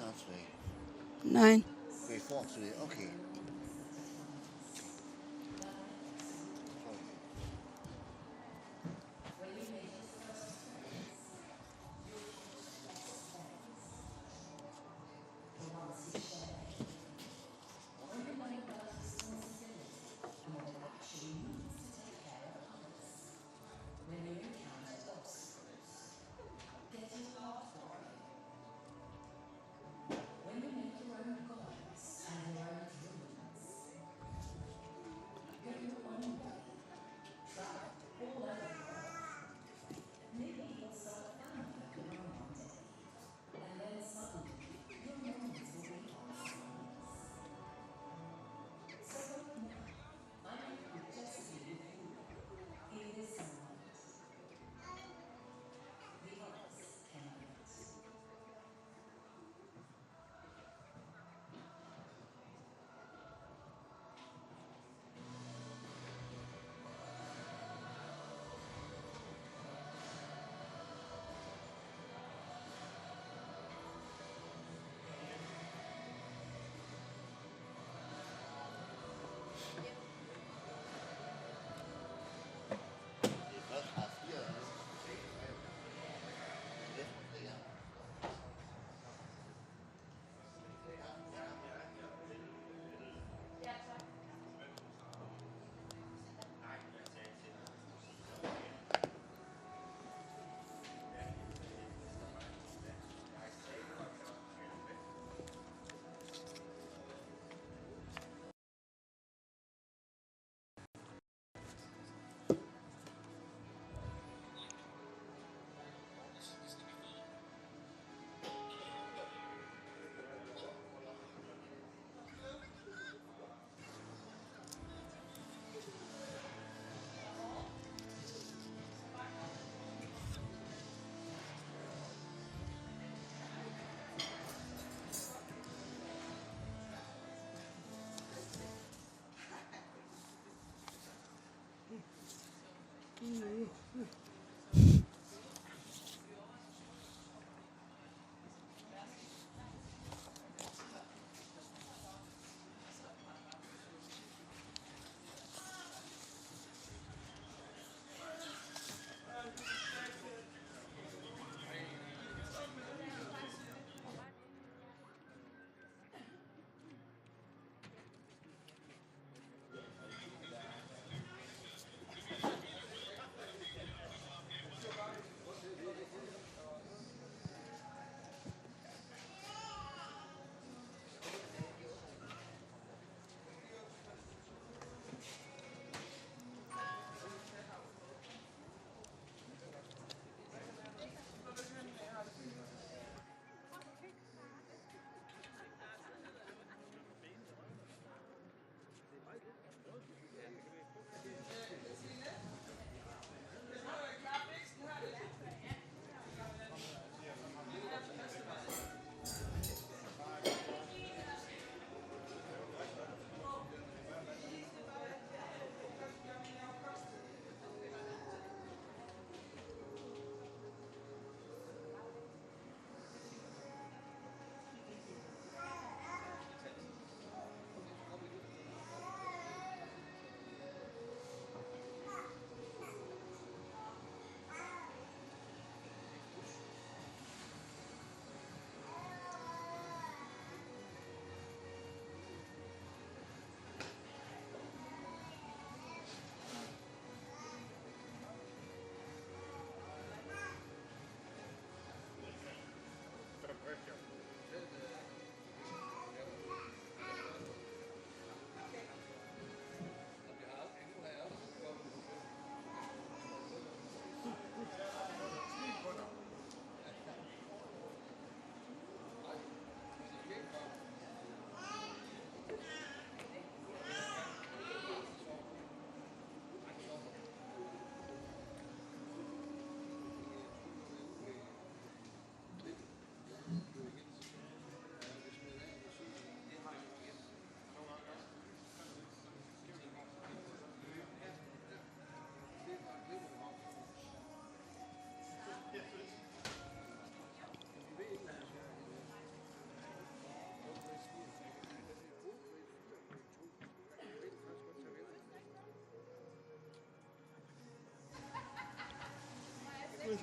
That's way. 9. Way Fox way. Okay.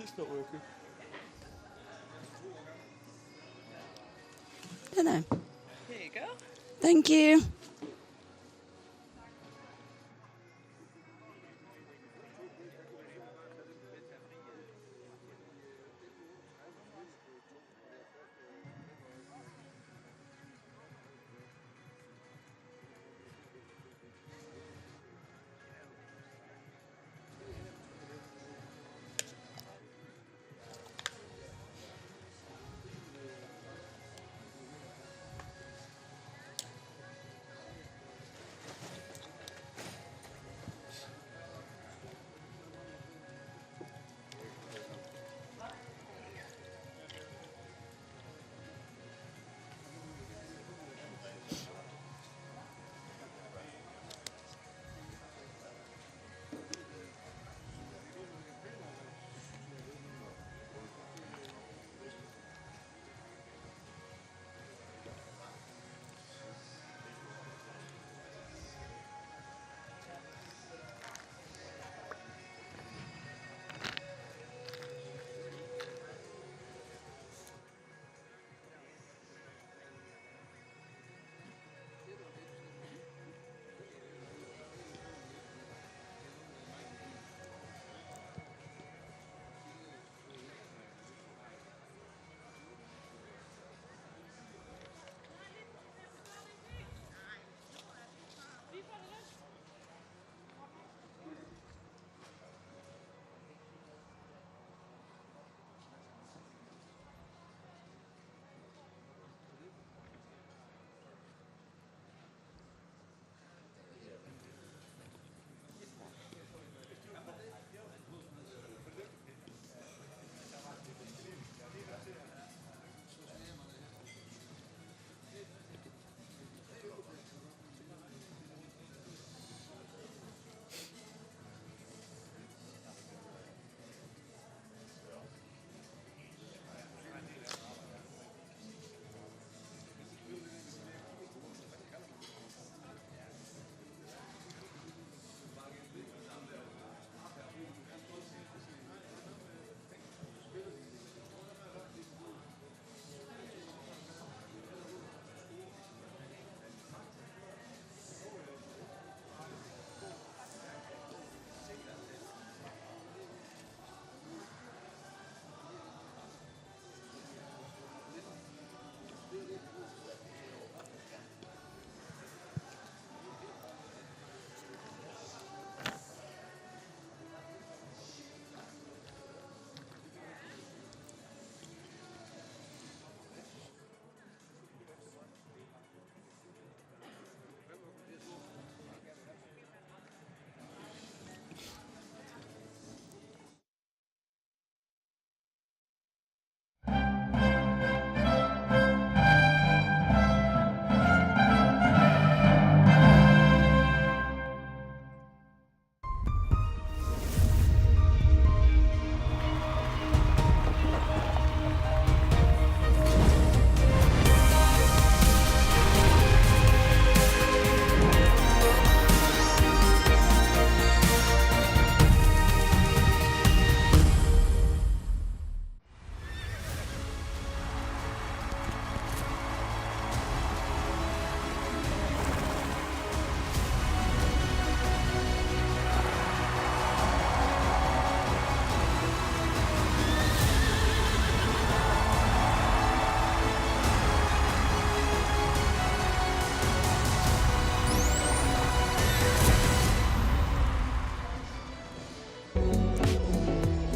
It's not working. Hello. Here you go. Thank you.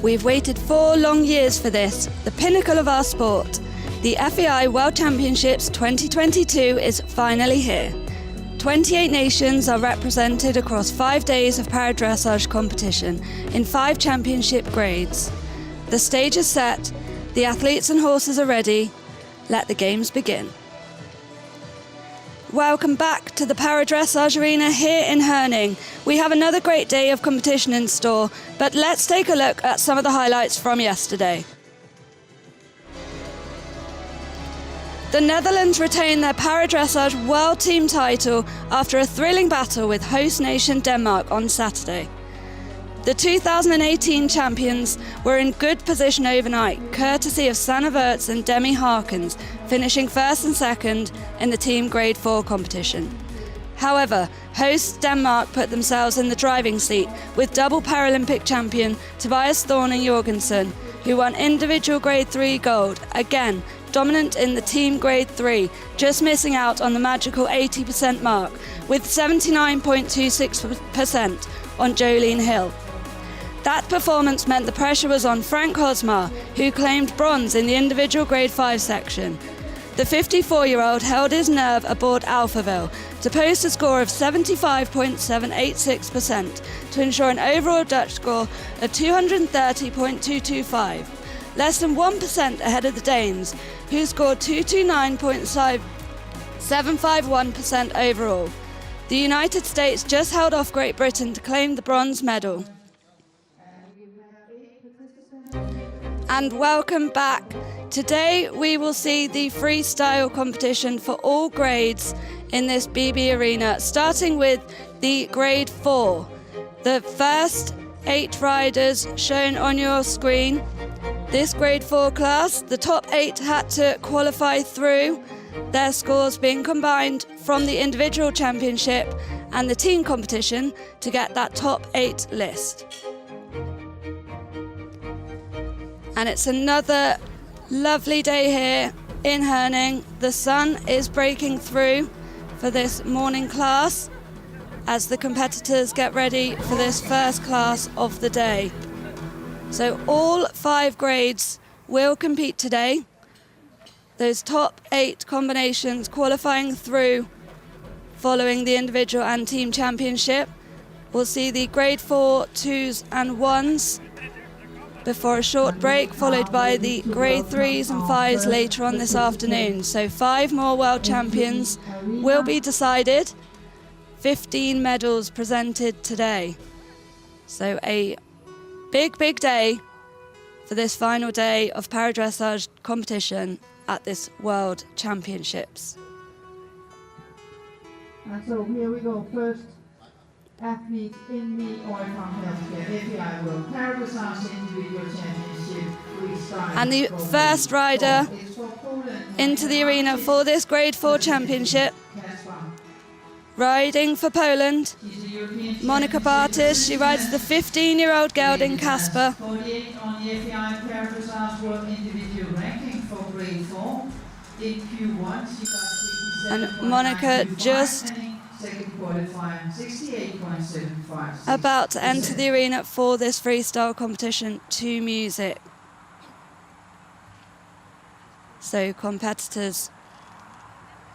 We've waited 4 long years for this, the pinnacle of our sport. The FEI World Championships 2022 is finally here. 28 nations are represented across 5 days of para-dressage competition in 5 championship grades. The stage is set, the athletes and horses are ready. Let the games begin. Welcome back to the para-dressage arena here in Herning. We have another great day of competition in store, but let's take a look at some of the highlights from yesterday. The Netherlands retained their para-dressage world team title after a thrilling battle with host nation Denmark on Saturday. The 2018 champions were in good position overnight, courtesy of Sanne Weerts and Demi Harkins, finishing first and second in the team Grade 4 competition. However, hosts Denmark put themselves in the driving seat with double Paralympic champion Tobias Thorning Jorgensen, who won individual Grade 3 gold, again dominant in the team Grade 3, just missing out on the magical 80% mark with 79.26% on Jolene Hill. That performance meant the pressure was on Frank Hosmar, who claimed bronze in the individual Grade 5 section. The 54-year-old held his nerve aboard Alphaville to post a score of 75.786% to ensure an overall Dutch score of 230.225, less than 1% ahead of the Danes, who scored 229.751% overall. The United States just held off Great Britain to claim the bronze medal. And welcome back. Today we will see the freestyle competition for all grades in this BB Arena, starting with the Grade 4. The first 8 riders shown on your screen. This Grade 4 class, the top 8 had to qualify through, their scores being combined from the individual championship and the team competition to get that top 8 list. And it's another lovely day here in Herning. The sun is breaking through for this morning class as the competitors get ready for this first class of the day. So all 5 grades will compete today. Those top 8 combinations qualifying through following the individual and team championship. We'll see the Grade 4 2s and 1s before a short break, followed by the Grade 3s and 5s later on this afternoon. So 5 more world champions will be decided. 15 medals presented today. So a big day for this final day of para-dressage competition at this World Championships. And so here we go. First athlete in the ECCO FEI World Para-Dressage Individual Championship Freestyle. And the first rider into the arena for this Grade 4 championship, riding for Poland, Monika Bartis. She rides the 15-year-old gelding Kasper. 48 on the FEI Para-Dressage World Individual ranking for Grade 4. In Q1, she got 67.9. And Monika just second qualifier, 68.75. about to enter the arena for this freestyle competition to music. So competitors,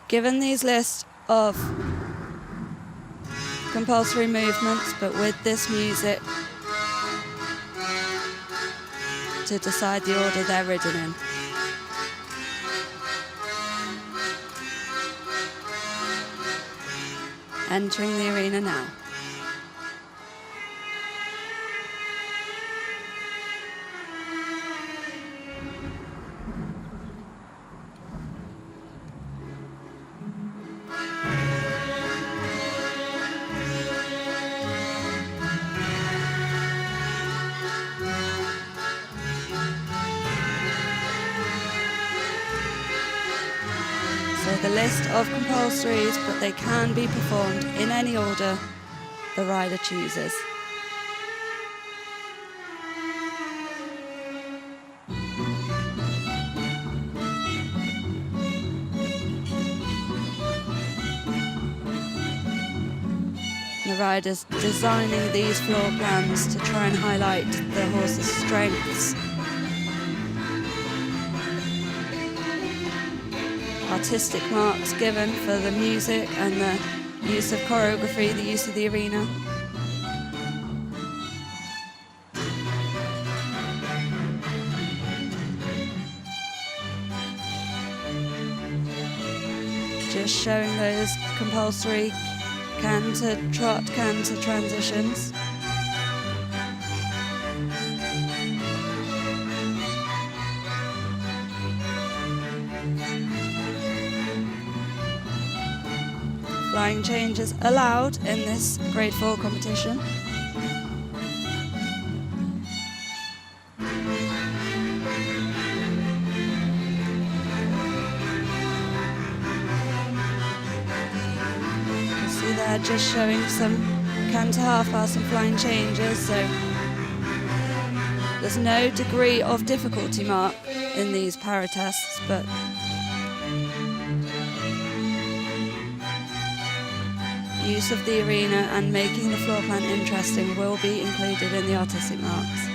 given these lists of compulsory movements, but with this music to decide the order they're ridden in. Entering the arena now. So the list of compulsories, but they can be performed in any order the rider chooses. The riders designing these floor plans to try and highlight the horse's strengths. Artistic marks given for the music and the use of choreography, the use of the arena. Just showing those compulsory canter, trot, canter transitions. Flying changes allowed in this Grade 4 competition. there, just showing some canter half pass and flying changes, so there's no degree of difficulty mark in these para tests, but use of the arena and making the floor plan interesting will be included in the artistic marks.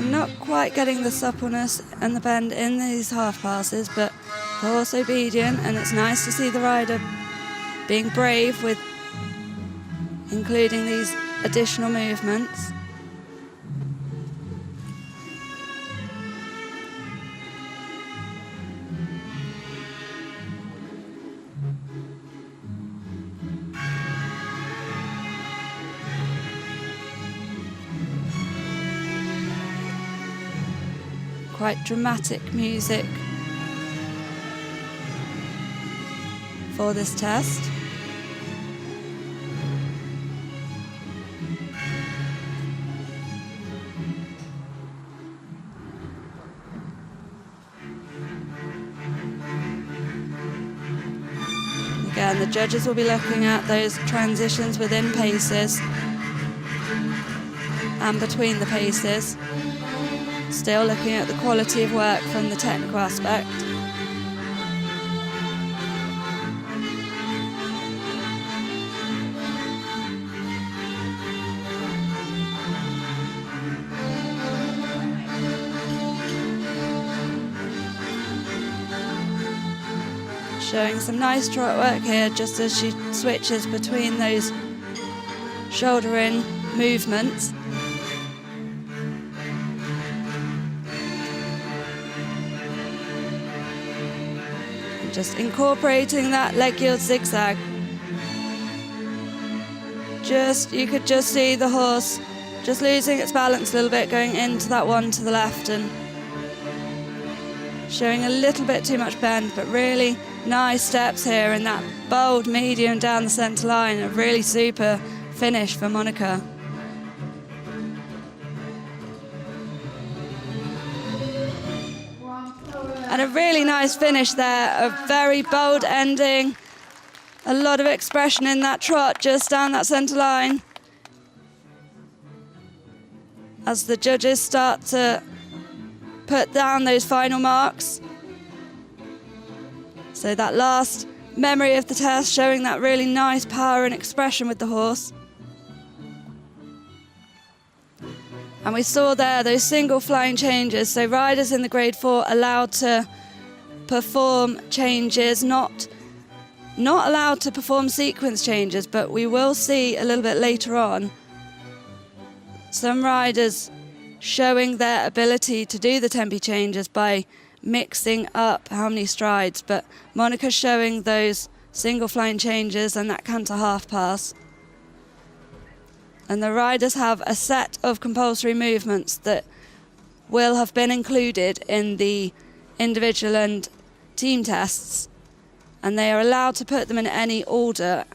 Not quite getting the suppleness and the bend in these half passes, but the horse obedient, and it's nice to see the rider being brave with including these additional movements. Quite dramatic music for this test. Again, the judges will be looking at those transitions within paces and between the paces. Still looking at the quality of work from the technical aspect. Showing some nice trot work here just as she switches between those shoulder in movements. Just incorporating that leg yield zigzag. You could just see the horse just losing its balance a little bit, going into that one to the left and showing a little bit too much bend, but really nice steps here in that bold medium down the centre line. A really super finish for Monica. And a really nice finish there, a very bold ending. A lot of expression in that trot just down that centre line. As the judges start to put down those final marks. So that last memory of the test showing that really nice power and expression with the horse. And we saw there those single flying changes, so riders in the grade 4 allowed to perform changes, not allowed to perform sequence changes, but we will see a little bit later on some riders showing their ability to do the tempi changes by mixing up how many strides, but Monica's showing those single flying changes and that canter half pass. And the riders have a set of compulsory movements that will have been included in the individual and team tests, and they are allowed to put them in any order.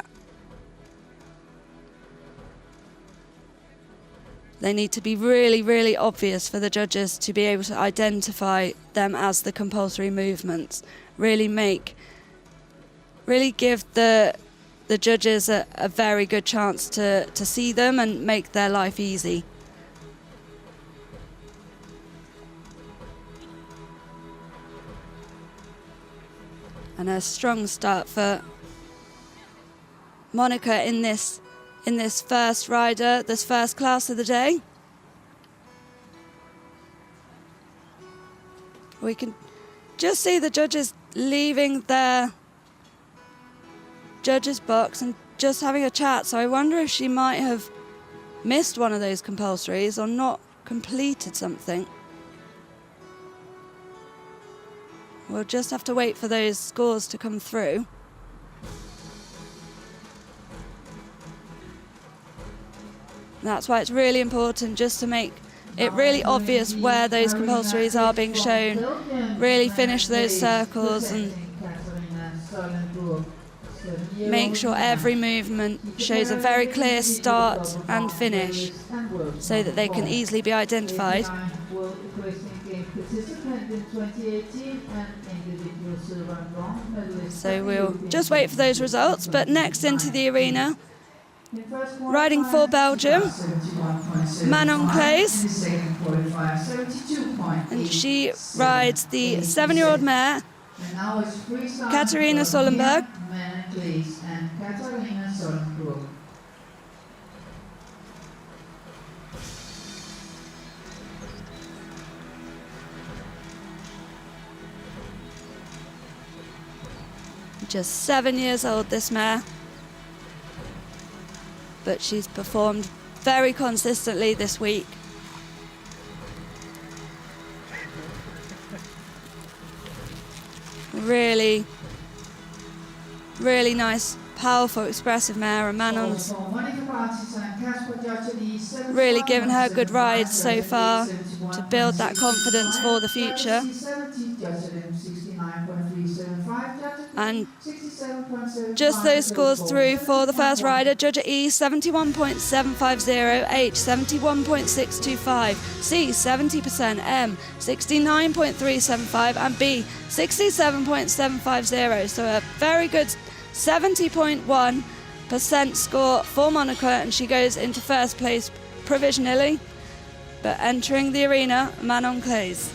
They need to be really, really obvious for the judges to be able to identify them as the compulsory movements. Really give the judges a very good chance to see them and make their life easy. And a strong start for Monica in this first rider, this first class of the day. We can just see the judges leaving their judges box and just having a chat, so I wonder if she might have missed one of those compulsories or not completed something. We'll just have to wait for those scores to come through. That's why it's really important just to make it really obvious where those compulsories are being shown. Really finish those circles and make sure every movement shows a very clear start and finish so that they can easily be identified. So we'll just wait for those results, but next into the arena, riding for Belgium, Manon Claes, and she rides the 7-year-old mare, Katarina Sollenberg. Just 7 years old, this mare, but she's performed very consistently this week. Really, really nice, powerful, expressive mare, and Manon's really given her good rides so far to build that confidence for the future. And just those scores through for the first rider: judge at E 71.750, H 71.625, C 70%, M 69.375, and B 67.750. So a very good 70.1% score for Monica, and she goes into first place provisionally. But entering the arena, Manon Claes.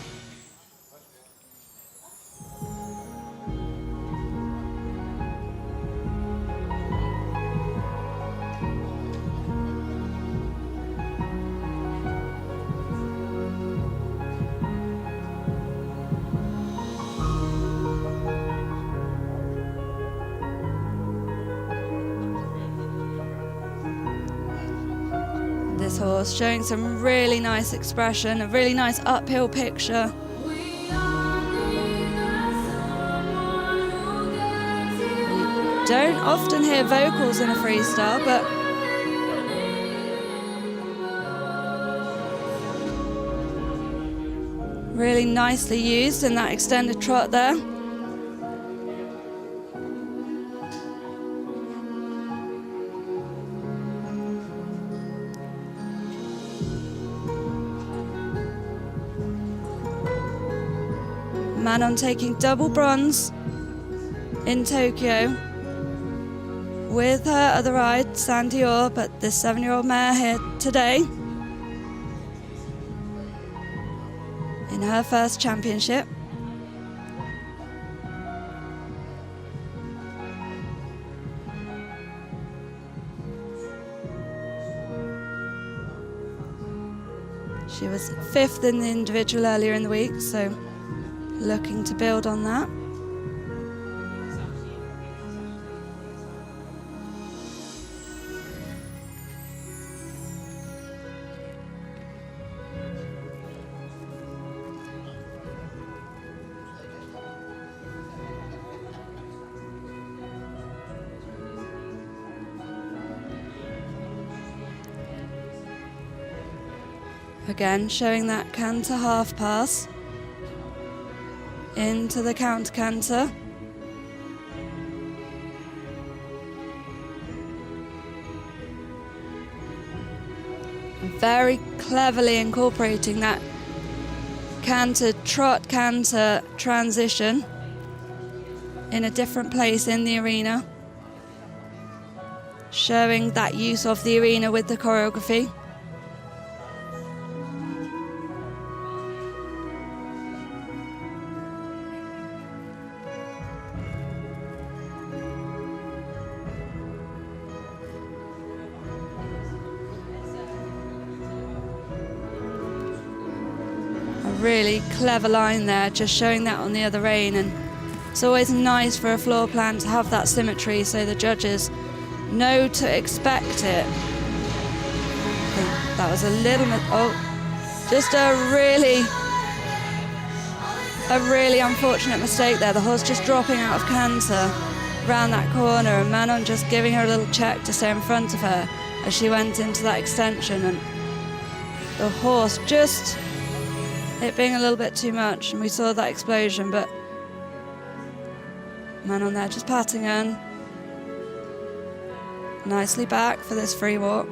This horse showing some really nice expression, a really nice uphill picture. We don't often hear vocals in a freestyle, but really nicely used in that extended trot there. Manon taking double bronze in Tokyo with her other ride, Sandy Orr, but this 7-year-old mare here today in her first championship. She was 5th in the individual earlier in the week, so looking to build on that. Again, showing that canter half pass into the counter canter. Very cleverly incorporating that canter, trot, canter transition in a different place in the arena, showing that use of the arena with the choreography. Really clever line there, just showing that on the other rein, and it's always nice for a floor plan to have that symmetry so the judges know to expect it. I think that was a little bit, just a really unfortunate mistake there. The horse just dropping out of canter round that corner, and Manon just giving her a little check to stay in front of her as she went into that extension, and the horse, just it being a little bit too much, and we saw that explosion, but Manon there just patting her nicely back for this free walk.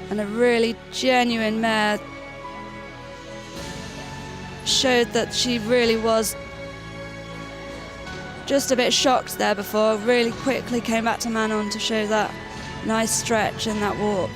And a really genuine mare, showed that she really was just a bit shocked there before, really quickly came back to Manon to show that nice stretch in that walk.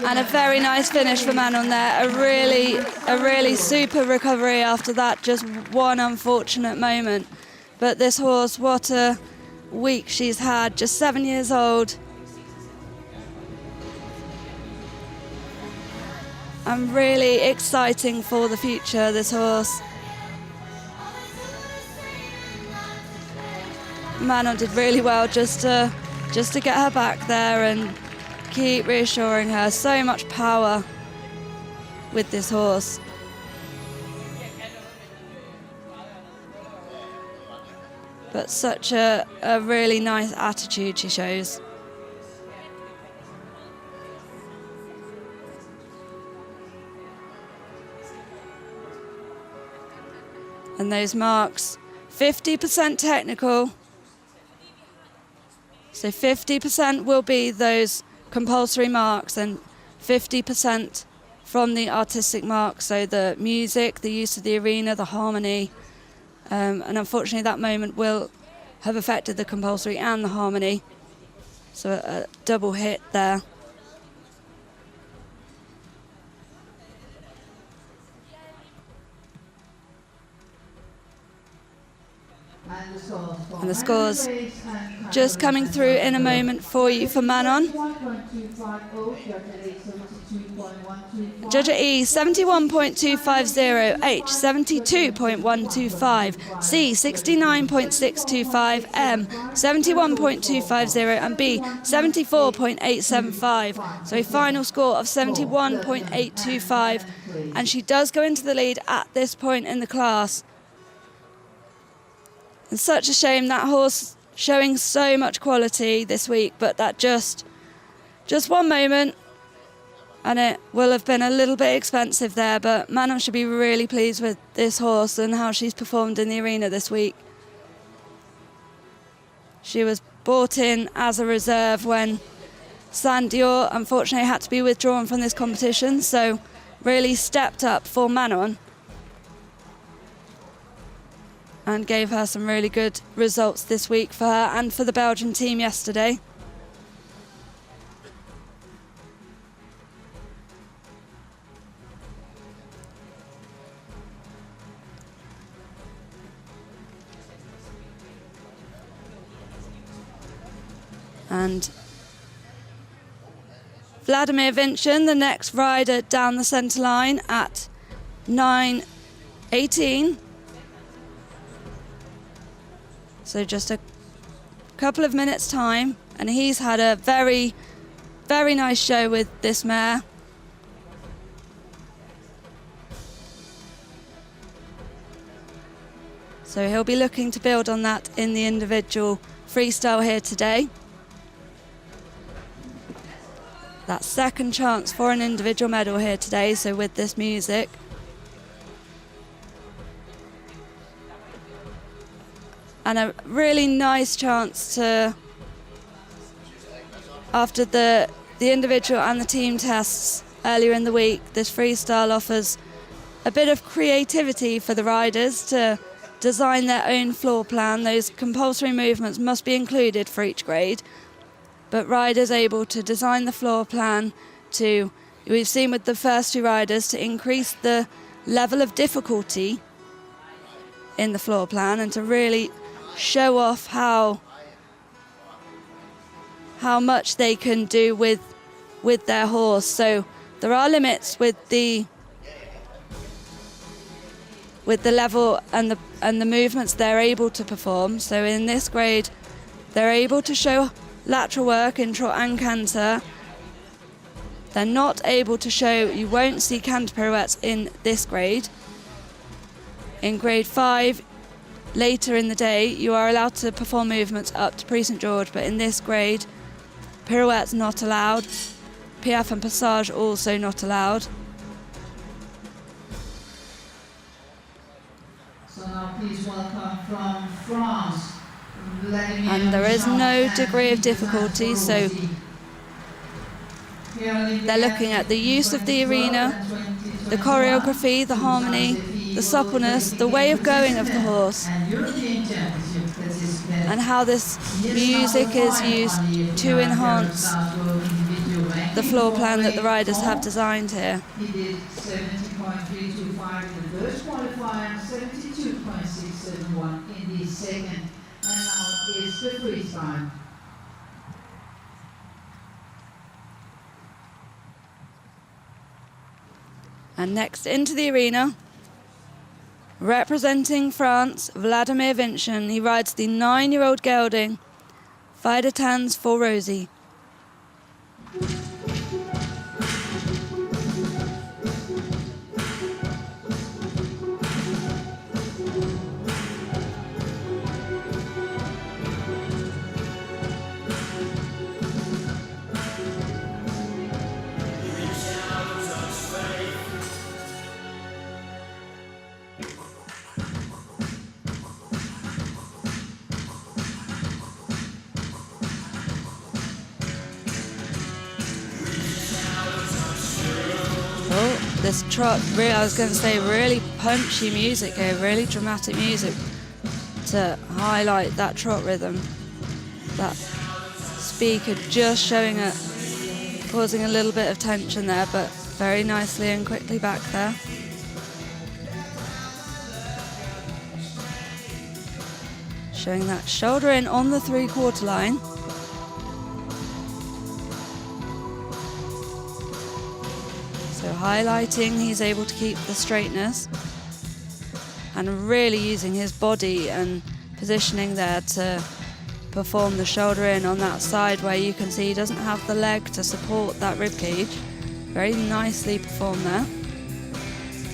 And a very nice finish for Manon there. A really super recovery after that. Just one unfortunate moment. But this horse, what a week she's had. Just 7 years old. And really exciting for the future, this horse. Manon did really well just to get her back there and keep reassuring her. So much power with this horse. But such a really nice attitude she shows. And those marks, 50% technical. So 50% will be those compulsory marks and 50% from the artistic marks, so the music, the use of the arena, the harmony, and unfortunately that moment will have affected the compulsory and the harmony, so a double hit there. And the scores just coming through in a moment for you for Manon. Judge at E, 71.250, H, 72.125, C, 69.625, M, 71.250, and B, 74.875. So a final score of 71.825. And she does go into the lead at this point in the class. And such a shame, that horse showing so much quality this week, but that just one moment, and it will have been a little bit expensive there, but Manon should be really pleased with this horse and how she's performed in the arena this week. She was brought in as a reserve when Saint-Dior unfortunately had to be withdrawn from this competition, so really stepped up for Manon and gave her some really good results this week for her and for the Belgian team yesterday. And Vladimir Vinchin, the next rider down the centre line at 9:18. So just a couple of minutes time, and he's had a very, very nice show with this mare. So he'll be looking to build on that in the individual freestyle here today. That second chance for an individual medal here today, so with this music. And a really nice chance to, after the individual and the team tests earlier in the week, this freestyle offers a bit of creativity for the riders to design their own floor plan. Those compulsory movements must be included for each grade, but riders able to design the floor plan to, we've seen with the first two riders, to increase the level of difficulty in the floor plan and to really show off how much they can do with their horse. So there are limits with the level and the movements they're able to perform. So in this grade, they're able to show lateral work in trot and canter. They're not able to show, you won't see canter pirouettes in this grade. In grade 5, later in the day, you are allowed to perform movements up to Prix St George, but in this grade, pirouettes not allowed. Piaffe and passage also not allowed. So now please welcome from France, Vladimir. And there is no degree of difficulty, so they're looking at the use of the arena, the choreography, the harmony, the suppleness, the way of going of the horse, and how this music is used to enhance the floor plan that the riders have designed here. He did 70.325 in the first qualifier, 72.671 in the second, and now is the freestyle. And next into the arena, representing France, Vladimir Vincent. He rides the 9-year-old gelding, Fidetans for Rosie. This trot, really, I was going to say, really punchy music here, really dramatic music to highlight that trot rhythm. That speaker just showing it, causing a little bit of tension there, but very nicely and quickly back there. Showing that shoulder in on the 3/4 line. So highlighting, he's able to keep the straightness and really using his body and positioning there to perform the shoulder in on that side where you can see he doesn't have the leg to support that rib cage. Very nicely performed there.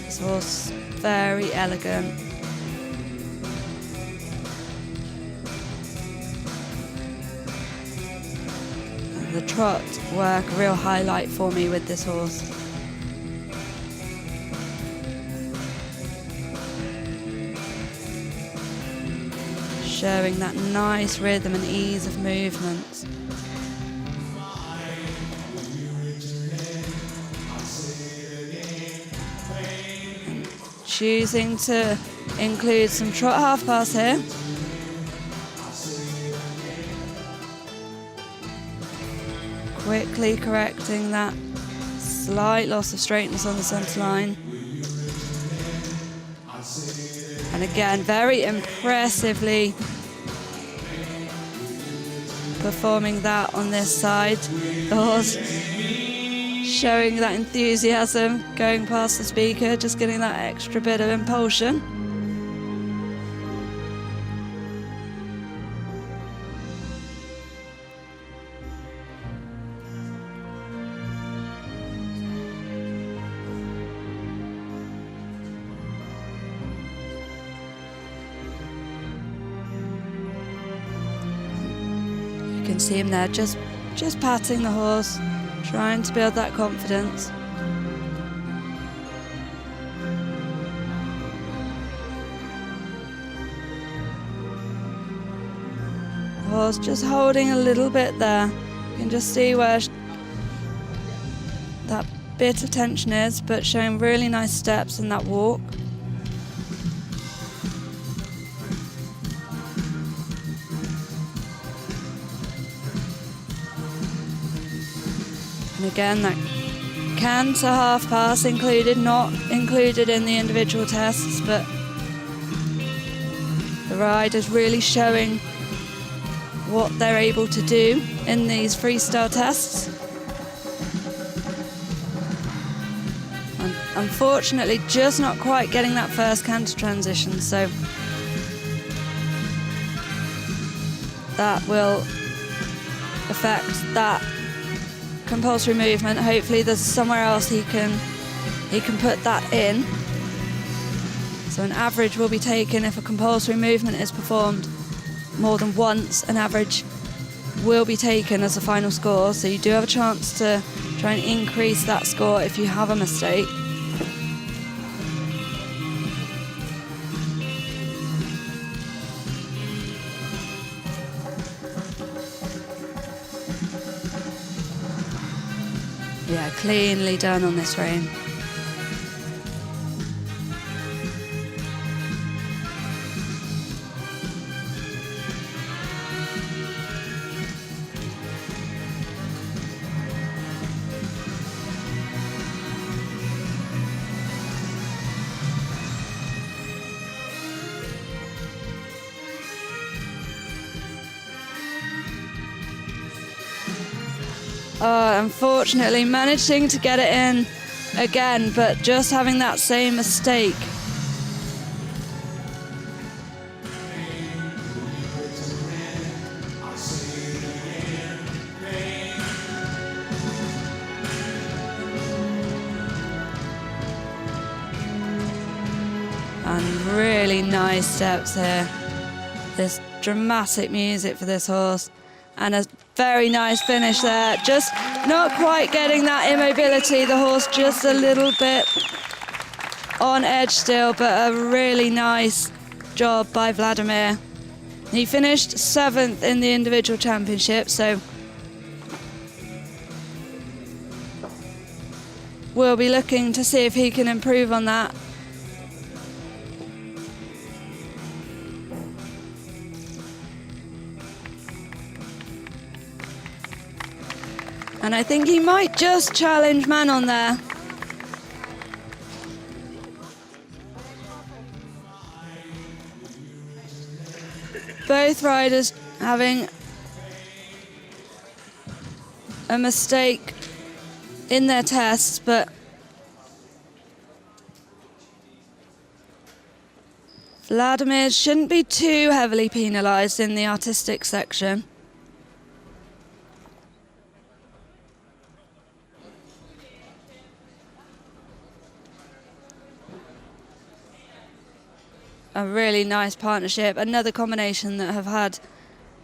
This horse, very elegant. And the trot work, a real highlight for me with this horse. Showing that nice rhythm and ease of movement. And choosing to include some trot half pass here. Quickly correcting that slight loss of straightness on the centre line. And again, very impressively performing that on this side. The horse showing that enthusiasm, going past the speaker, just getting that extra bit of impulsion. You can see him there just patting the horse, trying to build that confidence. The horse just holding a little bit there. You can just see where that bit of tension is, but showing really nice steps in that walk. And again, that canter half pass included, not included in the individual tests, but the riders really showing what they're able to do in these freestyle tests. And unfortunately, just not quite getting that first canter transition, so that will affect that compulsory movement. Hopefully there's somewhere else he can put that in. So an average will be taken if a compulsory movement is performed more than once. An average will be taken as a final score, so you do have a chance to try and increase that score if you have a mistake. Yeah, cleanly done on this rein. Unfortunately managing to get it in again, but just having that same mistake. And really nice steps here. This dramatic music for this horse. And a very nice finish there. Just not quite getting that immobility. The horse just a little bit on edge still, but a really nice job by Vladimir. He finished 7th in the individual championship, so we'll be looking to see if he can improve on that. And I think he might just challenge Manon there. Both riders having a mistake in their tests, but Vladimir shouldn't be too heavily penalised in the artistic section. A really nice partnership, another combination that have had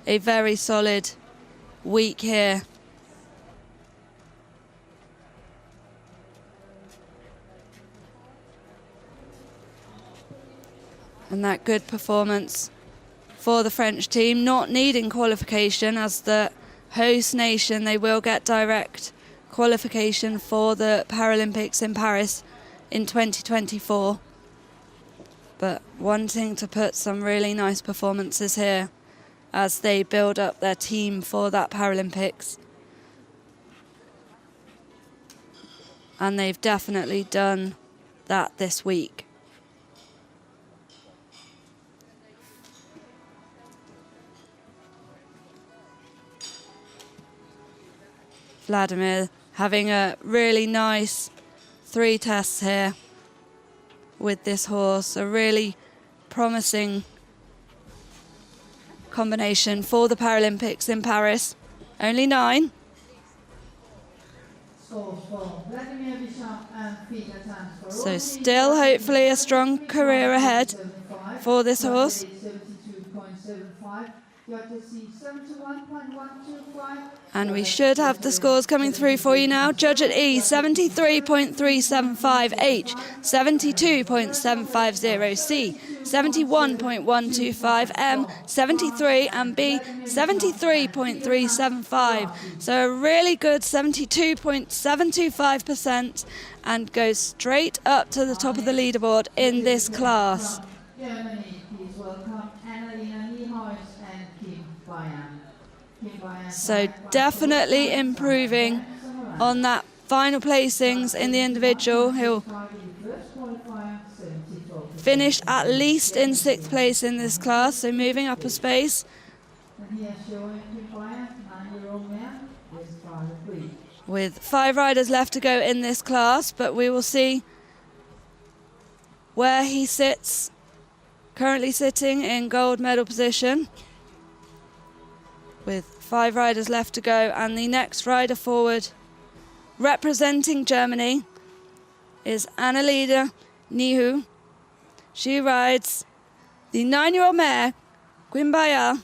a very solid week here. And that good performance for the French team, not needing qualification as the host nation. They will get direct qualification for the Paralympics in Paris in 2024. But wanting to put some really nice performances here as they build up their team for that Paralympics. And they've definitely done that this week. Vladimir having a really nice 3 tests here with this horse, a really promising combination for the Paralympics in Paris. Only 9. So still hopefully a strong career ahead for this horse. And we should have the scores coming through for you now. Judge at E, 73.375, H, 72.750, C, 71.125, M, 73, and B, 73.375. So a really good 72.725%, and goes straight up to the top of the leaderboard in this class. So definitely improving on that final placings in the individual. He'll finish at least in 6th place in this class, so moving up a space. With 5 riders left to go in this class, but we will see where he sits, currently sitting in gold medal position with 5 riders left to go, and the next rider forward representing Germany is Annalena Nihu. She rides the 9-year-old mare Quimbaya.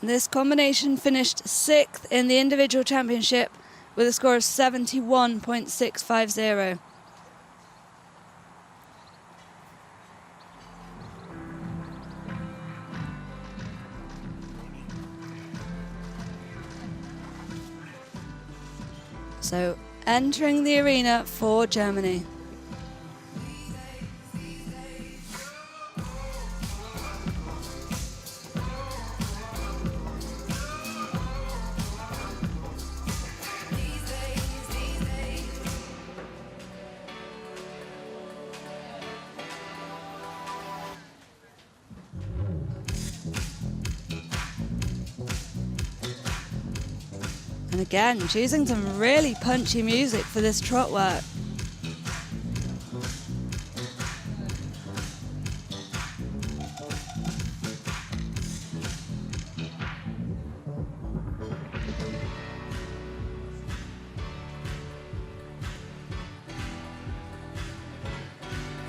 This combination finished 6th in the individual championship with a score of 71.650. So entering the arena for Germany. And again, choosing some really punchy music for this trot work.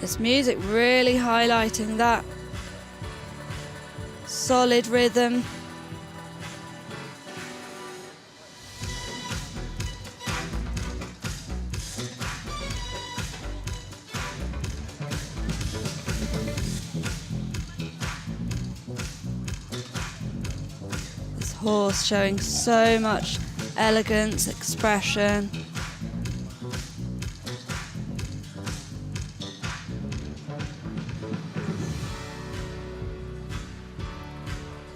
This music really highlighting that solid rhythm. Horse showing so much elegance, expression.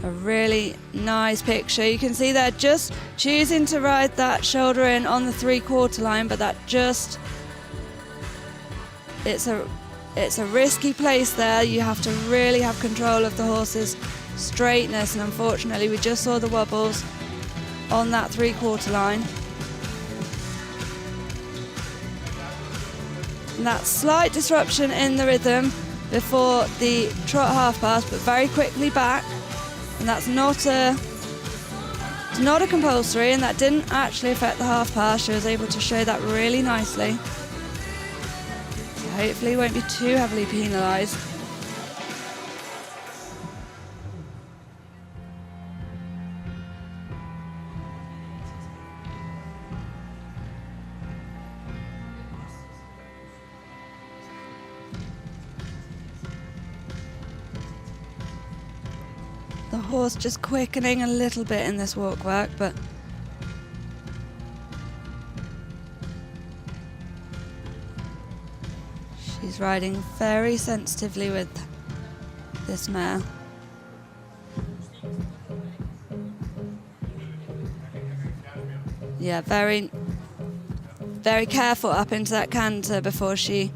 A really nice picture. You can see they're just choosing to ride that shoulder in on the 3/4 line, but that just, it's a risky place there. You have to really have control of the horse's straightness, and unfortunately we just saw the wobbles on that 3/4 line. And that slight disruption in the rhythm before the trot half pass, but very quickly back, and that's not a compulsory, and that didn't actually affect the half pass. She was able to show that really nicely, so hopefully it won't be too heavily penalised. The horse just quickening a little bit in this walk work, but she's riding very sensitively with this mare. Yeah, very, very careful up into that canter before she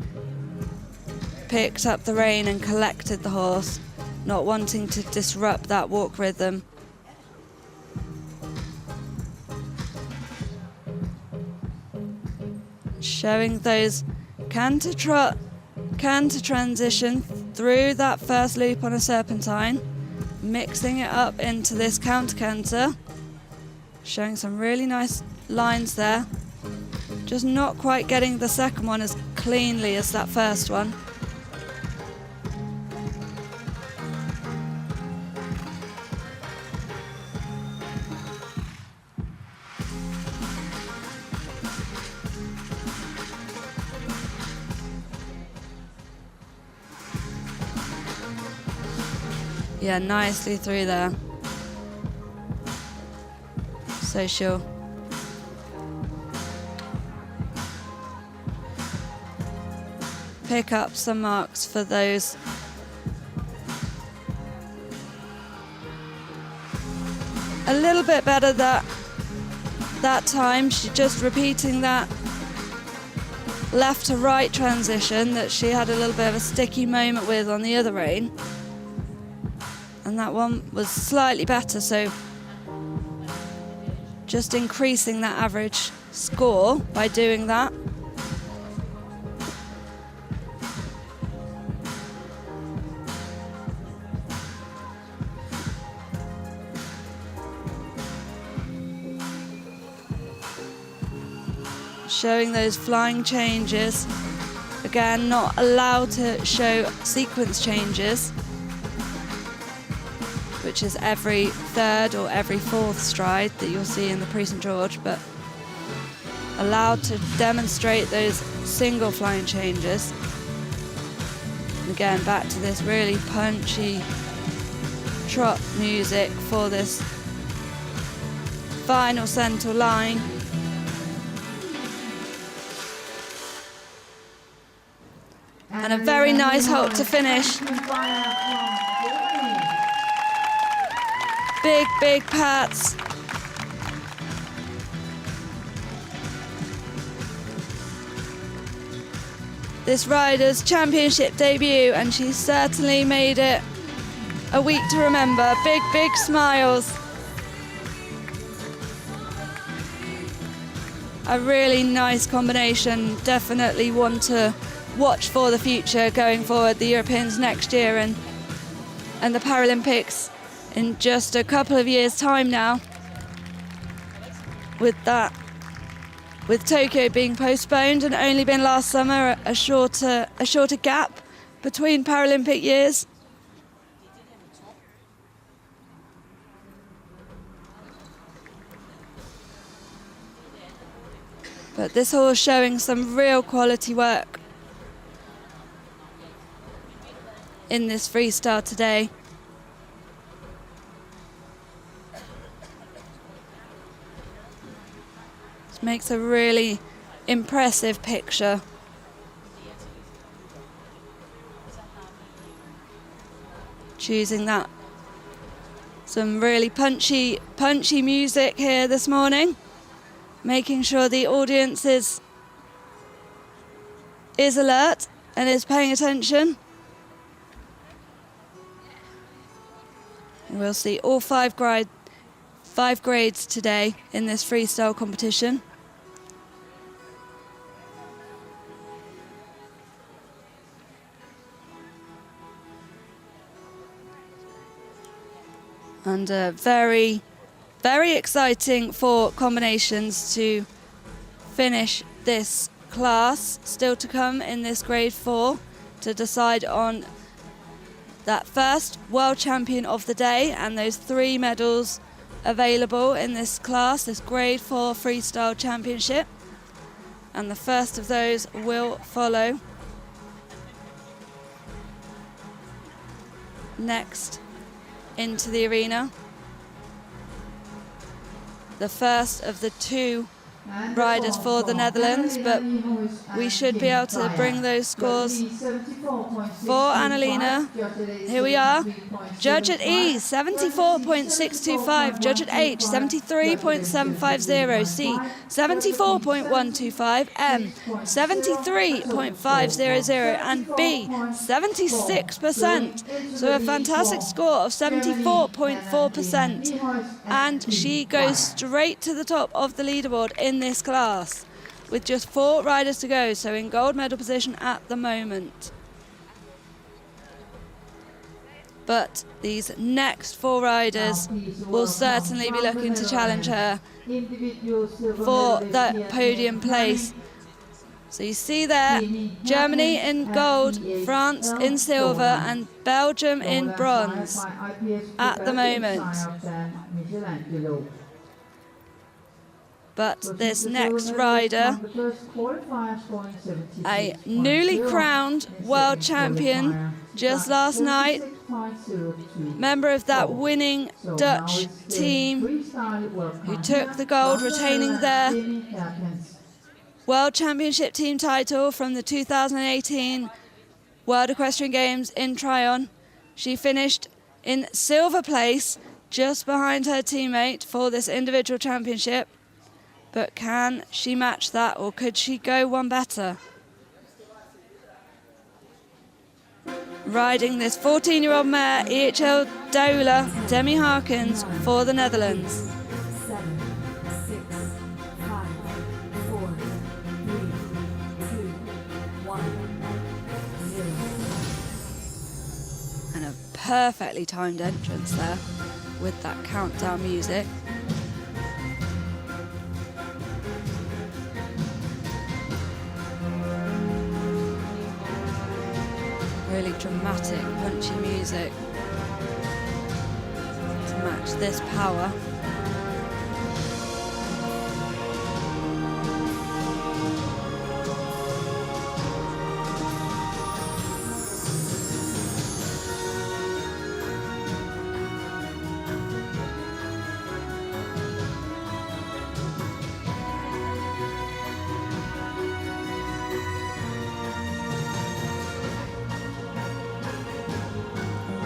picked up the rein and collected the horse, not wanting to disrupt that walk rhythm. Showing those canter trot, canter transition through that first loop on a serpentine, mixing it up into this counter canter, showing some really nice lines there. Just not quite getting the second one as cleanly as that first one. Yeah, nicely through there. So she'll pick up some marks for those. A little bit better that time. She's just repeating that left to right transition that she had a little bit of a sticky moment with on the other rein. And that one was slightly better, so just increasing that average score by doing that. Showing those flying changes. Again, not allowed to show sequence changes, which is every third or every fourth stride that you'll see in the Prix St George, but allowed to demonstrate those single flying changes. And again, back to this really punchy trot music for this final centre line. And a very nice halt to finish. Big, big pats. This rider's championship debut, and she certainly made it a week to remember. Big, big smiles. A really nice combination. Definitely one to watch for the future going forward, the Europeans next year and the Paralympics in just a couple of years' time now. With Tokyo being postponed and only been last summer, a shorter gap between Paralympic years. But this horse showing some real quality work in this freestyle today. This makes a really impressive picture. Choosing that. Some really punchy music here this morning. Making sure the audience is alert and is paying attention. We'll see all five grades today in this freestyle competition. And very, very exciting 4 combinations to finish this class. Still to come in this grade 4 to decide on that first world champion of the day and those 3 medals available in this class, this grade 4 freestyle championship. And the first of those will follow next into the arena. The first of the 2 riders for the Netherlands, but we should be able to bring those scores for Annalena. Here we are. Judge at E, 74.625. Judge at H, 73.750. C, 74.125. M, 73.500. And B, 76%. So a fantastic score of 74.4%. And she goes straight to the top of the leaderboard in this class with just 4 riders to go, so in gold medal position at the moment. But these next 4 riders will certainly be looking to challenge her for that podium place. So you see there, Germany in gold, France in silver, and Belgium in bronze at the moment. But this next rider, a newly crowned world champion just last night, member of that winning Dutch team who took the gold, retaining their World Championship team title from the 2018 World Equestrian Games in Tryon. She finished in silver place, just behind her teammate for this individual championship. But can she match that, or could she go one better? Riding this 14-year-old mare, EHL Doula, Demi Harkins for the Netherlands. 7, 6, 5, 4, 3, 2, 1, 0. And a perfectly timed entrance there with that countdown music. Really dramatic, punchy music to match this power.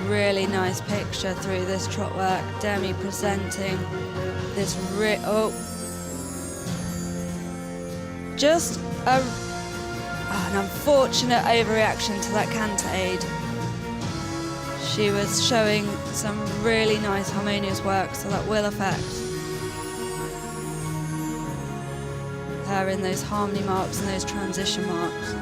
Really nice picture through this trot work. Demi presenting this just an unfortunate overreaction to that canter aid. She was showing some really nice harmonious work, so that will affect her in those harmony marks and those transition marks.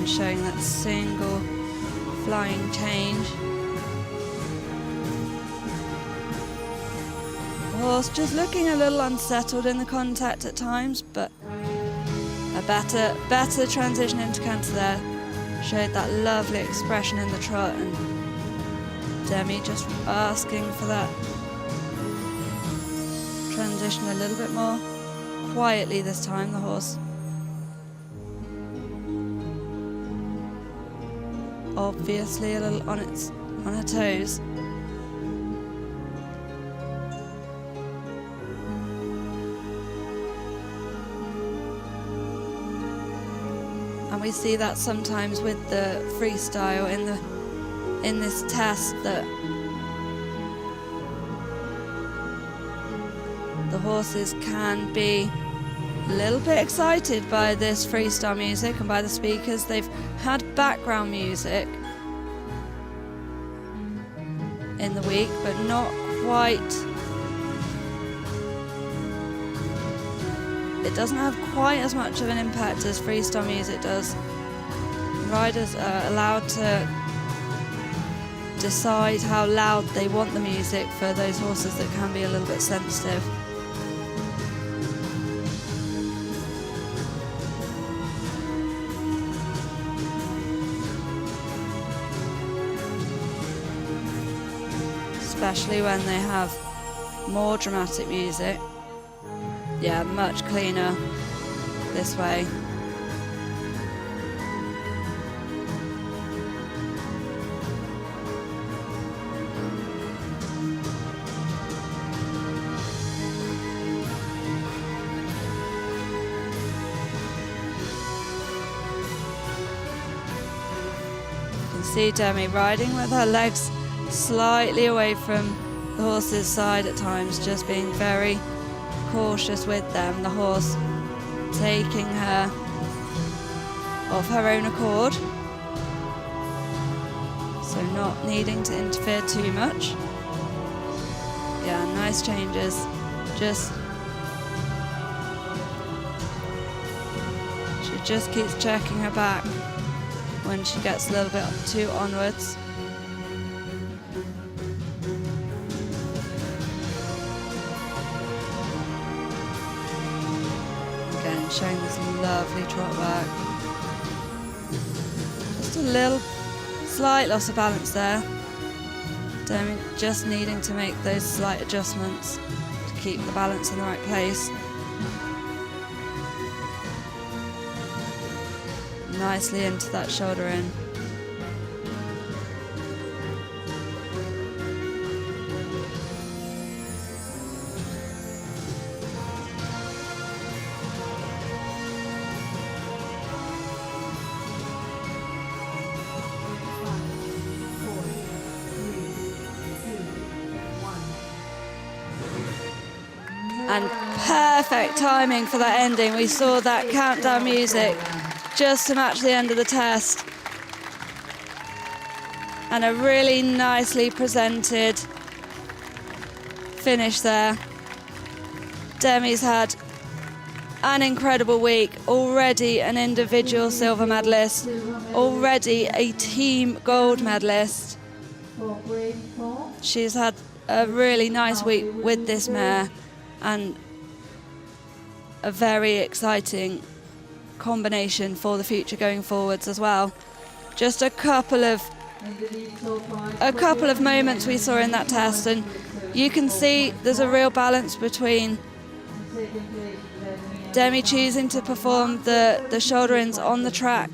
Showing that single flying change. The horse just looking a little unsettled in the contact at times, but a better transition into canter there. Showed that lovely expression in the trot, and Demi just asking for that transition a little bit more quietly this time, the horse. Obviously a little on her toes. And we see that sometimes with the freestyle in this test, that the horses can be a little bit excited by this freestyle music and by the speakers. They've had background music in the week, but not quite. It doesn't have quite as much of an impact as freestyle music does. Riders are allowed to decide how loud they want the music for those horses that can be a little bit sensitive. Especially when they have more dramatic music. Yeah, much cleaner this way. You can see Demi riding with her legs slightly away from the horse's side at times, just being very cautious with them. The horse taking her of her own accord, so not needing to interfere too much. Yeah, nice changes. She just keeps checking her back when she gets a little bit too onwards. Showing this lovely trot work. Just a little slight loss of balance there. Demi just needing to make those slight adjustments to keep the balance in the right place. Nicely into that shoulder in. And perfect timing for that ending. We saw that countdown music just to match the end of the test. And a really nicely presented finish there. Demi's had an incredible week, already an individual silver medalist, already a team gold medalist. She's had a really nice week with this mare and a very exciting combination for the future going forwards as well. Just a couple of moments we saw in that test, and you can see there's a real balance between Demi choosing to perform the shoulder ins on the track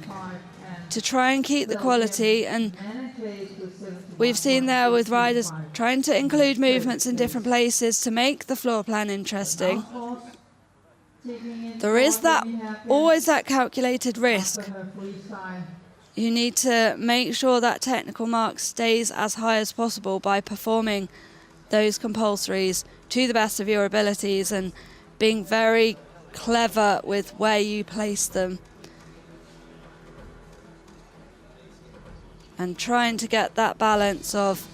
to try and keep the quality, and we've seen there with riders trying to include movements in different places to make the floor plan interesting. There is always that calculated risk. You need to make sure that technical mark stays as high as possible by performing those compulsories to the best of your abilities and being very clever with where you place them. And trying to get that balance of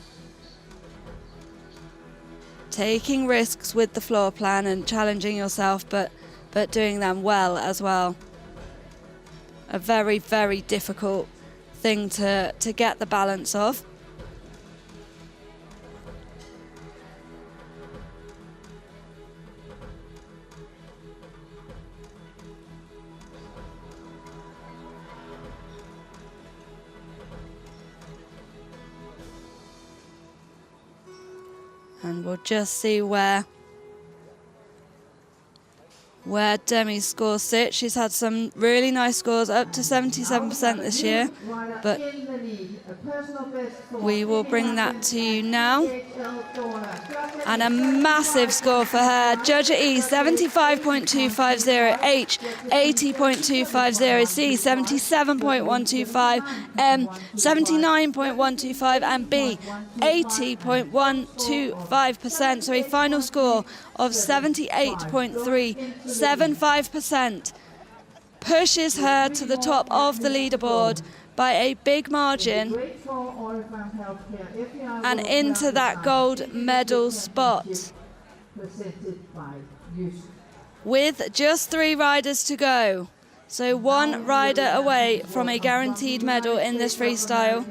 taking risks with the floor plan and challenging yourself, but doing them well as well. A very, very difficult thing to get the balance of. And we'll just see where Demi's scores sit. She's had some really nice scores, up to 77% this year, but we will bring that to you now. And a massive score for her. Judge at E, 75.250, H, 80.250, C, 77.125, M, 79.125, and B, 80.125%. So a final score of 78.375% pushes her to the top of the leaderboard by a big margin and into that gold medal spot. With just 3 riders to go, so 1 rider away from a guaranteed medal in this freestyle.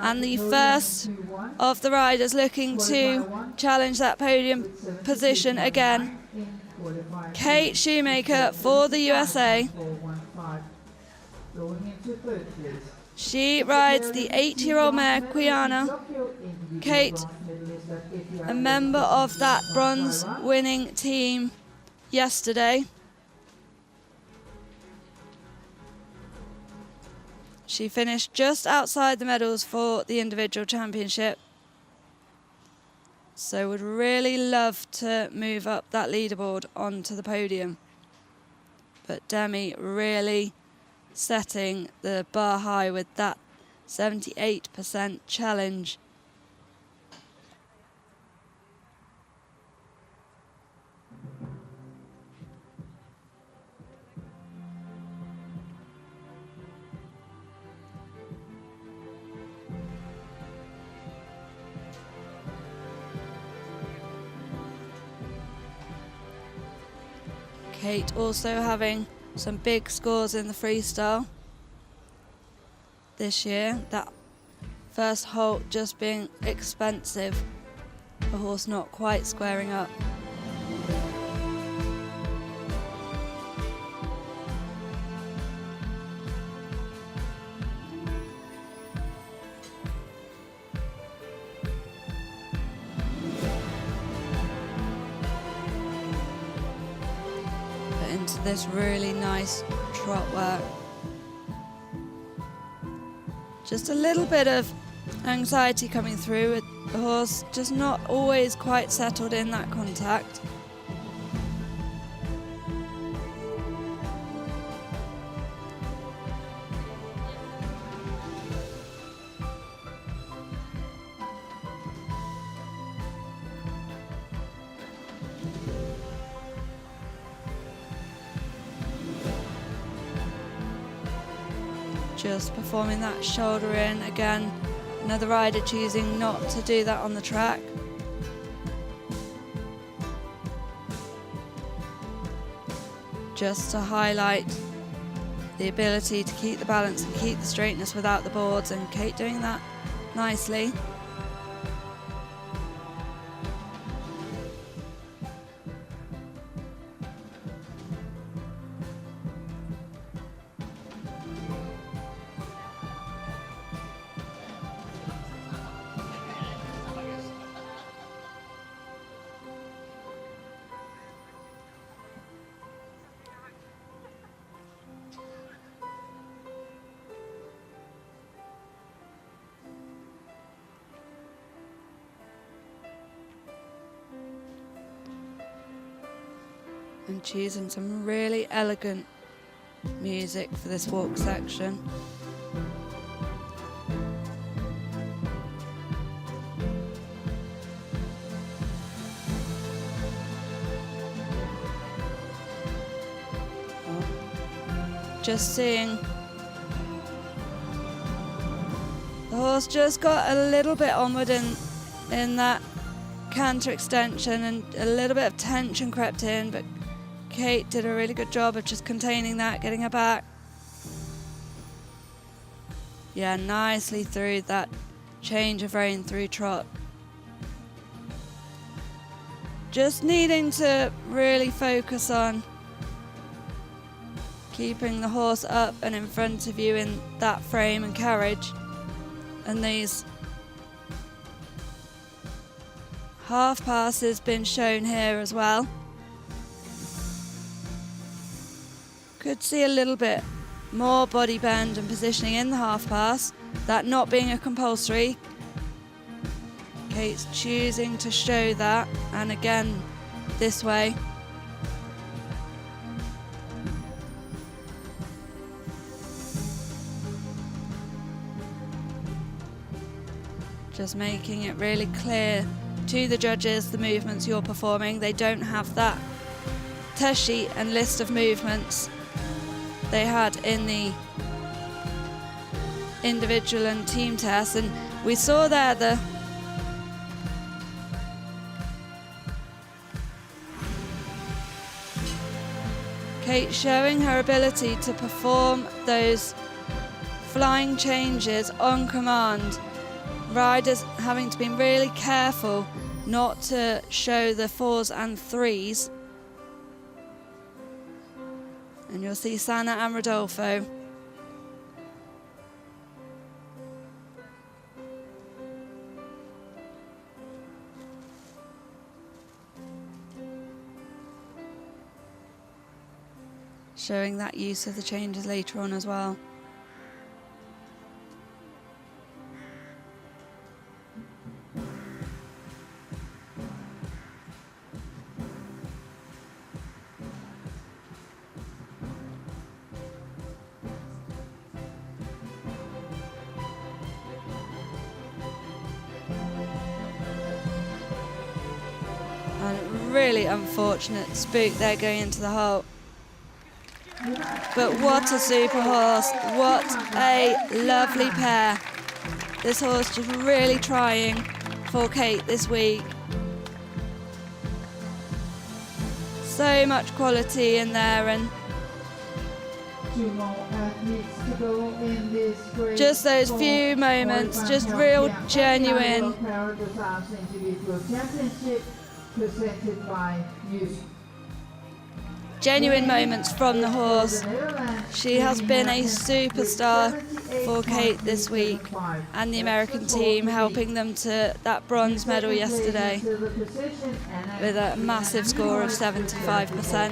And the first of the riders looking to challenge that podium position again, Kate Shoemaker for the USA. She rides the 8-year-old mare Quiana. Kate, a member of that bronze winning team yesterday. She finished just outside the medals for the individual championship. So would really love to move up that leaderboard onto the podium. But Demi really setting the bar high with that 78% challenge. Kate also having some big scores in the freestyle this year. That first halt just being expensive. The horse not quite squaring up. this really nice trot work. Just a little bit of anxiety coming through with the horse, just not always quite settled in that contact. Just performing that shoulder in again. Another rider choosing not to do that on the track. Just to highlight the ability to keep the balance and keep the straightness without the boards, and Kate doing that nicely. And choosing some really elegant music for this walk section. Just seeing the horse just got a little bit onward in that canter extension, and a little bit of tension crept in, but Kate did a really good job of just containing that, getting her back. Yeah, nicely through that change of rein through trot. Just needing to really focus on keeping the horse up and in front of you in that frame and carriage. And these half passes been shown here as well. Could see a little bit more body bend and positioning in the half pass, that not being a compulsory. Kate's choosing to show that, and again this way. Just making it really clear to the judges the movements you're performing. They don't have that test sheet and list of movements they had in the individual and team tests, and we saw there the Kate showing her ability to perform those flying changes on command. Riders having to be really careful not to show the 4s and 3s. And you'll see Sana and Rodolfo. Showing that use of the changes later on as well. Really unfortunate spook there going into the hole. But what a super horse, what a lovely pair. This horse just really trying for Kate this week. So much quality in there, and Two more athletes to go in this great just those few moments, just real genuine. Dressage individual championship presented by youth. Genuine moments from the horse. She has been a superstar for Kate this week, and the American team helping them to that bronze medal yesterday with a massive score of 75%.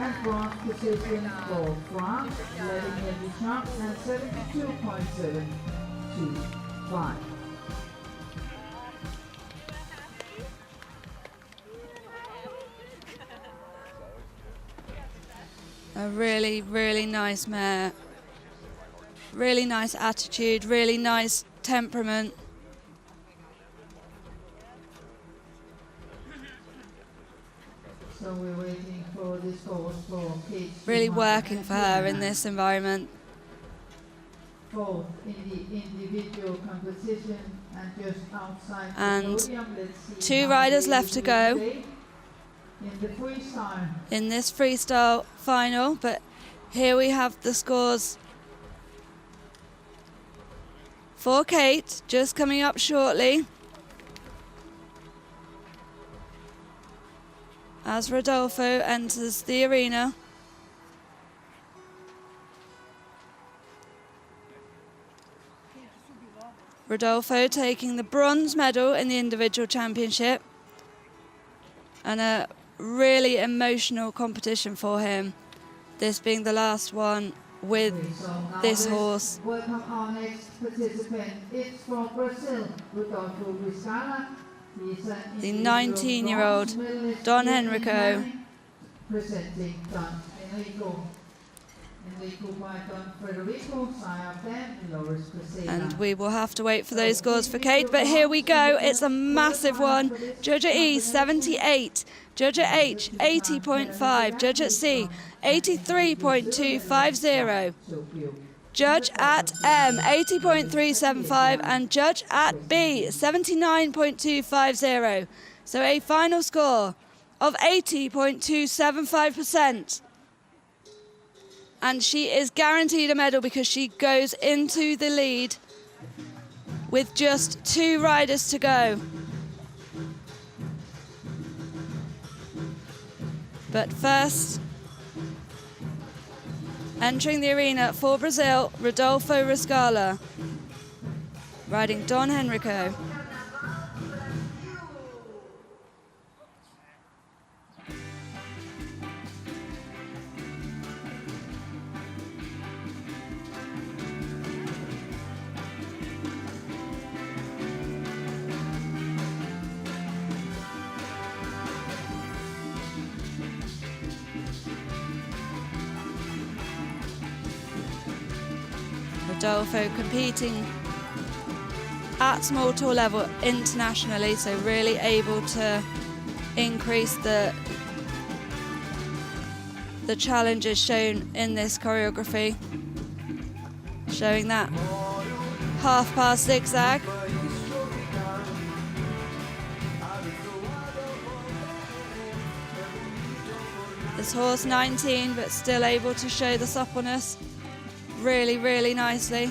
and bronze position for France, letting heavy jump and 72.725. A really, really nice mare. Really nice attitude, really nice temperament. So we're waiting for the scores for Kate. Really working for her in this environment. Fourth in the individual competition and just outside And the podium. Let's see two how riders they left to do go today in the freestyle. in this freestyle final, but here we have the scores for Kate, just coming up shortly. As Rodolfo enters the arena. Rodolfo taking the bronze medal in the individual championship. And a really emotional competition for him. This being the last one with this horse. Welcome our next participant. It's from Brazil, Rodolfo Riscala. The 19-year-old Don Henrico. Presenting Don Enrico. Enrico by Don Federico, sire of Dan, Loris Pesena. And we will have to wait for those scores for Kate, but here we go. It's a massive one. Judge at E, 78. Judge at H, 80.5. Judge at C, 83.250. Judge at M, 80.375, and judge at B, 79.250. So a final score of 80.275%. And she is guaranteed a medal because she goes into the lead with just two riders to go. But first, entering the arena for Brazil, Rodolfo Riscala, riding Don Henrico. Rodolfo competing at small tour level internationally, so really able to increase the challenges shown in this choreography, showing that half pass zigzag. This horse 19, but still able to show the suppleness really, really nicely.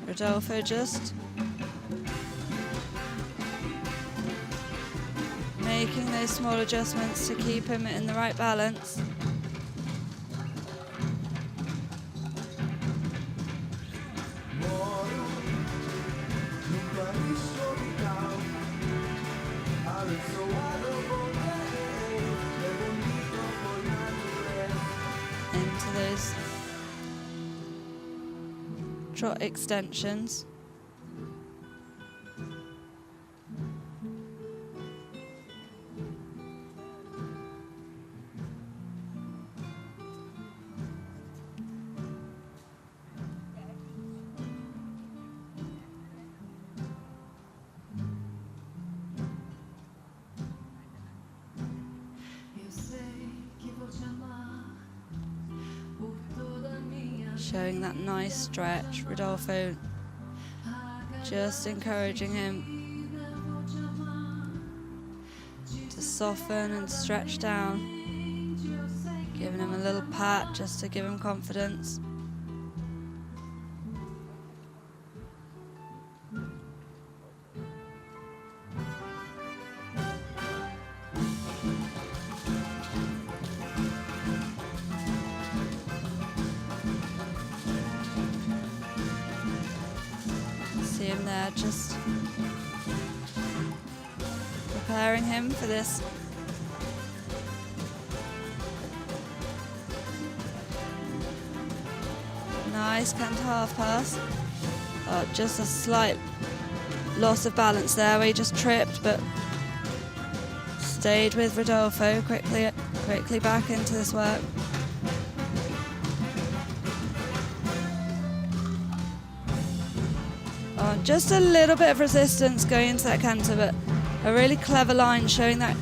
Rodolfo just making those small adjustments to keep him in the right balance. Into those trot extensions. Showing that nice stretch. Rodolfo just encouraging him to soften and stretch down, giving him a little pat just to give him confidence. just preparing him for this. Nice canter half pass. Oh, just a slight loss of balance there where he just tripped, but stayed with Rodolfo. Quickly back into this work. Oh, just a little bit of resistance going into that canter, but a really clever line showing that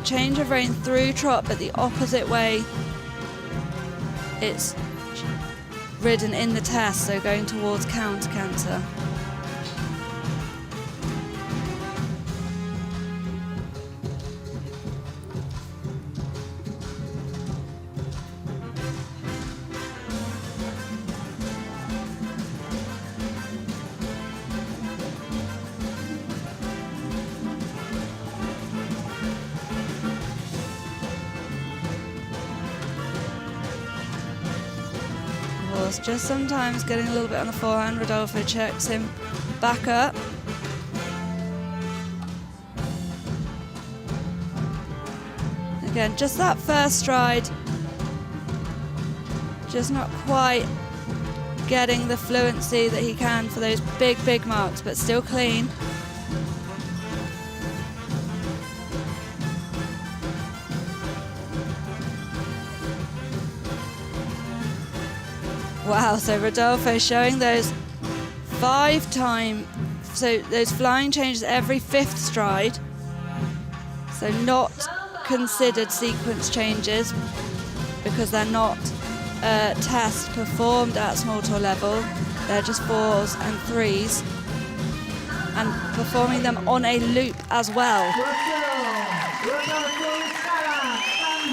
change of rein through trot, but the opposite way it's ridden in the test, so going towards counter canter. Just sometimes getting a little bit on the forehand. Rodolfo checks him back up. Again, just that first stride, just not quite getting the fluency that he can for those big marks, but still clean. Wow, so Rodolfo showing those those flying changes every 5th stride. So not considered sequence changes because they're not tests performed at small tour level. They're just 4s and 3s and performing them on a loop as well.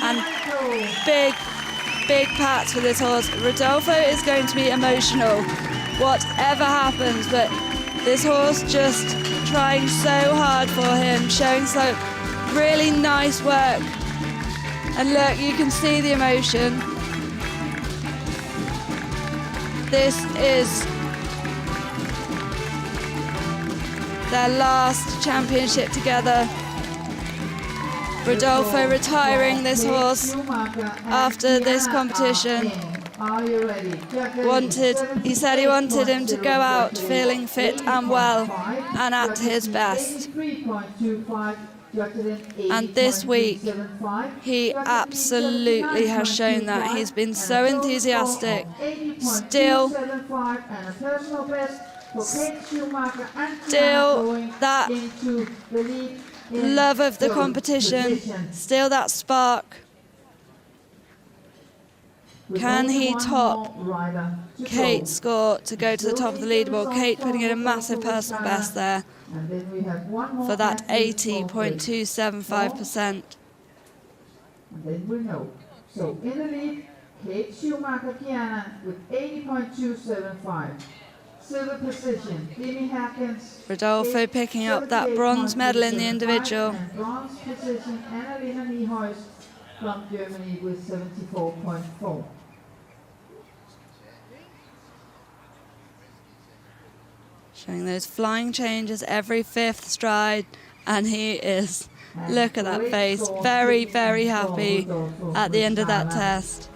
And big pats for this horse. Rodolfo is going to be emotional, whatever happens, but this horse just trying so hard for him, showing so really nice work. And look, you can see the emotion. This is their last championship together. Rodolfo retiring this horse after this competition. He said he wanted him to go out feeling fit and well and at his best. And this week, he absolutely has shown that. He's been so enthusiastic. Still that love of the competition, still that spark. Can he top Kate's score to go to the top of the leaderboard? Kate putting in a massive personal best there for that 80.275%. And then we know. So in the lead, Kate Schumacher-Kiana with 80.275. Silver position, Demi Hackens. Rodolfo picking up that bronze medal in the individual. And bronze position, Annalena Niehaus from Germany with 74.4. Showing those flying changes every 5th stride, and he is, look at that face, very, very happy at the end of that test.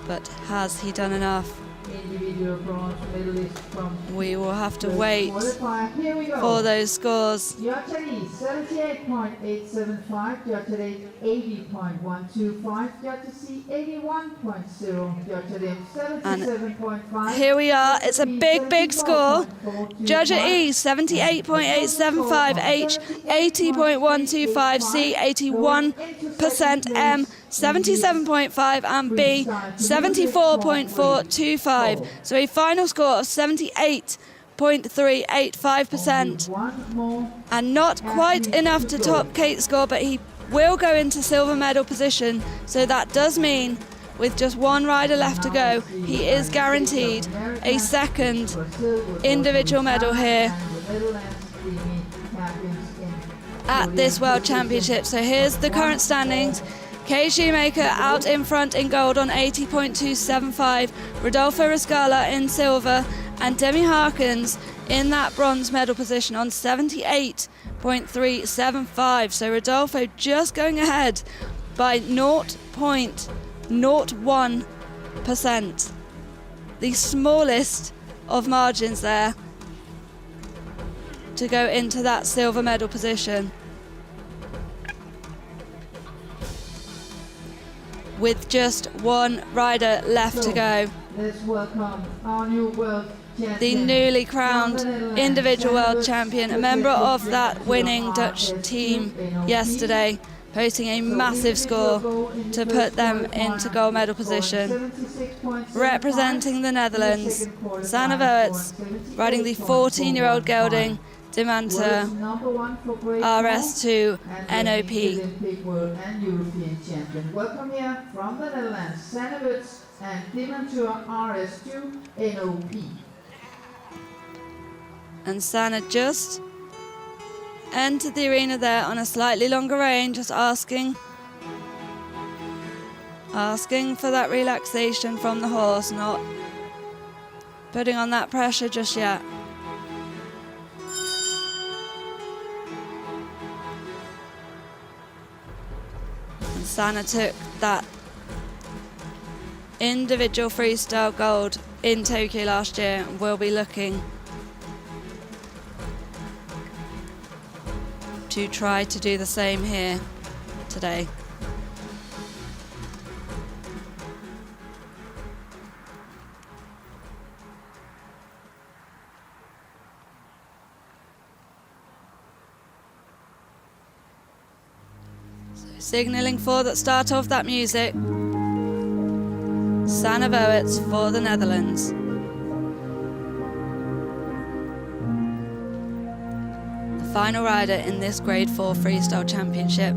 But has he done enough? We will have to wait for those scores. Jottery 78.875, Jottery 80.125, Jottery 81.0, Jottery 77.5. Here we are, it's a big score. Judge at E 78.875, H 80.125, C 81%, M 77.5 and B 74.425. So a final score of 78.385%. And not quite enough to top Kate's score, but he will go into silver medal position. So that does mean with just one rider left to go, he is guaranteed a second individual medal here at this World Championship. So here's the current standings. Kay Shoemaker out in front in gold on 80.275, Rodolfo Riscala in silver, and Demi Harkins in that bronze medal position on 78.375. So Rodolfo just going ahead by 0.01%. The smallest of margins there to go into that silver medal position. With just one rider left to go. Let's welcome our new world champion, the newly crowned individual world champion, a member of that winning Dutch team yesterday, posting a massive score to put them into gold medal position. Representing the Netherlands, Sanne Voets, riding the 14-year-old gelding Dimanta RS2 NOP. Olympic, world and European champion. Welcome here from the Netherlands, Sanne Voets and Dimanta RS2 NOP. And Sanne just entered the arena there on a slightly longer rein, just asking for that relaxation from the horse, not putting on that pressure just yet. And Sanne took that individual freestyle gold in Tokyo last year and will be looking to try to do the same here today. So signalling for the start of that music, Sanne Voets for the Netherlands. Final rider in this Grade 4 Freestyle Championship.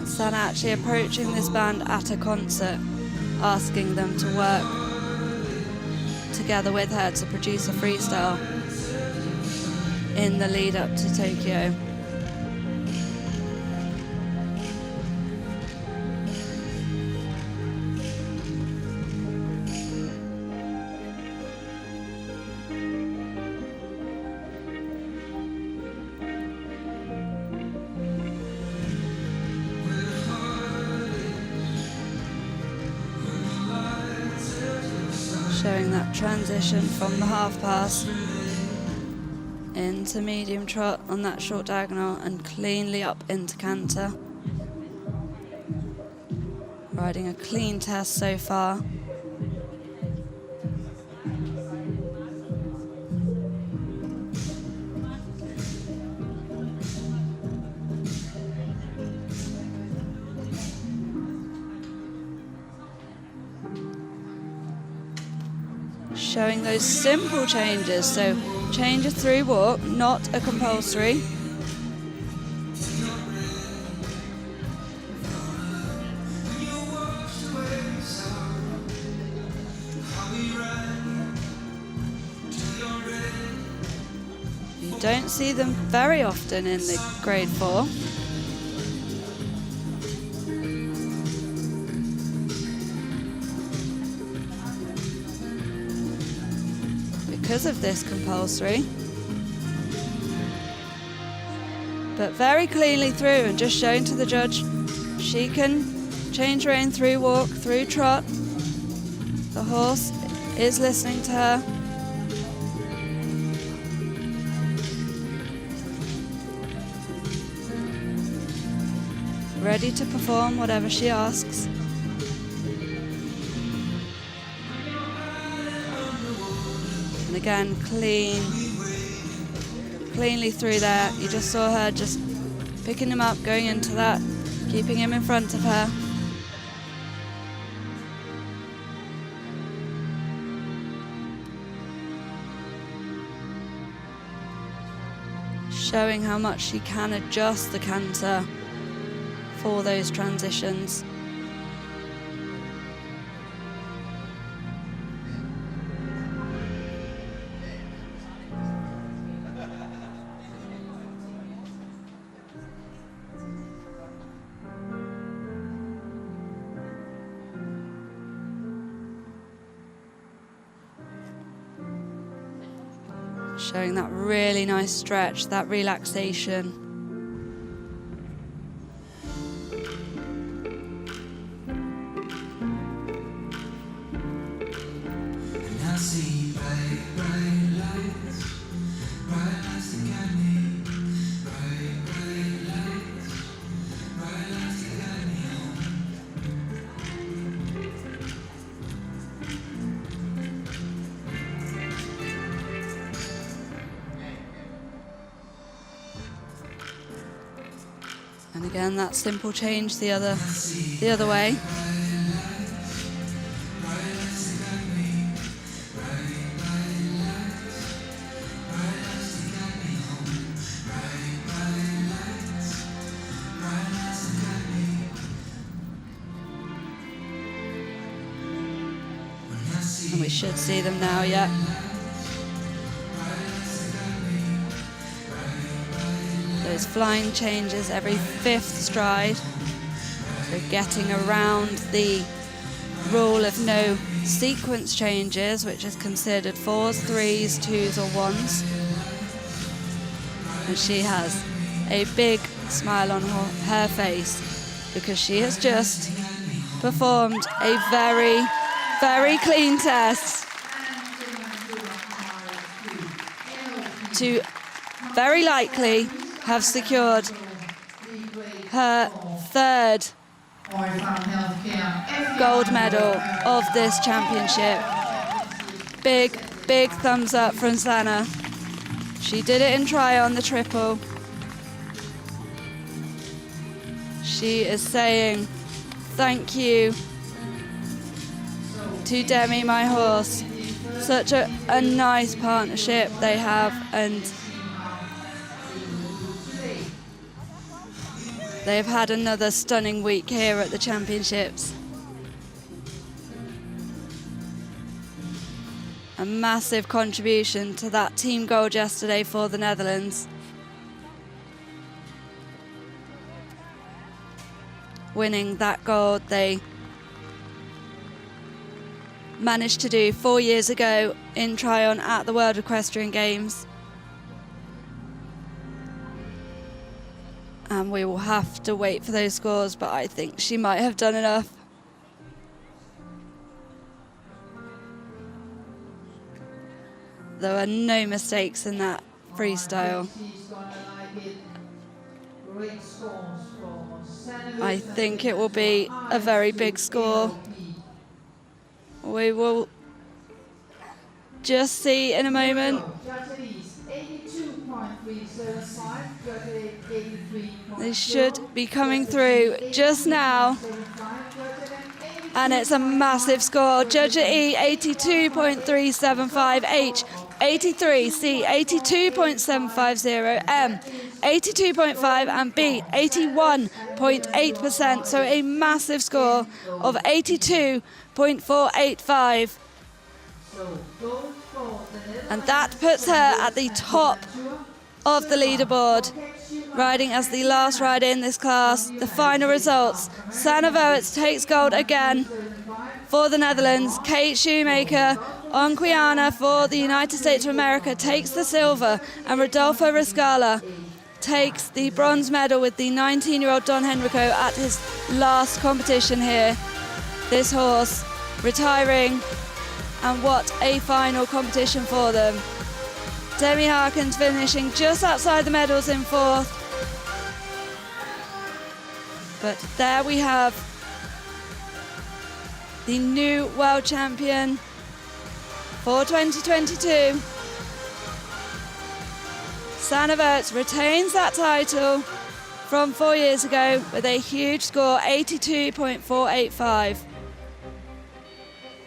Sanne actually approaching this band at a concert, asking them to work together with her to produce a freestyle in the lead up to Tokyo. Showing that transition from the half pass into medium trot on that short diagonal and cleanly up into canter. Riding a clean test so far. Showing those simple changes, so change a through walk, not a compulsory. You don't see them very often in the Grade 4. Because of this compulsory, but very cleanly through and just showing to the judge she can change rein through walk, through trot. The horse is listening to her. ready to perform whatever she asks. And again, cleanly through there. You just saw her just picking him up, going into that, keeping him in front of her. Showing how much she can adjust the canter for those transitions. Showing that really nice stretch, that relaxation. And again, that simple change the other way. And we should see them now, yeah. Those flying changes every 5th stride. So getting around the rule of no sequence changes, which is considered 4s, 3s, 2s or 1s. And she has a big smile on her face because she has just performed a very, very clean test to very likely have secured her 3rd gold medal of this championship. Big, big thumbs up from Sana. She did it in try on the triple. She is saying thank you to Demi, my horse. Such a nice partnership they have, and they've had another stunning week here at the championships. A massive contribution to that team gold yesterday for the Netherlands. Winning that gold they managed to do 4 years ago in Tryon at the World Equestrian Games. And we will have to wait for those scores, but I think she might have done enough. There were no mistakes in that freestyle. I think it will be a very big score. We will just see in a moment. They should be coming through just now. And it's a massive score. Judge at E, 82.375. H, 83. C, 82.750. M, 82.5. And B, 81.8%. So a massive score of 82.485. And that puts her at the top of the leaderboard, riding as the last rider in this class. The final results: Sana Voets takes gold again for the Netherlands. Kate Shoemaker Onquiana for the United States of America takes the silver, and Rodolfo Riscala takes the bronze medal with the 19-year-old Don Henrico at his last competition here. This horse retiring, and what a final competition for them. Demi Harkins finishing just outside the medals in 4th. But there we have the new world champion for 2022. Sanne Weerts retains that title from 4 years ago with a huge score, 82.485,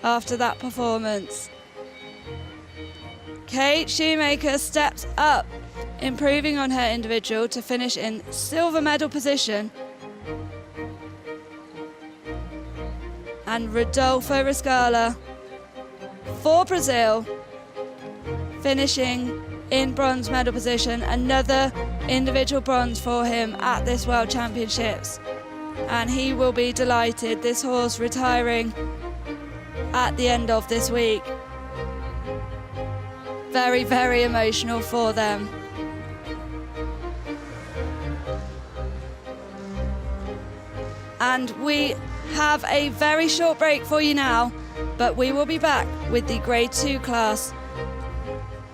after that performance. Kate Shoemaker steps up, improving on her individual to finish in silver medal position. And Rodolfo Riscala for Brazil, finishing in bronze medal position, another individual bronze for him at this World Championships. And he will be delighted, this horse retiring at the end of this week. Very, very emotional for them. And we have a very short break for you now, but we will be back with the Grade 2 class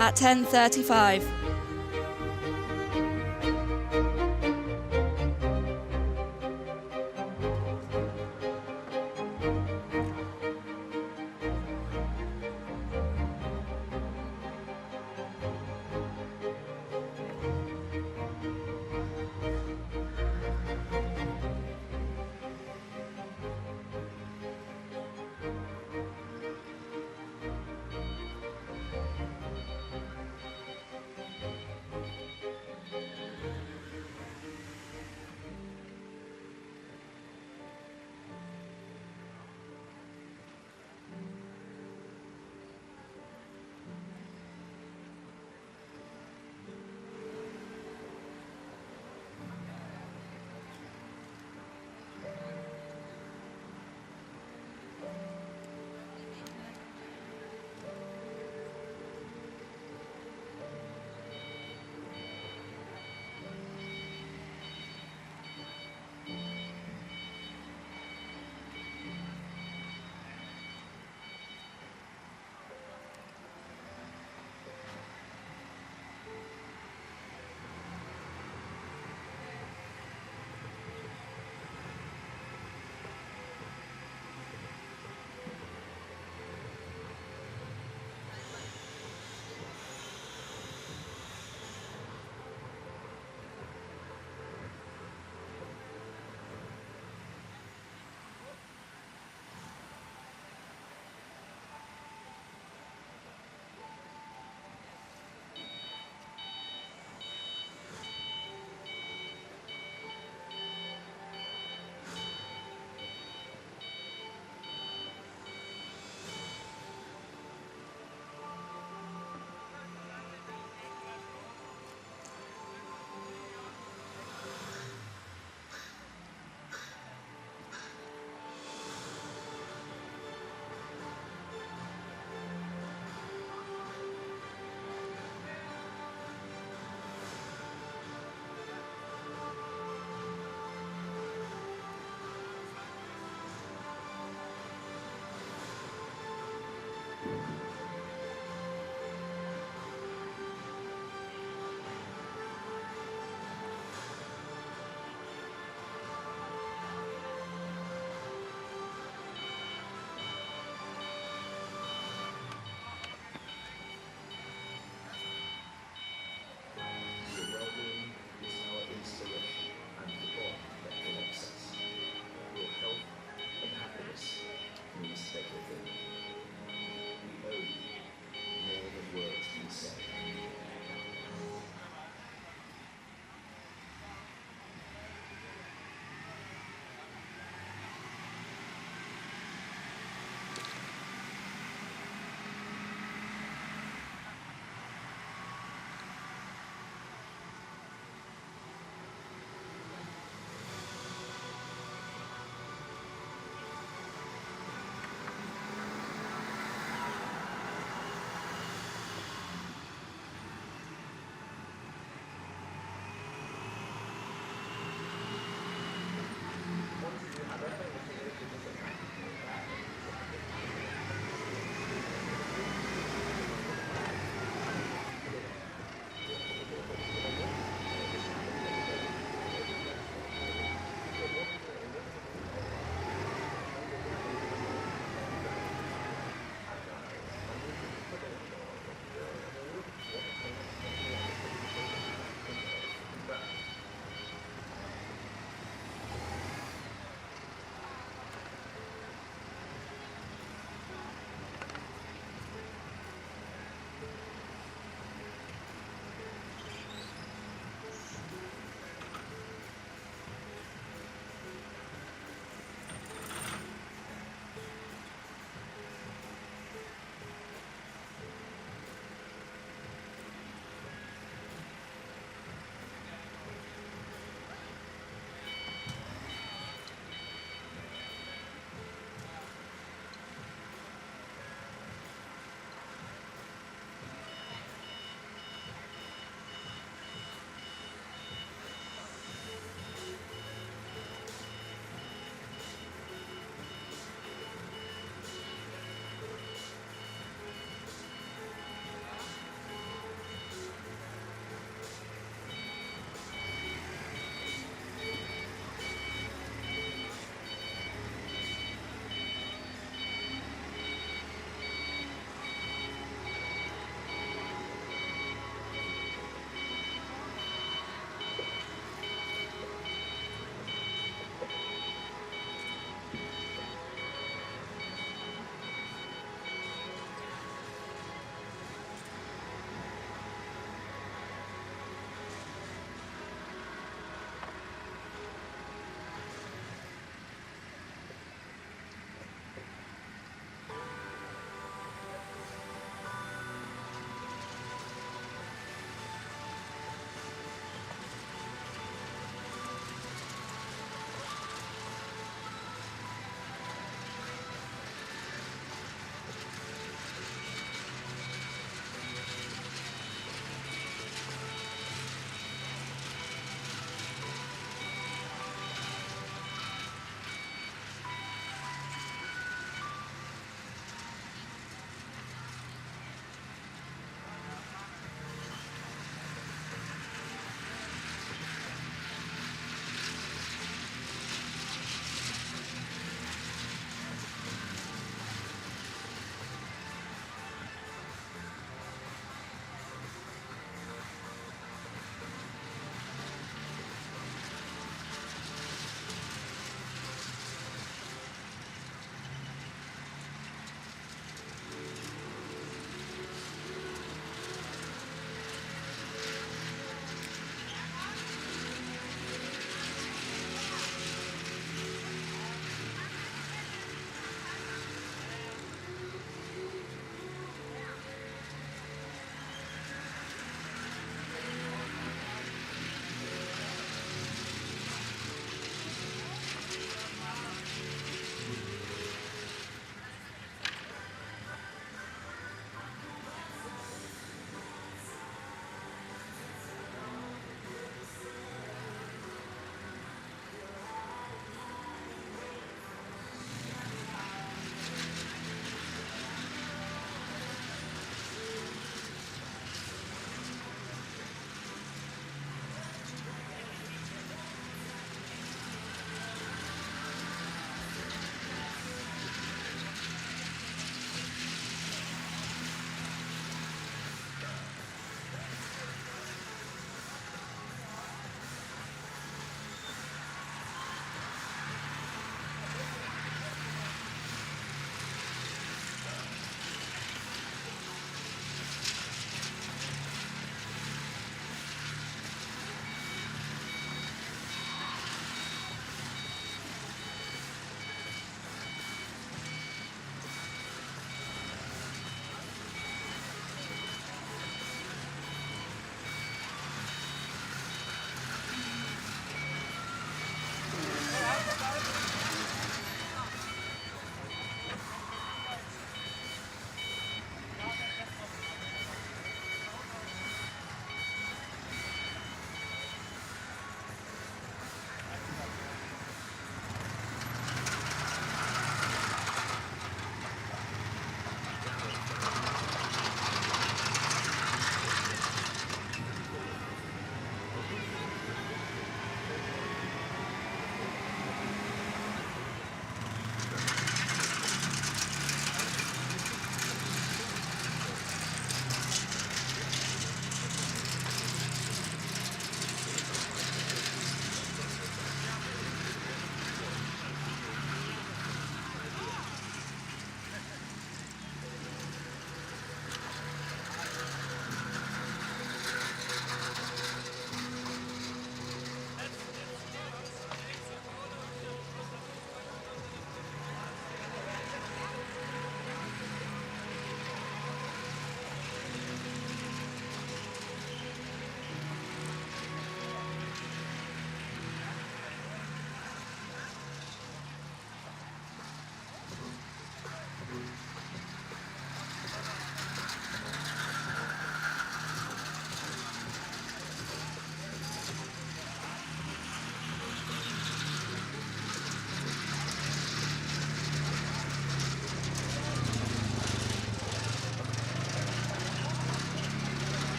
at 10:35.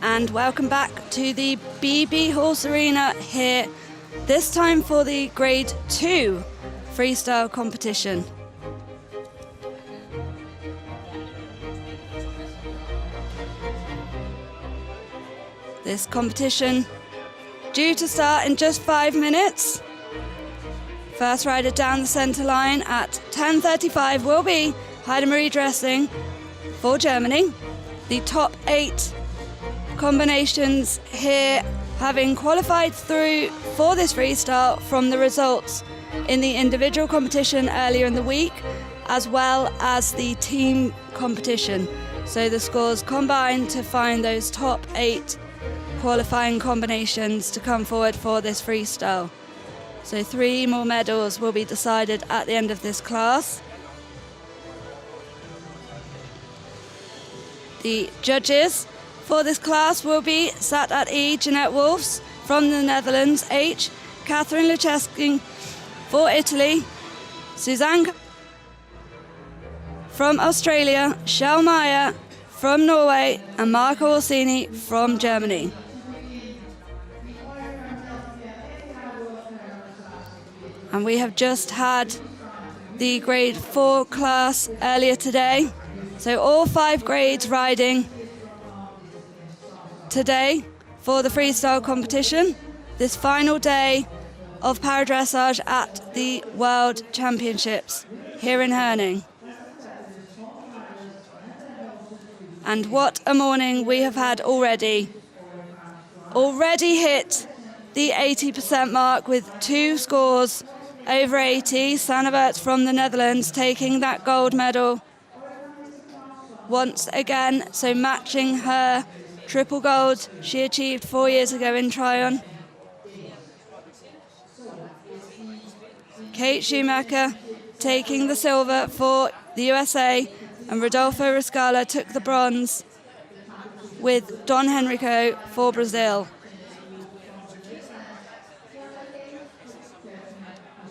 and welcome back to the BB Horse Arena here, this time for the Grade 2 freestyle competition. This competition due to start in just 5 minutes. First rider down the centre line at 10:35 will be Heidemarie Dressing for Germany. The top 8 combinations here having qualified through for this freestyle from the results in the individual competition earlier in the week, as well as the team competition. So the scores combined to find those top 8 qualifying combinations to come forward for this freestyle. So 3 more medals will be decided at the end of this class. The judges for this class will be sat at E, Jeanette Wolfs from the Netherlands, H, Catherine Lucheski for Italy, Suzanne from Australia, Shell Meyer from Norway, and Marco Orsini from Germany. And we have just had the Grade 4 class earlier today. So all 5 grades riding today for the freestyle competition, this final day of paradressage at the World Championships here in Herning. And what a morning we have had already. Already hit the 80% mark with 2 scores over 80. Sannevert from the Netherlands taking that gold medal once again, so matching her triple gold she achieved 4 years ago in Tryon. Kate Schumacher taking the silver for the USA, and Rodolfo Riscala took the bronze with Don Henrico for Brazil.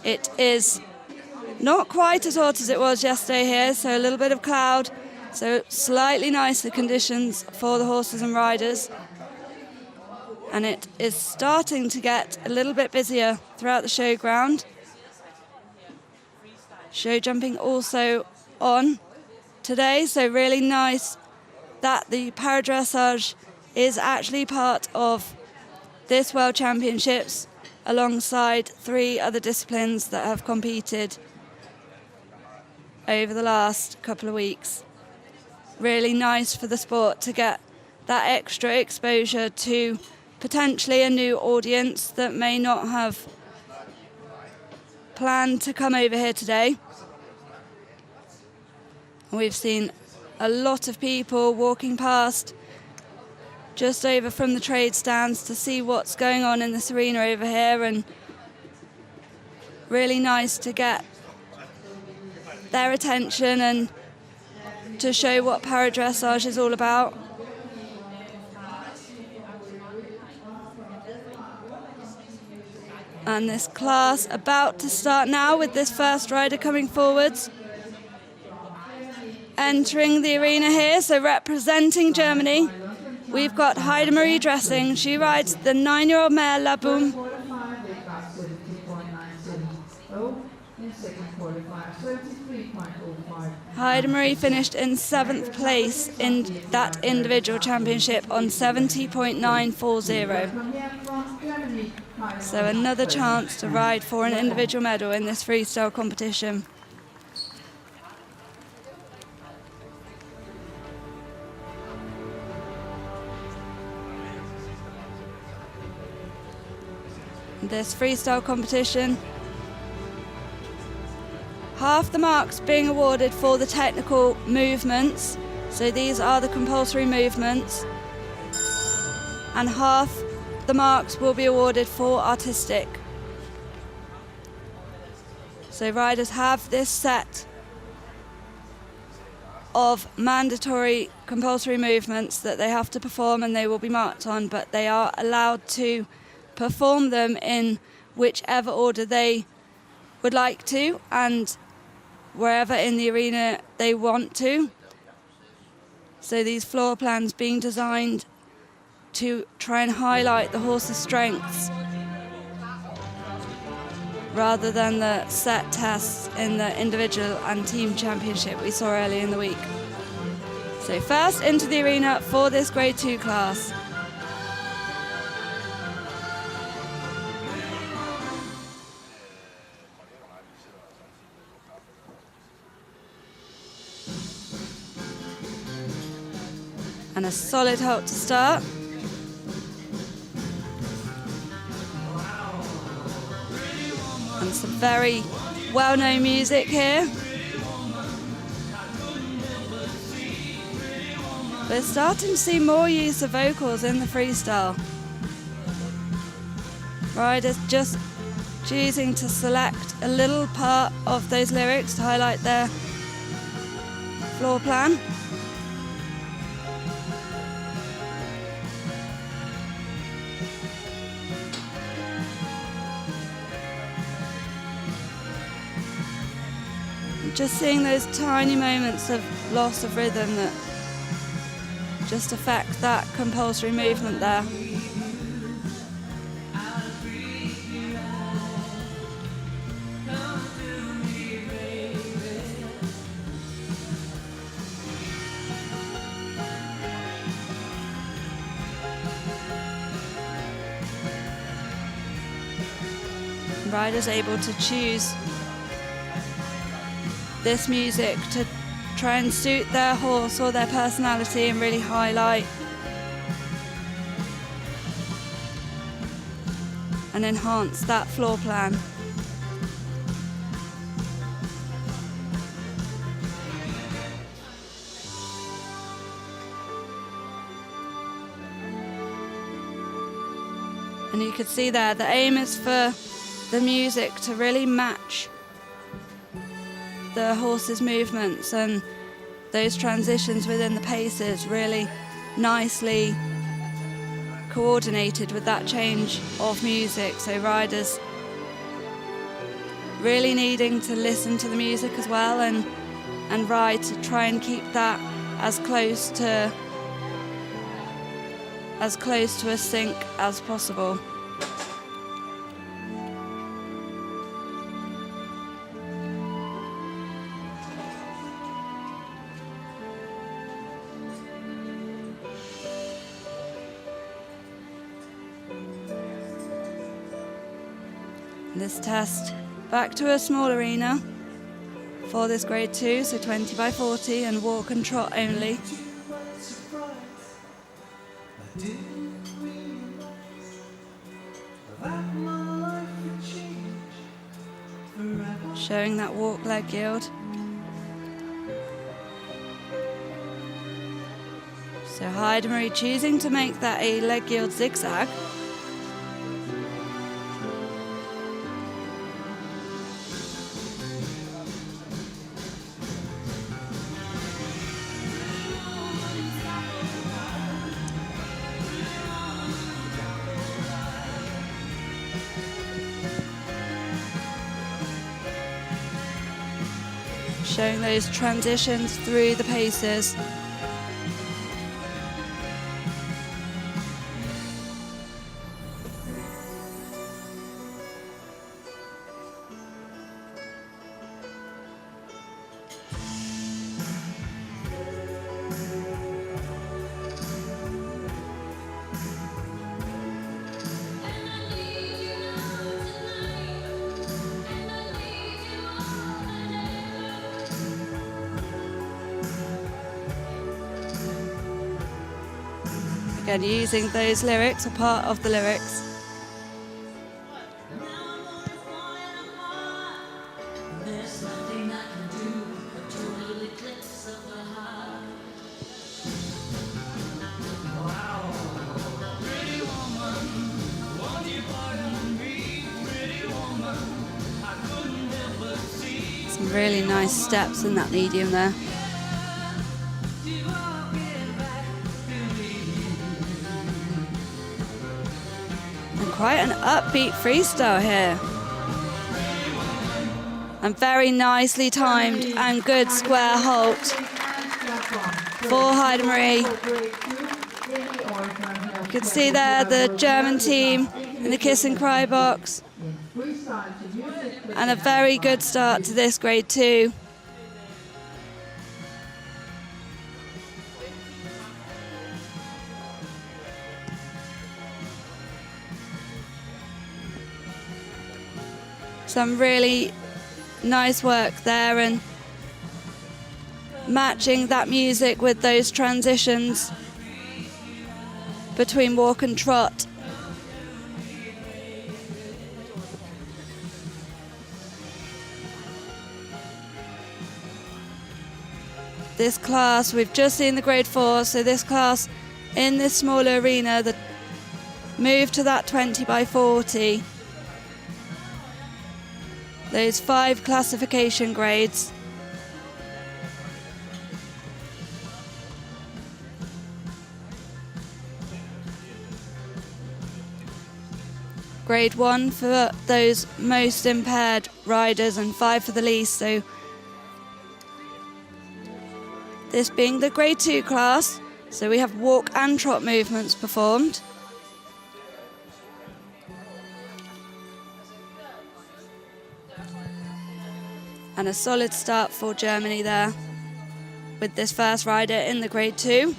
It is not quite as hot as it was yesterday here, so a little bit of cloud, so slightly nicer conditions for the horses and riders. And it is starting to get a little bit busier throughout the showground. Show jumping also on today, so really nice that the paradressage is actually part of this World Championships alongside 3 other disciplines that have competed over the last couple of weeks. Really nice for the sport to get that extra exposure to potentially a new audience that may not have planned to come over here today. We've seen a lot of people walking past just over from the trade stands to see what's going on in this arena over here, and really nice to get their attention and to show what paradressage is all about. And this class about to start now with this first rider coming forwards. Entering the arena here, so representing Germany, we've got Heidemarie Dressing. She rides the 9-year-old mare La Boom. Heidemarie finished in 7th place in that individual championship on 70.940. So another chance to ride for an individual medal in this freestyle competition. This freestyle competition, half the marks being awarded for the technical movements, so these are the compulsory movements, and half the marks will be awarded for artistic. So riders have this set of mandatory compulsory movements that they have to perform and they will be marked on, but they are allowed to perform them in whichever order they would like to and wherever in the arena they want to. So these floor plans being designed to try and highlight the horse's strengths rather than the set tests in the individual and team championship we saw earlier in the week. So first into the arena for this Grade 2 class. And a solid halt to start. And some very well-known music here. We're starting to see more use of vocals in the freestyle. Riders just choosing to select a little part of those lyrics to highlight their floor plan. Just seeing those tiny moments of loss of rhythm that just affect that compulsory movement there. Riders able to choose this music to try and suit their horse or their personality and really highlight and enhance that floor plan. And you can see there, the aim is for the music to really match the horse's movements and those transitions within the paces really nicely coordinated with that change of music. So riders really needing to listen to the music as well and ride to try and keep that as close to a sync as possible. This test back to a small arena for this Grade 2, so 20 by 40 and walk and trot only. Showing that walk leg yield. So Heidemarie choosing to make that a leg yield zigzag. Showing those transitions through the paces. Again, using those lyrics, a part of the lyrics. Some really nice steps in that medium there. Quite an upbeat freestyle here. And very nicely timed and good square halt for Heidemarie. You can see there the German team in the kiss and cry box. And a very good start to this grade 2. Some really nice work there, and matching that music with those transitions between walk and trot. This class, we've just seen the grade 4, so this class in this smaller arena, the move to that 20 by 40. Those 5 classification grades. Grade 1 for those most impaired riders and 5 for the least, so this being the grade 2 class, so we have walk and trot movements performed. And a solid start for Germany there with this first rider in the grade 2.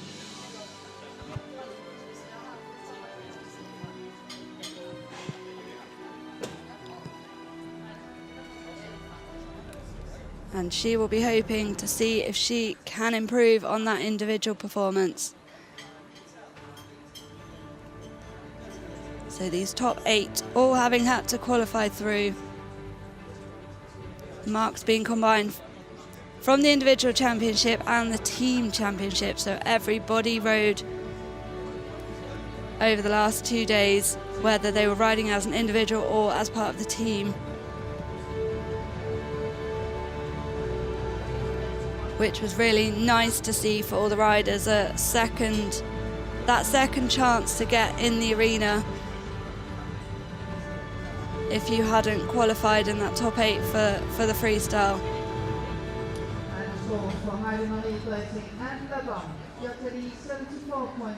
And she will be hoping to see if she can improve on that individual performance. So these top 8 all having had to qualify through. Marks being combined from the individual championship and the team championship, so everybody rode over the last 2 days, whether they were riding as an individual or as part of the team, which was really nice to see for all the riders. That second chance to get in the arena if you hadn't qualified in that top 8 for the freestyle.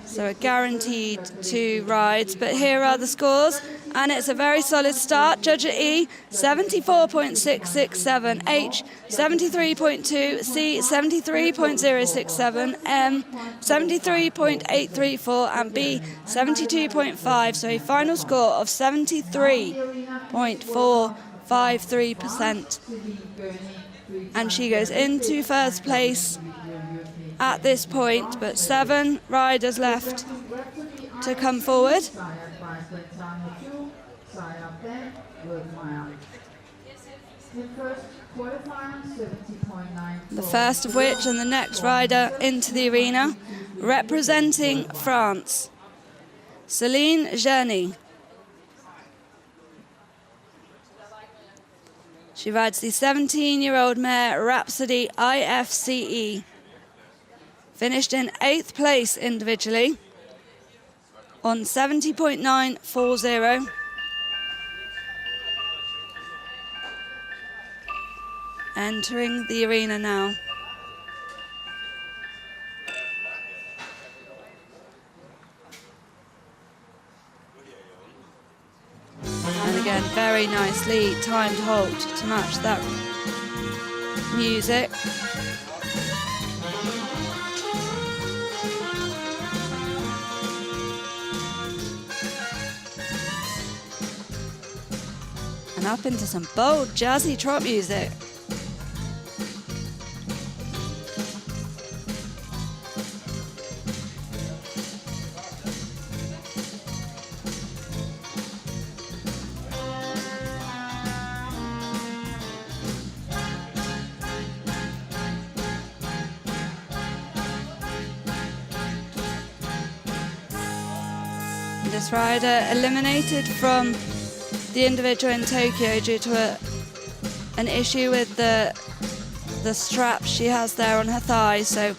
So a guaranteed 2 rides, but here are the scores, and it's a very solid start. Judge at E, 74.667, H, 73.2, C, 73.067, M, 73.834, and B, 72.5, so a final score of 73.453%. And she goes into first place at this point, but 7 riders left to come forward. The first of which, and the next rider into the arena, representing France, Céline Herning. She rides the 17-year-old mare Rhapsody IFCE. Finished in 8th place individually on 70.940. Entering the arena now. And again, very nicely timed halt to match that music. And up into some bold, jazzy trot music. This rider eliminated from the individual in Tokyo due to an issue with the strap she has there on her thigh, so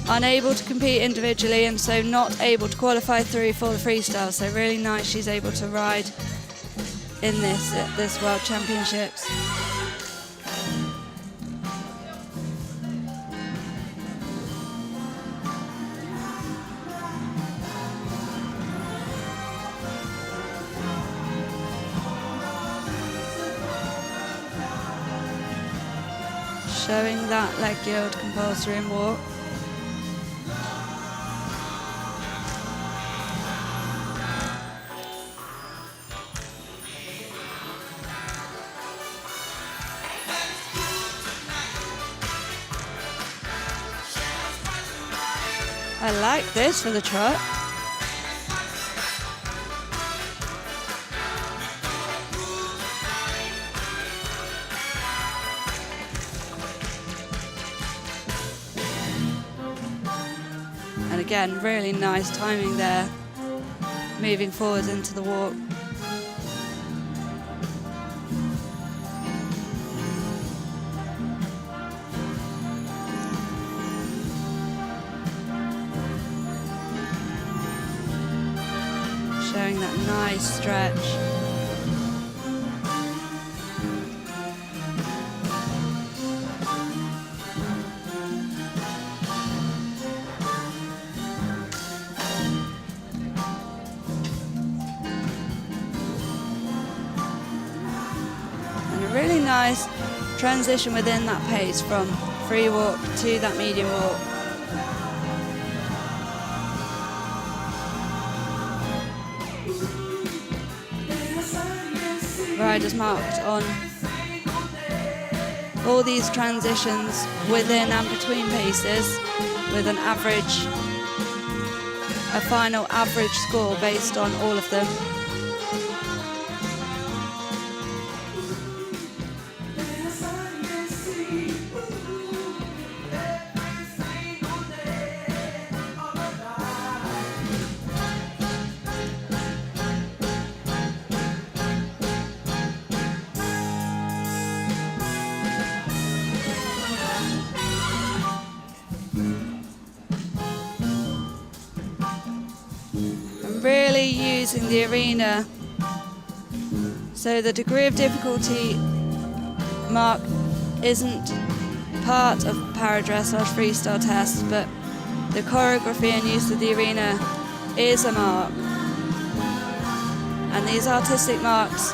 unable to compete individually and so not able to qualify through for the freestyle. So really nice she's able to ride in this World Championships. showing that leg yield compulsory and walk. I like this for the trot. And again, really nice timing there, moving forwards into the walk. Showing that nice stretch. And a really nice transition within that pace from free walk to that medium walk. Riders marked on all these transitions within and between paces with an average, a final average score based on all of them. Really using the arena, so the degree of difficulty mark isn't part of para-dressage freestyle tests, but the choreography and use of the arena is a mark. And these artistic marks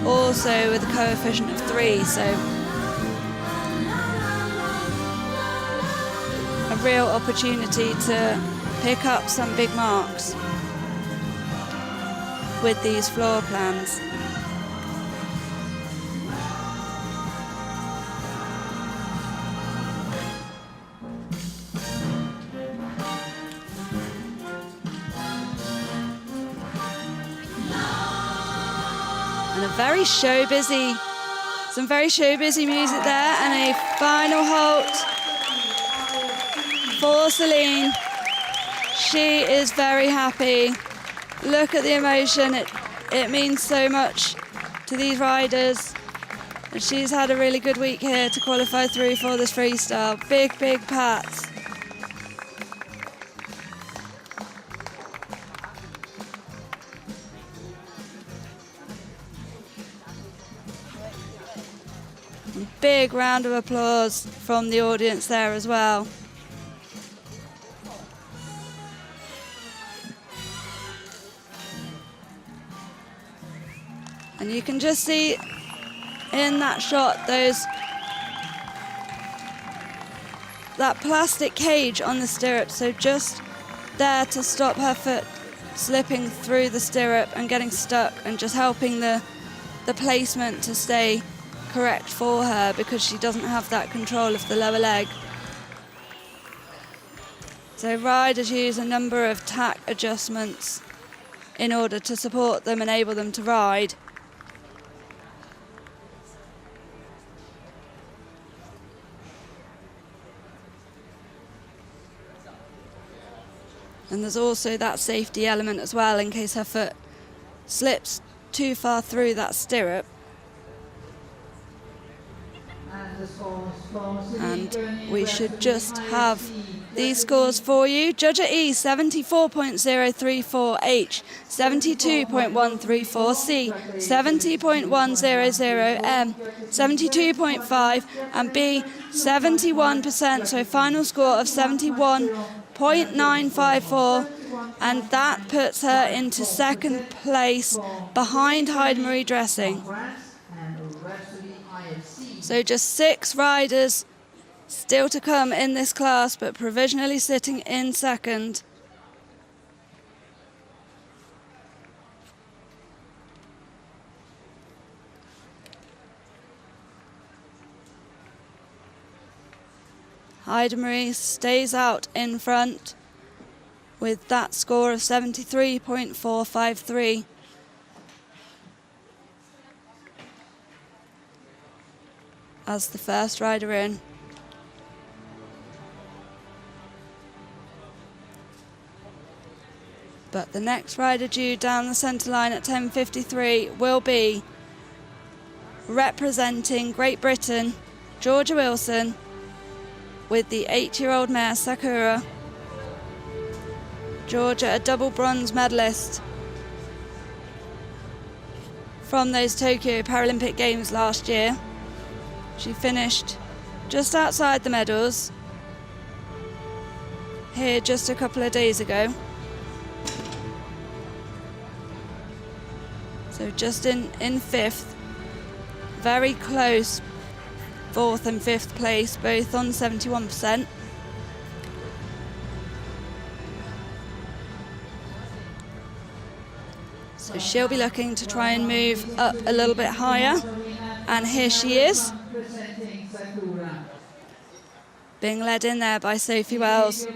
also with a coefficient of 3, so a real opportunity to pick up some big marks with these floor plans. And a very some very show busy music there, and a final halt for Celine. She is very happy. Look at the emotion, it means so much to these riders. And she's had a really good week here to qualify through for this freestyle. Big, big pats. And big round of applause from the audience there as well. And you can just see in that shot that plastic cage on the stirrup, so just there to stop her foot slipping through the stirrup and getting stuck, and just helping the placement to stay correct for her, because she doesn't have that control of the lower leg. So riders use a number of tack adjustments in order to support them, enable them to ride. And there's also that safety element as well, in case her foot slips too far through that stirrup. And we should just have these scores for you. Judge at E, 74.034, H, 72.134, C, 70.100, M, 72.5, and B, 71%, so final score of 71.954, and that puts her into second place behind Heide Marie Dressing. So just 6 riders still to come in this class, but provisionally sitting in second. Heidemarie stays out in front with that score of 73.453. As the first rider in. But the next rider due down the centre line at 10:53 will be representing Great Britain, Georgia Wilson, with the 8-year-old mare Sakura. Georgia, a double bronze medalist from those Tokyo Paralympic Games last year. She finished just outside the medals here just a couple of days ago. So just in 5th, very close 4th and 5th place, both on 71%. So she'll be looking to try and move up a little bit higher. And here she is, being led in there by Sophie Wells,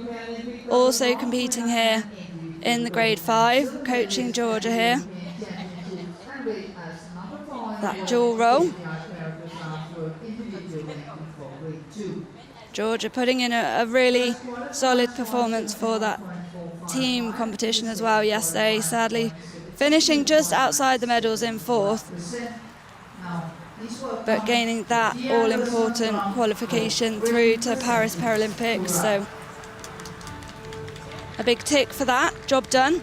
also competing here in the grade 5, coaching Georgia here. That dual role. Georgia putting in a really solid performance for that team competition as well yesterday, sadly finishing just outside the medals in 4th, but gaining that all-important qualification through to Paris Paralympics. So a big tick for that, job done.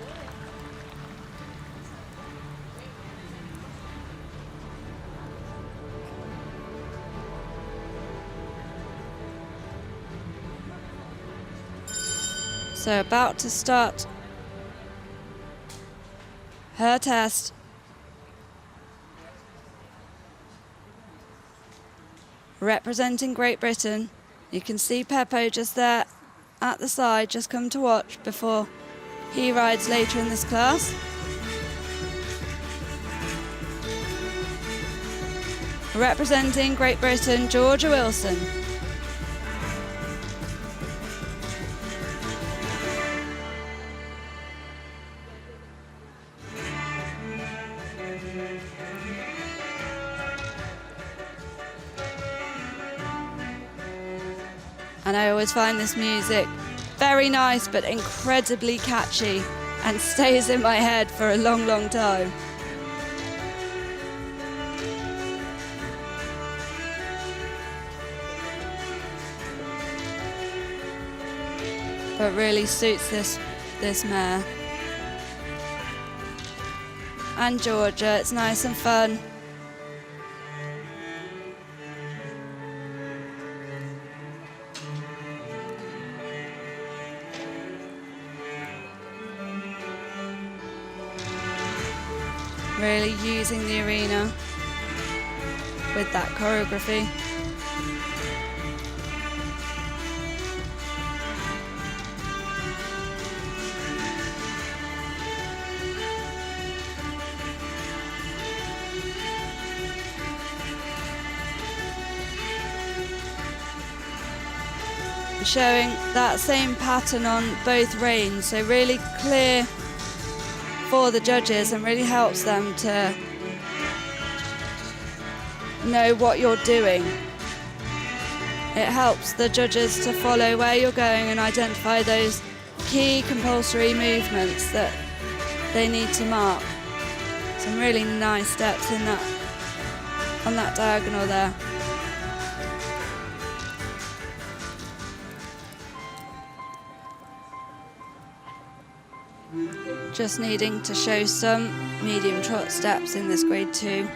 So about to start her test. Representing Great Britain, you can see Peppo just there at the side, just come to watch before he rides later in this class. Representing Great Britain, Georgia Wilson. And I always find this music very nice but incredibly catchy and stays in my head for a long, long time. But really suits this mare. And Georgia, it's nice and fun. Really using the arena with that choreography. Showing that same pattern on both reins, so really clear for the judges and really helps them to know what you're doing. It helps the judges to follow where you're going and identify those key compulsory movements that they need to mark. Some really nice steps in that, on that diagonal there. Just needing to show some medium trot steps in this grade 2.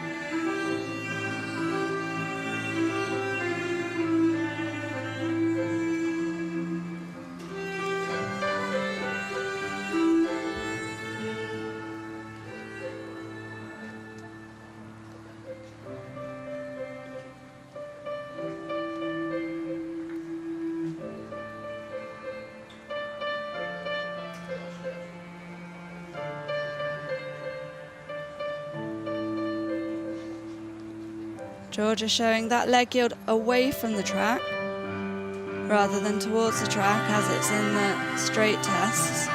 Georgia showing that leg yield away from the track rather than towards the track as it's in the straight tests,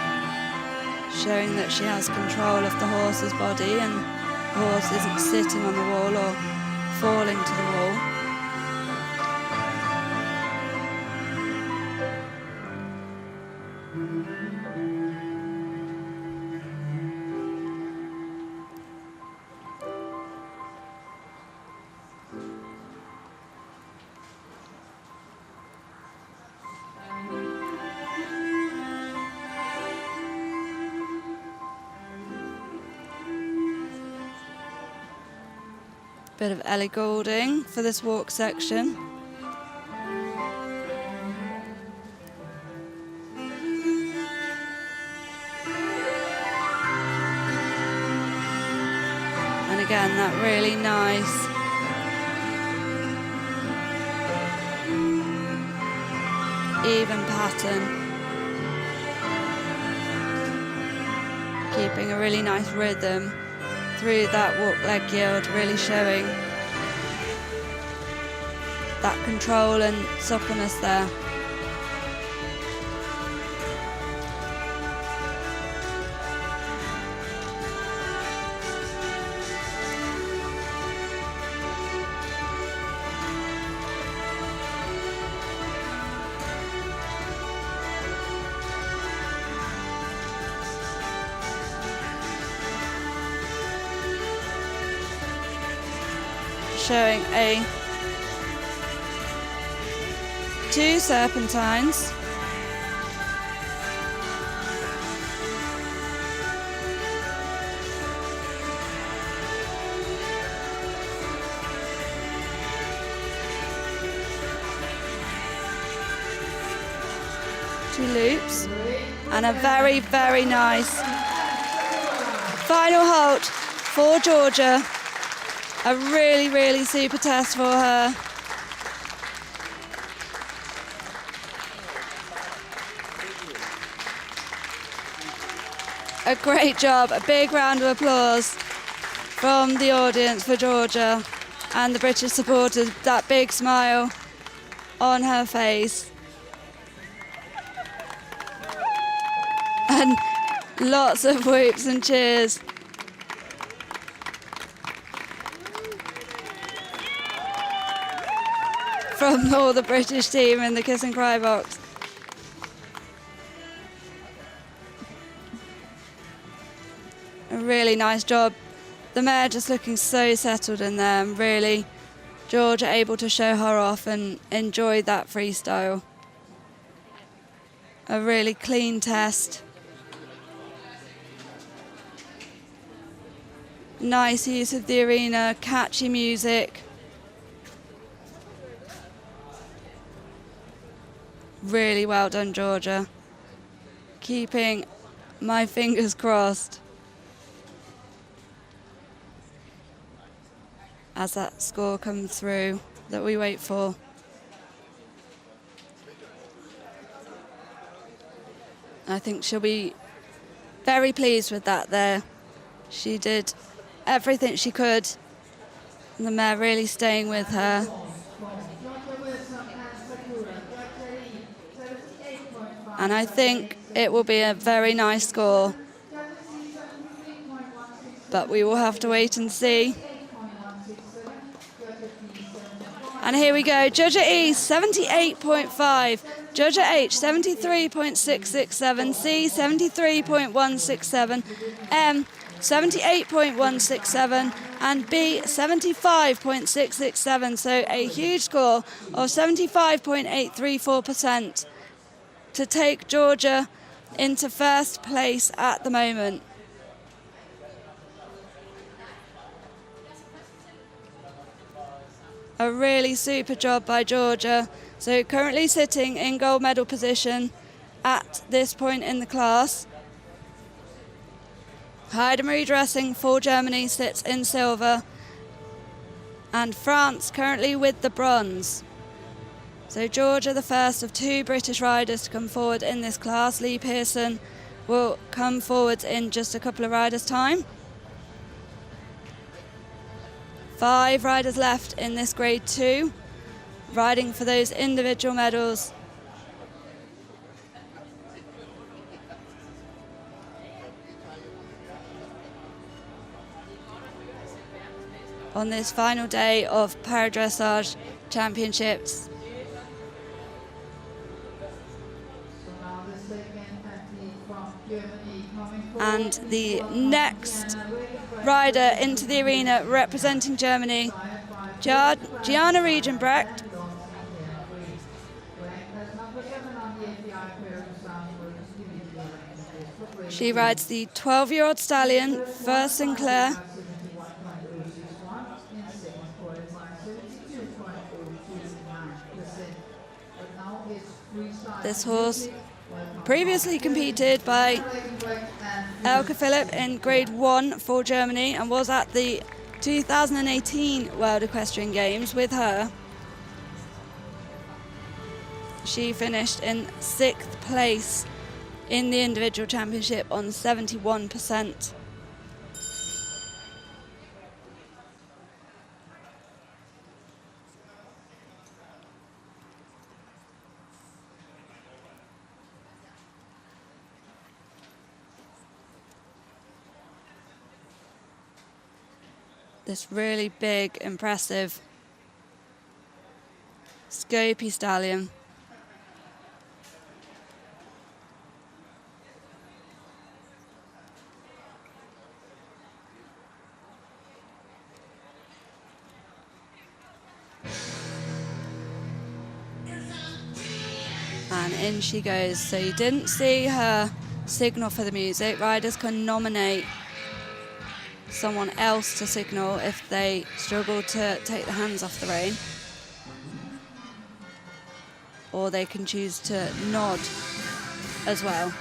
showing that she has control of the horse's body and the horse isn't sitting on the wall or falling to the wall. Bit of Ellie Goulding for this walk section. And again, that really nice even pattern. Keeping a really nice rhythm through that walk leg yield, really showing that control and suppleness there. Showing a 2 serpentines, two loops, and a very, very nice final halt for Georgia. A really, really super test for her. A great job, a big round of applause from the audience for Georgia and the British supporters, that big smile on her face. And lots of whoops and cheers. From all the British team in the kiss and cry box. A really nice job. The mare just looking so settled in there, and really Georgia able to show her off and enjoy that freestyle. A really clean test. Nice use of the arena, catchy music. Really well done, Georgia. Keeping my fingers crossed as that score comes through that we wait for. I think she'll be very pleased with that there. She did everything she could, and the mare really staying with her. And I think it will be a very nice score. But we will have to wait and see. And here we go. Georgia E, 78.5. Georgia H, 73.667. C, 73.167. M, 78.167. And B, 75.667. So a huge score of 75.834%. to take Georgia into first place at the moment. A really super job by Georgia. So currently sitting in gold medal position at this point in the class. Heidemarie Dressing for Germany sits in silver. And France currently with the bronze. So Georgia, the first of 2 British riders to come forward in this class. Lee Pearson will come forward in just a couple of riders' time. 5 riders left in this grade 2, riding for those individual medals. On this final day of Para Dressage Championships. And the next rider into the arena representing Germany, Gianna Regenbrecht. She rides the 12-year-old stallion for Sinclair. This horse previously competed by Elke Philipp in grade 1 for Germany and was at the 2018 World Equestrian Games with her. She finished in 6th place in the individual championship on 71%. This really big, impressive, scopy stallion. And in she goes. So you didn't see her signal for the music. Riders can nominate someone else to signal if they struggle to take the hands off the rein. Or they can choose to nod as well.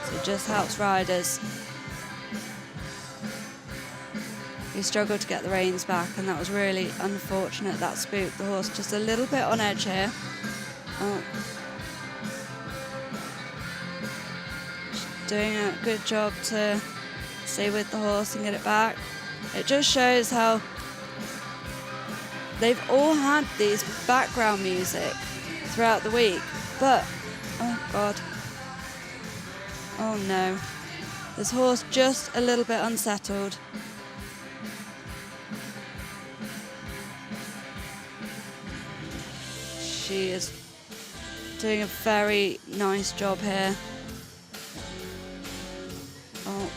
So it just helps riders who struggle to get the reins back, and that was really unfortunate. That spooked the horse just a little bit on edge here. Doing a good job to stay with the horse and get it back. It just shows how they've all had these background music throughout the week, but oh god, oh no, this horse just a little bit unsettled. She is doing a very nice job here. Oh,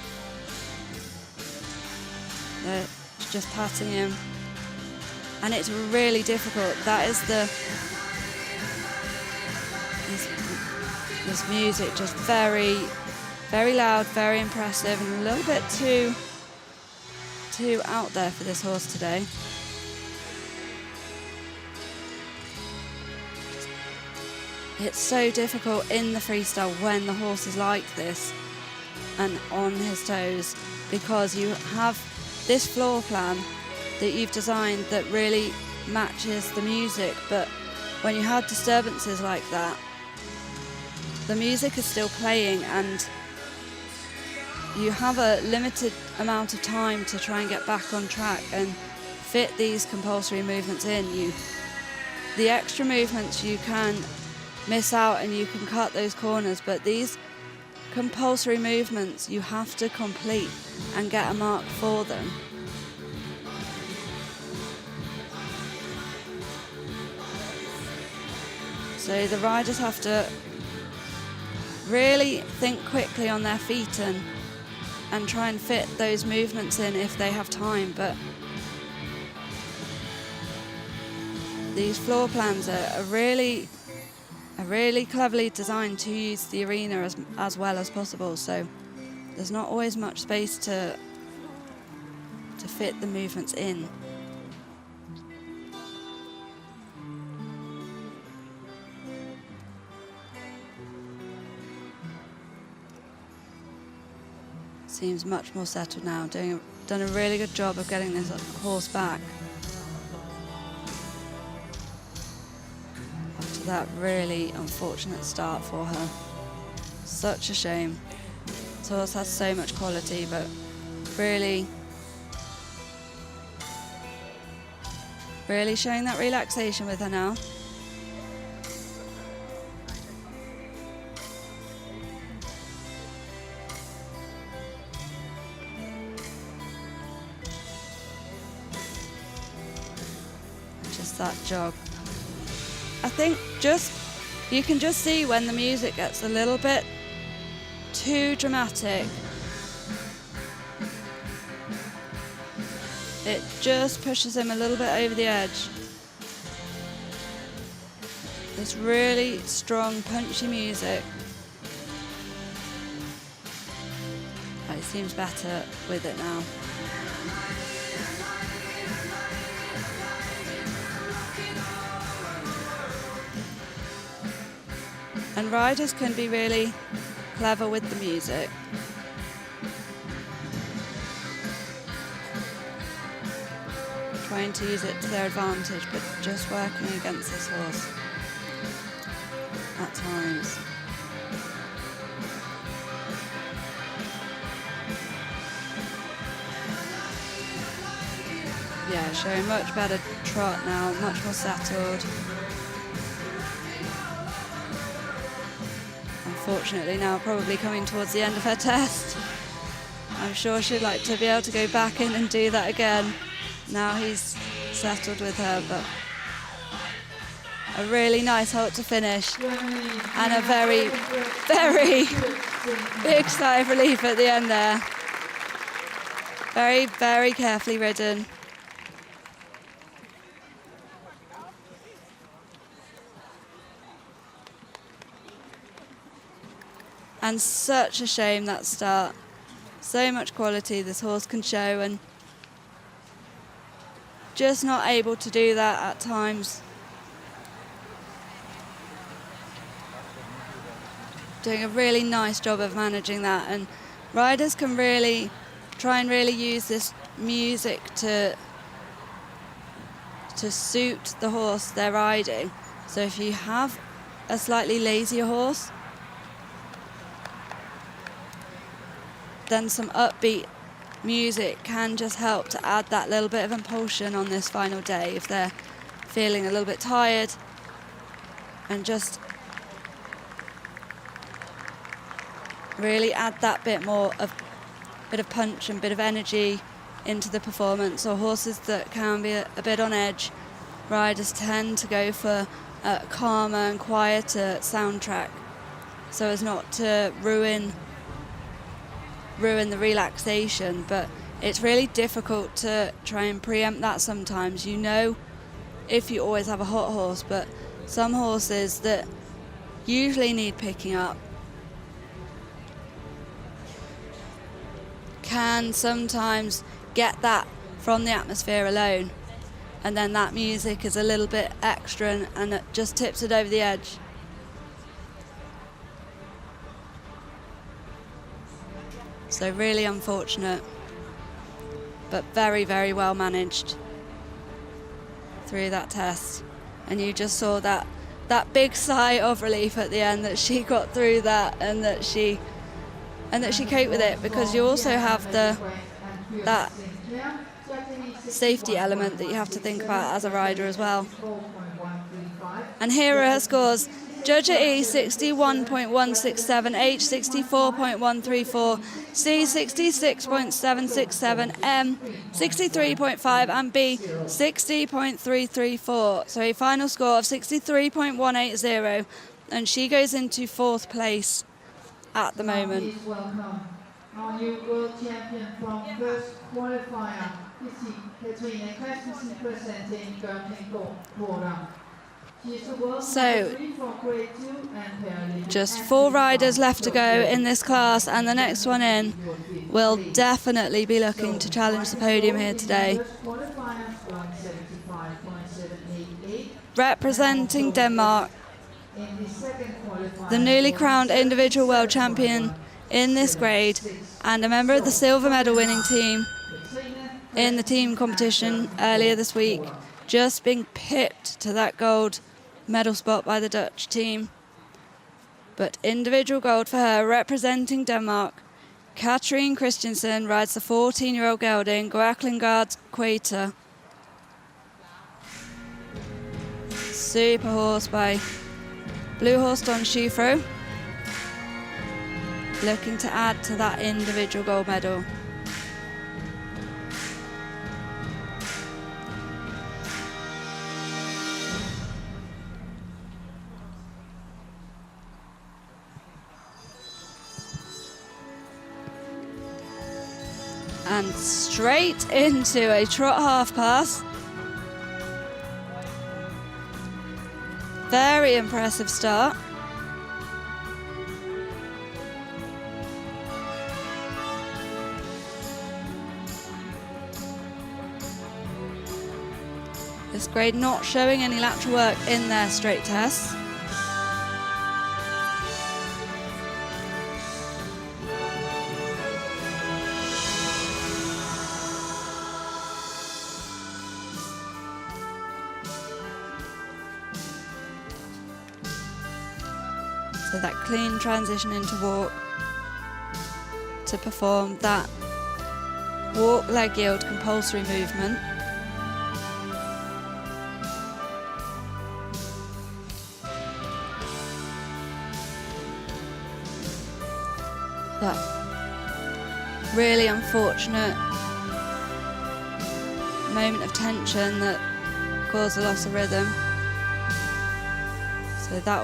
they're just patting him, and it's really difficult. That is this music, just very, very loud, very impressive, and a little bit too out there for this horse today. It's so difficult in the freestyle when the horse is like this and on his toes, because you have this floor plan that you've designed that really matches the music, but when you have disturbances like that, the music is still playing and you have a limited amount of time to try and get back on track and fit these compulsory movements in. The extra movements you can miss out and you can cut those corners, but these compulsory movements you have to complete and get a mark for them. So the riders have to really think quickly on their feet and try and fit those movements in if they have time, but these floor plans are really cleverly designed to use the arena as well as possible, so there's not always much space to fit the movements in. Seems much more settled now, done a really good job of getting this horse back after that really unfortunate start for her. Such a shame. This horse has so much quality, but really showing that relaxation with her now. Just that jog. I think you can just see when the music gets a little bit too dramatic. It just pushes him a little bit over the edge. This really strong, punchy music. Oh, it seems better with it now. And riders can be really clever with the music. Trying to use it to their advantage, but just working against this horse at times. Yeah, showing much better trot now, much more settled. Unfortunately now probably coming towards the end of her test. I'm sure she'd like to be able to go back in and do that again. Now he's settled with her, but a really nice halt to finish and a very, very big sigh of relief at the end there. Very, very carefully ridden. And such a shame, that start. So much quality this horse can show, and just not able to do that at times. Doing a really nice job of managing that, and riders can really try and really use this music to suit the horse they're riding. So if you have a slightly lazier horse, then some upbeat music can just help to add that little bit of impulsion on this final day if they're feeling a little bit tired, and just really add that bit of punch and bit of energy into the performance. Or horses that can be a bit on edge, riders tend to go for a calmer and quieter soundtrack so as not to ruin the relaxation. But it's really difficult to try and preempt that sometimes. You know, if you always have a hot horse, but some horses that usually need picking up can sometimes get that from the atmosphere alone, and then that music is a little bit extra and it just tips it over the edge. So really unfortunate, but very, very well managed through that test. And you just saw that big sigh of relief at the end, that she got through that and that she coped with it, because you also have that safety element that you have to think about as a rider as well. And here are her scores. Judge at E 61.167, H 64.134, C 66.767, M 63.5 and B 60.334. So a final score of 63.180, and she goes into 4th place at the moment. Please welcome our new world champion from first qualifier, Katrina Christensen, presenting Herning quarter. So, just 4 riders left to go in this class, and the next one in will definitely be looking to challenge the podium here today. Representing Denmark, the newly crowned individual world champion in this grade, and a member of the silver medal winning team in the team competition earlier this week, just being pipped to that gold medal spot by the Dutch team. But individual gold for her, representing Denmark Katrine Christensen rides the 14-year-old gelding Guard Quater. Super horse by Blue Horse Don Schufro, looking to add to that individual gold medal. And straight into a trot half pass. Very impressive start. This grade not showing any lateral work in their straight tests. So that clean transition into walk to perform that walk leg yield compulsory movement. That really unfortunate moment of tension that caused a loss of rhythm. So that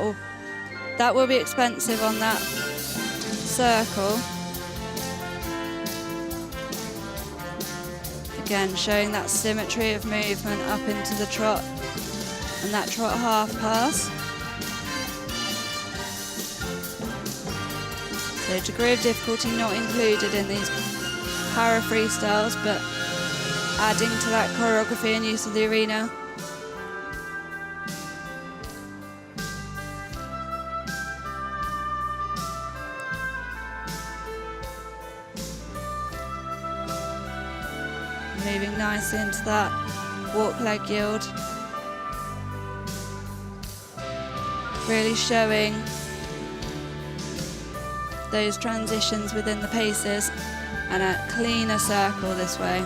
will be expensive on that circle. Again, showing that symmetry of movement up into the trot and that trot half pass. So degree of difficulty not included in these para freestyles, but adding to that choreography and use of the arena. Moving nicely into that walk leg yield. Really showing those transitions within the paces and a cleaner circle this way.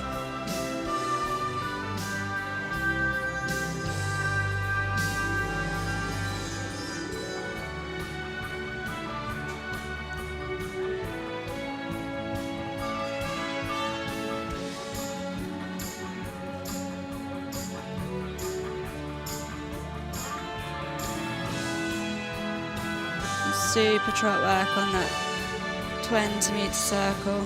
Super trot work on that 20-metre circle.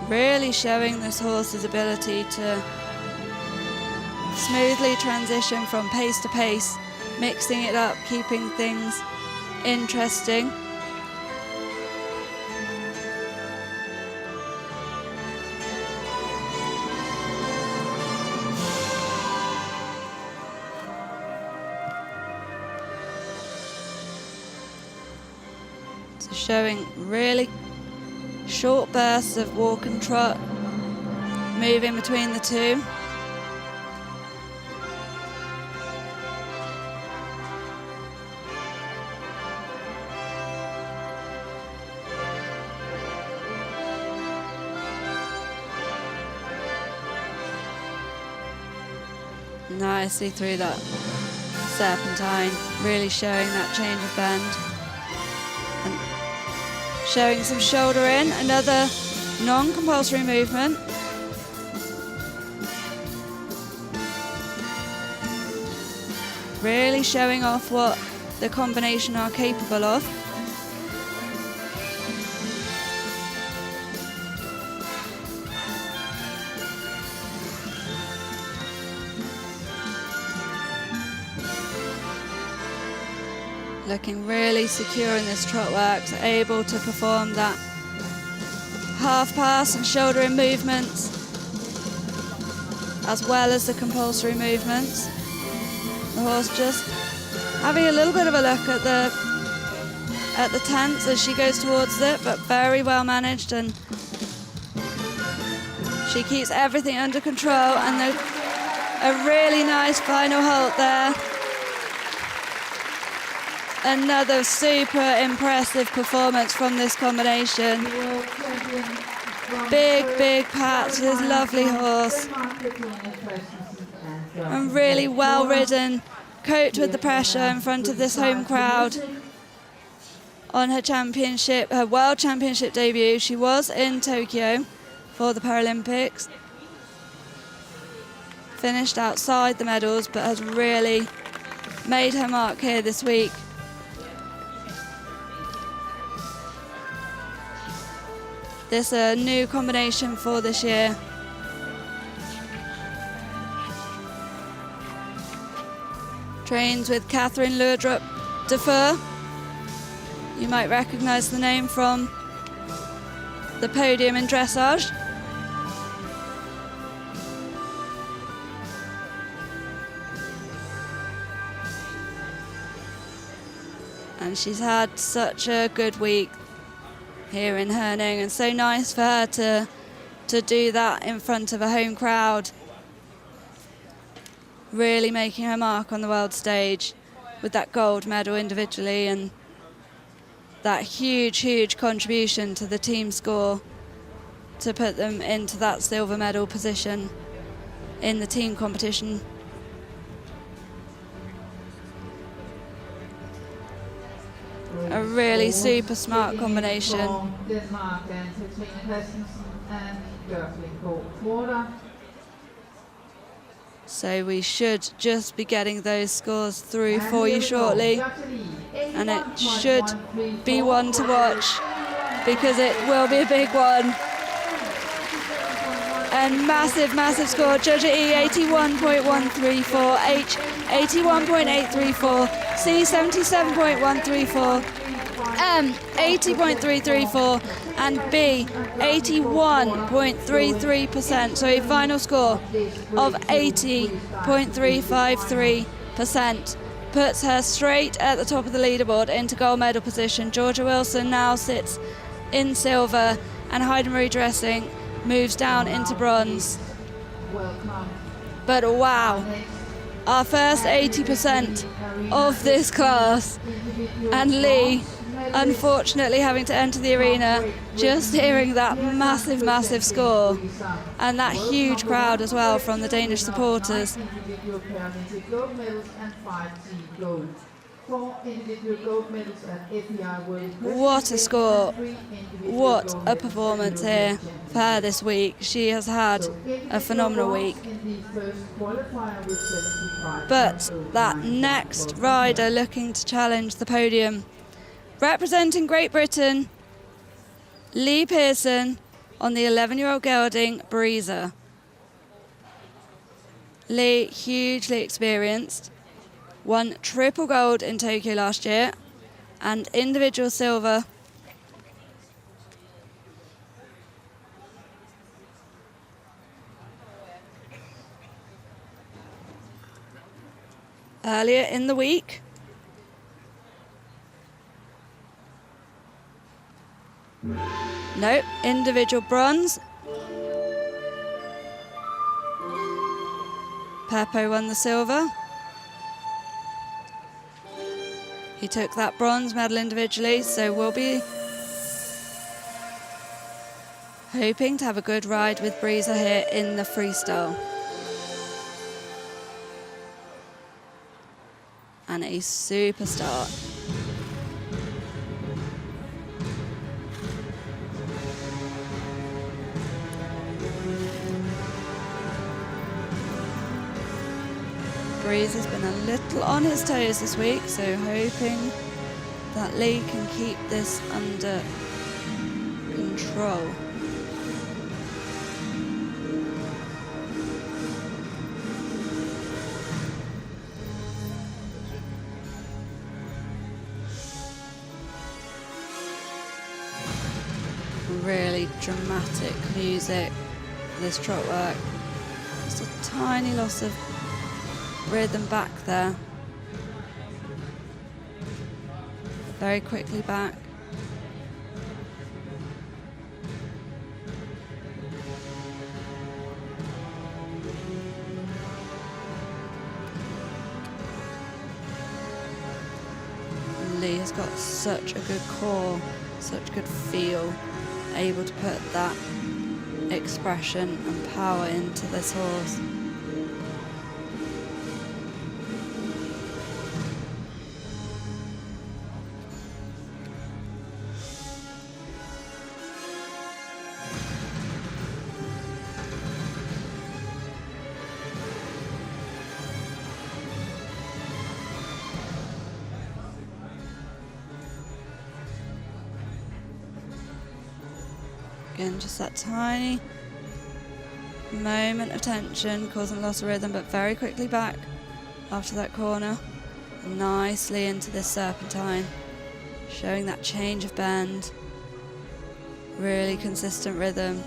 Really showing this horse's ability to smoothly transition from pace to pace, mixing it up, keeping things interesting. Showing really short bursts of walk and trot, moving between the two. Nicely through that serpentine, really showing that change of bend. Showing some shoulder in, another non-compulsory movement. Really showing off what the combination are capable of. Looking really secure in this trot work, so able to perform that half pass and shoulder in movements, as well as the compulsory movements. The horse just having a little bit of a look at the tense as she goes towards it, but very well managed, and she keeps everything under control, and a really nice final halt there. Another super impressive performance from this combination. World champion from Big pats, this lovely horse. And really well ridden, coped with the pressure in front of this home crowd on her championship, her world championship debut. She was in Tokyo for the Paralympics. Finished outside the medals, but has really made her mark here this week. This a new combination for this year. Trains with Catherine Leudrup Defer. You might recognise the name from the podium in dressage. And she's had such a good week here in Herning, and so nice for her to do that in front of a home crowd. Really making her mark on the world stage with that gold medal individually and that huge contribution to the team score to put them into that silver medal position in the team competition. A really super smart combination. Denmark and Katrine Christensen and Jørgen Porter. So we should just be getting those scores through for you shortly, and it should be one to watch because it will be a big one. And massive score. Judge E 81.134, H 81.834, C 77.134, M 80.334, and B 81.33%. So a final score of 80.353% puts her straight at the top of the leaderboard into gold medal position. Georgia Wilson now sits in silver, and Heidi-Marie Dressing moves down into bronze. But wow, our first 80% of this class, and Lee unfortunately having to enter the arena, just hearing that massive score and that huge crowd as well from the Danish supporters. What a score, what a performance here for her this week. She has had a phenomenal week. But that next rider looking to challenge the podium, representing Great Britain, Lee Pearson on the 11-year-old gelding Breezer. Lee, hugely experienced, won triple gold in Tokyo last year and individual silver earlier in the week. No, individual bronze. Peppo won the silver. He took that bronze medal individually, so we'll be hoping to have a good ride with Breezer here in the freestyle. And a super start. Breeze has been a little on his toes this week, so hoping that Lee can keep this under control. Really dramatic music for this trot work. Just a tiny loss of rhythm back there. Very quickly back. really has got such a good core, such good feel, able to put that expression and power into this horse. Again, just that tiny moment of tension, causing loss of rhythm, but very quickly back after that corner. And nicely into this serpentine, showing that change of bend. Really consistent rhythm.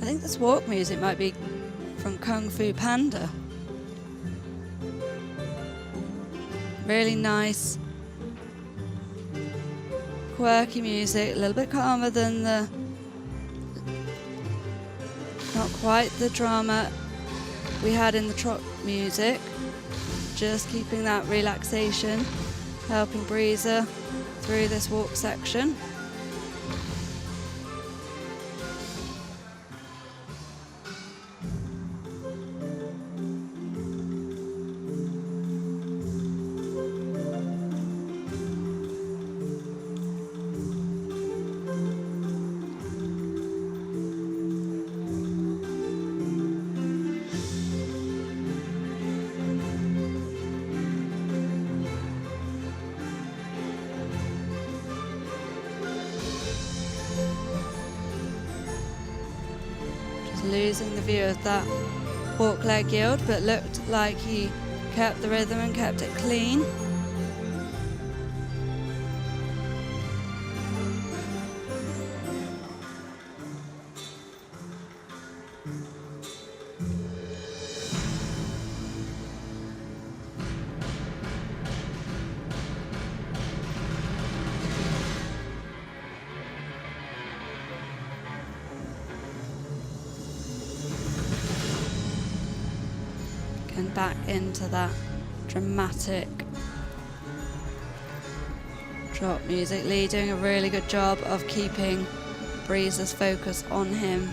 I think this walk music might be from Kung Fu Panda. Really nice, quirky music, a little bit calmer than the, not quite the drama we had in the trot music. Just keeping that relaxation, helping Breezer through this walk section. Losing the view of that walk leg yield, but looked like he kept the rhythm and kept it clean. And back into that dramatic trot music. Lee doing a really good job of keeping Breezer's focus on him.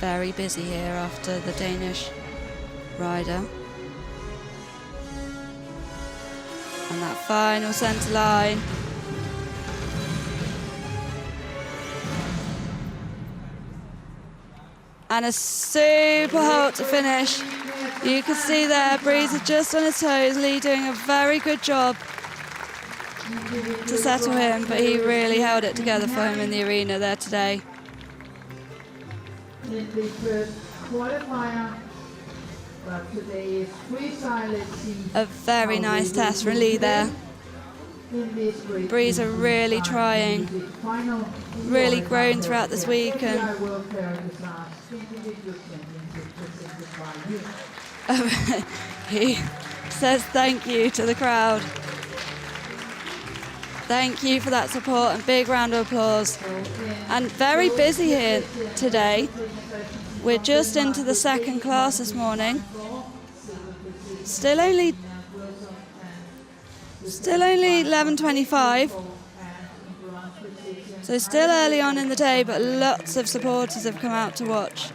Very busy here after the Danish rider. And that final centre line. And a super halt to finish. You can see there, Breezer just on his toes, Lee doing a very good job to settle him, but he really held it together for him in the arena there today. In the first qualifier, but today is freestyle. A very nice test from Lee there. Breezer really trying, really grown throughout this week, and he says thank you to the crowd. Thank you for that support and big round of applause. And very busy here today. We're just into the second class this morning. Still only 11:25. So still early on in the day, but lots of supporters have come out to watch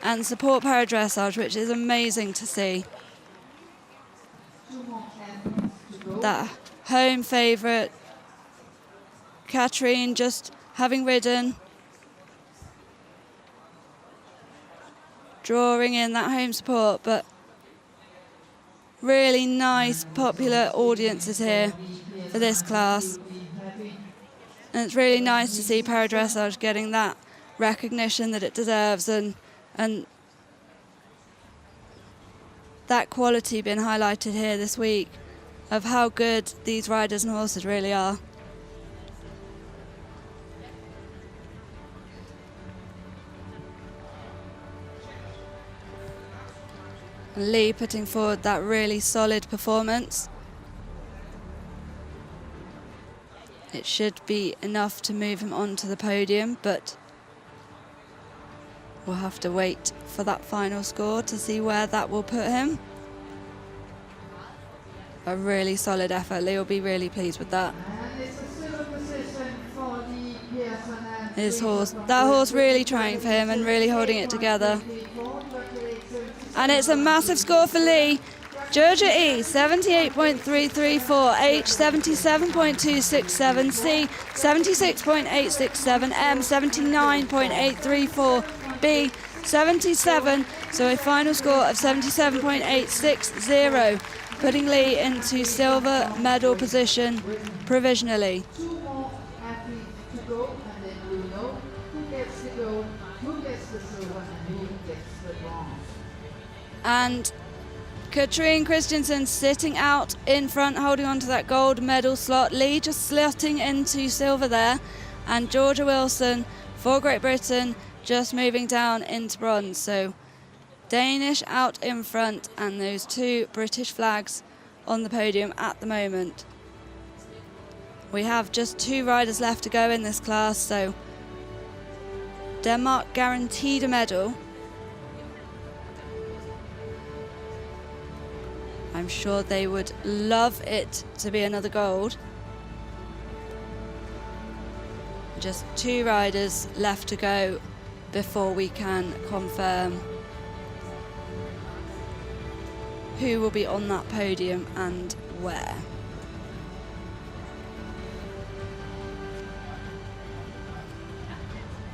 and support para dressage, which is amazing to see. That home favourite, Katrine, just having ridden, drawing in that home support, but really nice, popular audiences here for this class. And it's really nice to see para dressage getting that recognition that it deserves, and that quality been highlighted here this week of how good these riders and horses really are. Lee putting forward that really solid performance. It should be enough to move him onto the podium, but we'll have to wait for that final score to see where that will put him. A really solid effort. Lee will be really pleased with that. And it's a silver position for the Pearson and His horse, that horse really trying for him and really holding it together. And it's a massive score for Lee. Georgia E, 78.334, H, 77.267, C, 76.867, M, 79.834, B, 77, so a final score of 77.860, putting Lee into silver medal position provisionally. Two more athletes to go, and then we'll know who gets the gold, who gets the silver, and who gets the bronze. And Katrine Christensen sitting out in front, holding on to that gold medal slot. Lee just slotting into silver there. And Georgia Wilson for Great Britain just moving down into bronze. So Danish out in front and those two British flags on the podium at the moment. We have just two riders left to go in this class, so Denmark guaranteed a medal. I'm sure they would love it to be another gold. Just two riders left to go before we can confirm who will be on that podium and where.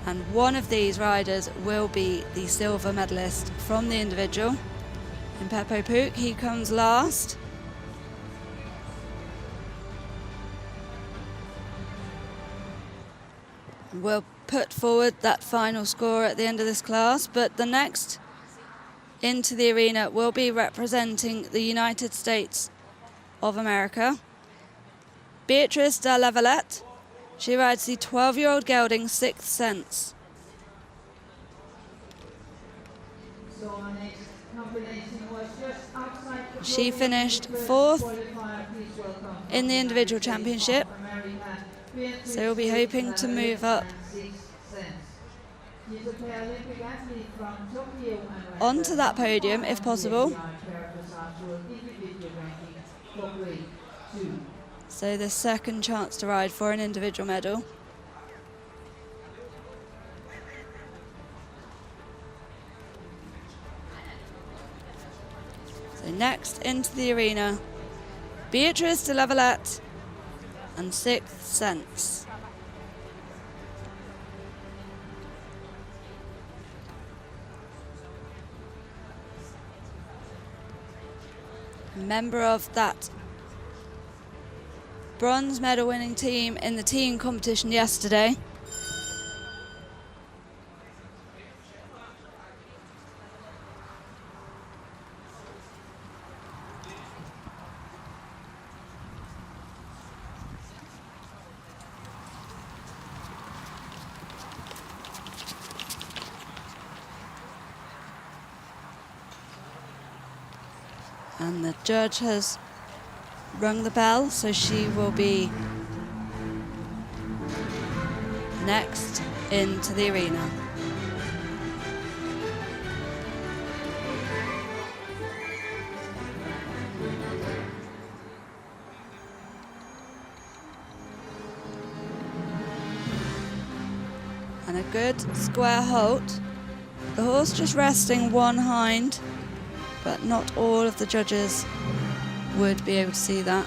And one of these riders will be the silver medalist from the individual. In Peppo Pook, he comes last. We'll put forward that final score at the end of this class, but the next into the arena will be representing the United States of America. Beatrice de la Valette. She rides the 12-year-old gelding Sixth Sense. So our next combination was just outside the She goal. finished The first fourth qualifier, please welcome in the individual championship. America, Beatrice So we'll be hoping to move up Sixth Sense. She's a Paralympic athlete from Tokyo and onto that podium if possible. Individual ranking for grade 2. So the second chance to ride for an individual medal. So next into the arena, Beatrice de la Valette and Sixth Sense. Member of that bronze medal winning team in the team competition yesterday. And the judge has rung the bell, so she will be next into the arena. And a good square halt. The horse just resting one hind, but not all of the judges would be able to see that.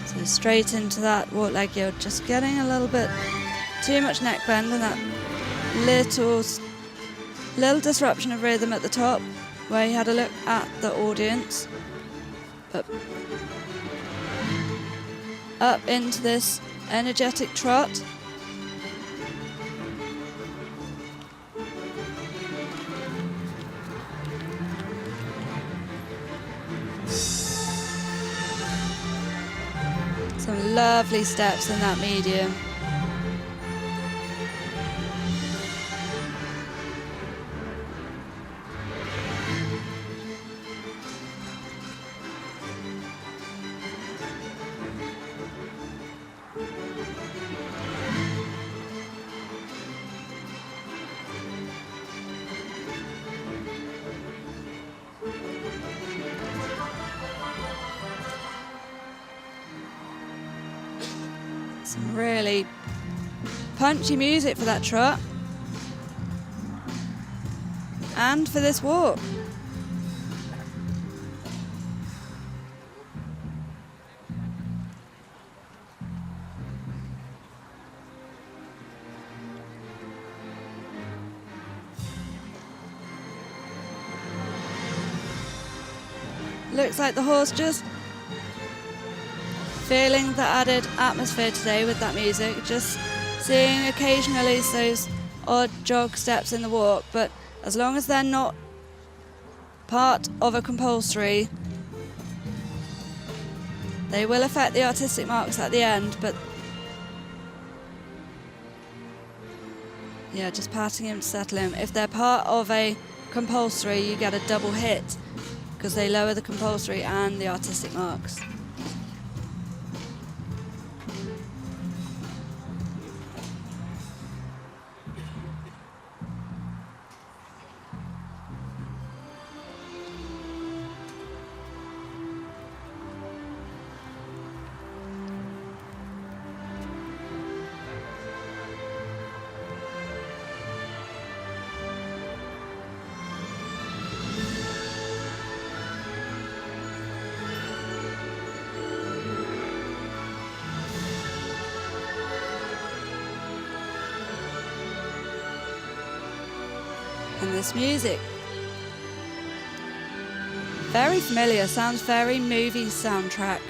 So straight into that walk leg yield, just getting a little bit too much neck bend and that little disruption of rhythm at the top where he had a look at the audience. But up into this energetic trot. lovely steps in that medium. Some really punchy music for that trot and for this walk. Looks like the horse just feeling the added atmosphere today with that music, just seeing occasionally those odd jog steps in the walk, but as long as they're not part of a compulsory, they will affect the artistic marks at the end. But yeah, just patting him to settle him. If they're part of a compulsory, you get a double hit because they lower the compulsory and the artistic marks. And this music, very familiar, sounds very movie soundtrack.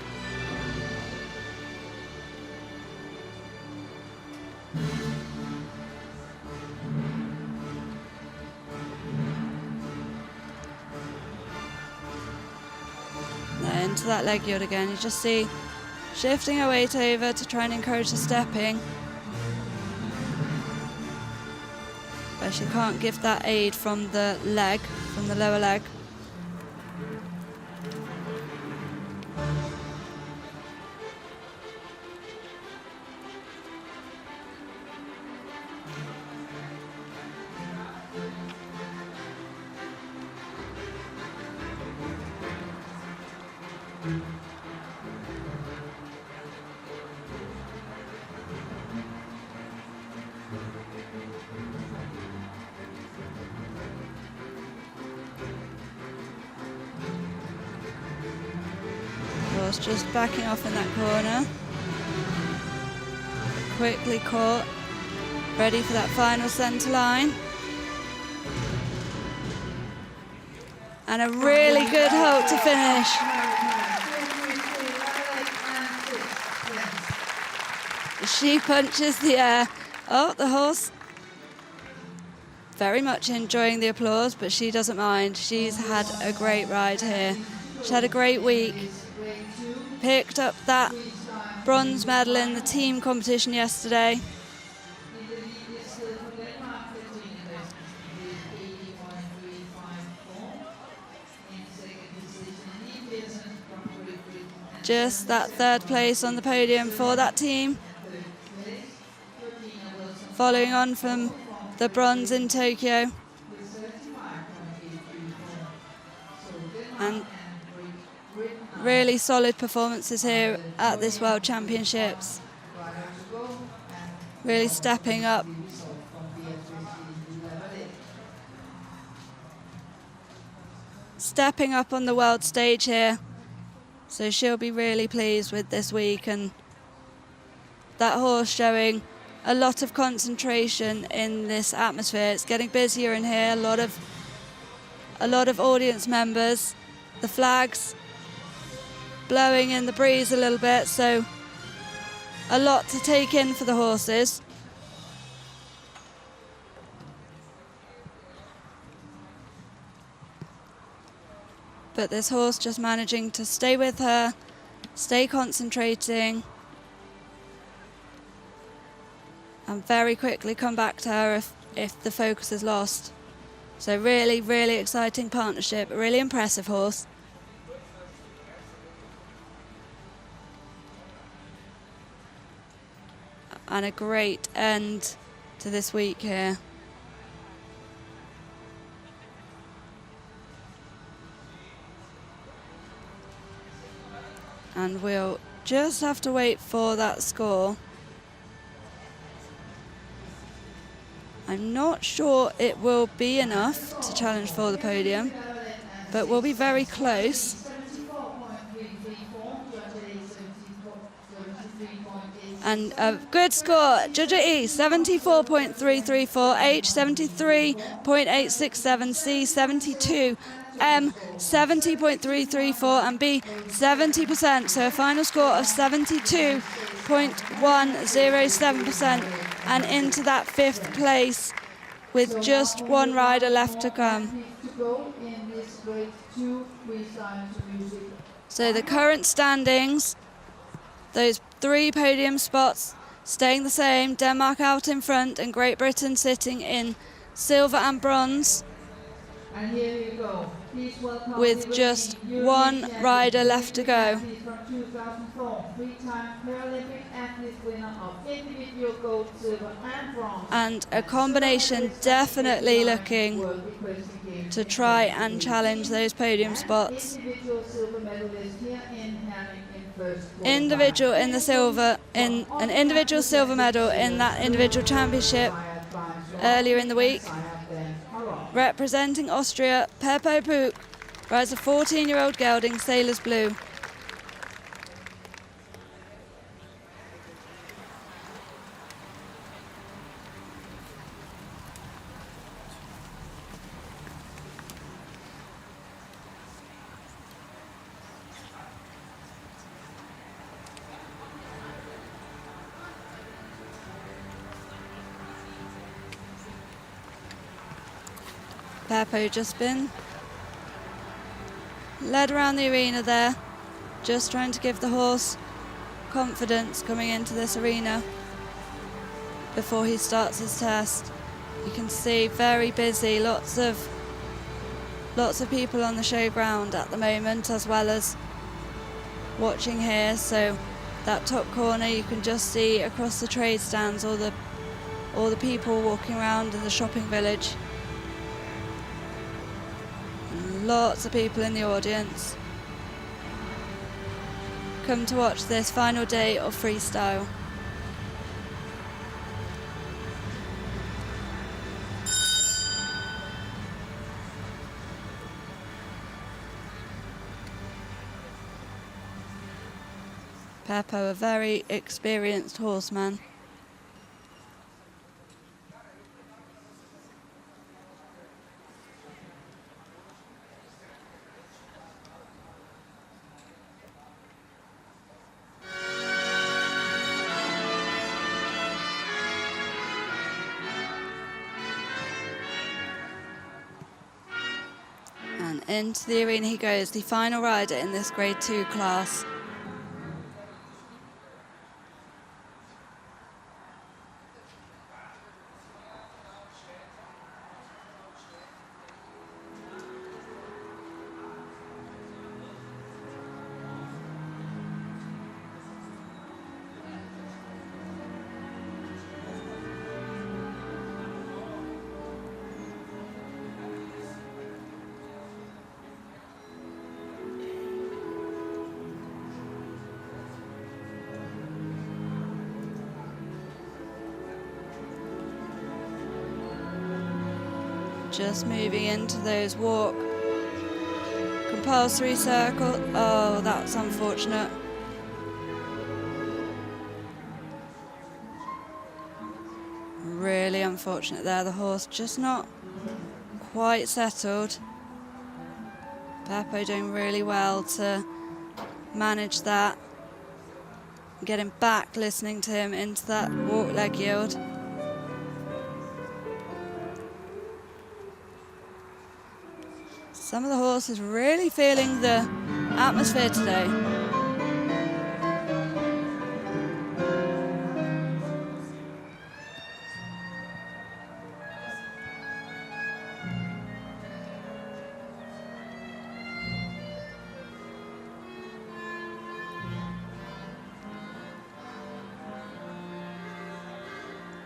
Now into that leg yield again, you just see shifting her weight over to try and encourage the stepping. But she can't give that aid from the leg, from the lower leg. Just backing off in that corner. Quickly caught, ready for that final centre line. And a really good halt to finish. She punches the air. Oh, the horse very much enjoying the applause, but she doesn't mind. She's had a great ride here. She had a great week. Picked up that bronze medal in the team competition yesterday. Just that third place on the podium for that team. Following on from the bronze in Tokyo. And really solid performances here at this World Championships. Really stepping up. Stepping up on the world stage here. So she'll be really pleased with this week, and that horse showing a lot of concentration in this atmosphere. It's getting busier in here, a lot of audience members. The flags blowing in the breeze a little bit, so a lot to take in for the horses. But this horse just managing to stay with her, stay concentrating, and very quickly come back to her if the focus is lost. So really, really exciting partnership, a really impressive horse. And a great end to this week here. And we'll just have to wait for that score. I'm not sure it will be enough to challenge for the podium, but we'll be very close. And a good score, Judger E, 74.334, H, 73.867, C, 72, M, 70.334, and B, 70%. So a final score of 72.107%, and into that 5th place with just one rider left to come. So the current standings, those 3 podium spots staying the same. Denmark out in front and Great Britain sitting in silver and bronze, and here you go. with just one rider left to go. 2004, 3-time Paralympic athlete winner of individual gold, silver and bronze. And a combination definitely looking to try and challenge those podium spots. Individual silver medalist here in Herning in first. Individual in the silver, in an individual silver medal in that individual championship earlier in the week. Representing Austria, Peppo Puk rides a 14-year-old gelding, Sailor's Blue. Peppo just been led around the arena there, just trying to give the horse confidence coming into this arena before he starts his test. You can see very busy, lots of people on the showground at the moment, as well as watching here. So that top corner, you can just see across the trade stands all the people walking around in the shopping village. Lots of people in the audience come to watch this final day of freestyle. Peppo, a very experienced horseman. And into the arena he goes, the final rider in this Grade 2 class. Just moving into those walk compulsory circle. Oh, that's unfortunate. Really unfortunate there. The horse just not quite settled. Peppo doing really well to manage that. Get him back, listening to him into that walk leg yield. Some of the horses really feeling the atmosphere today.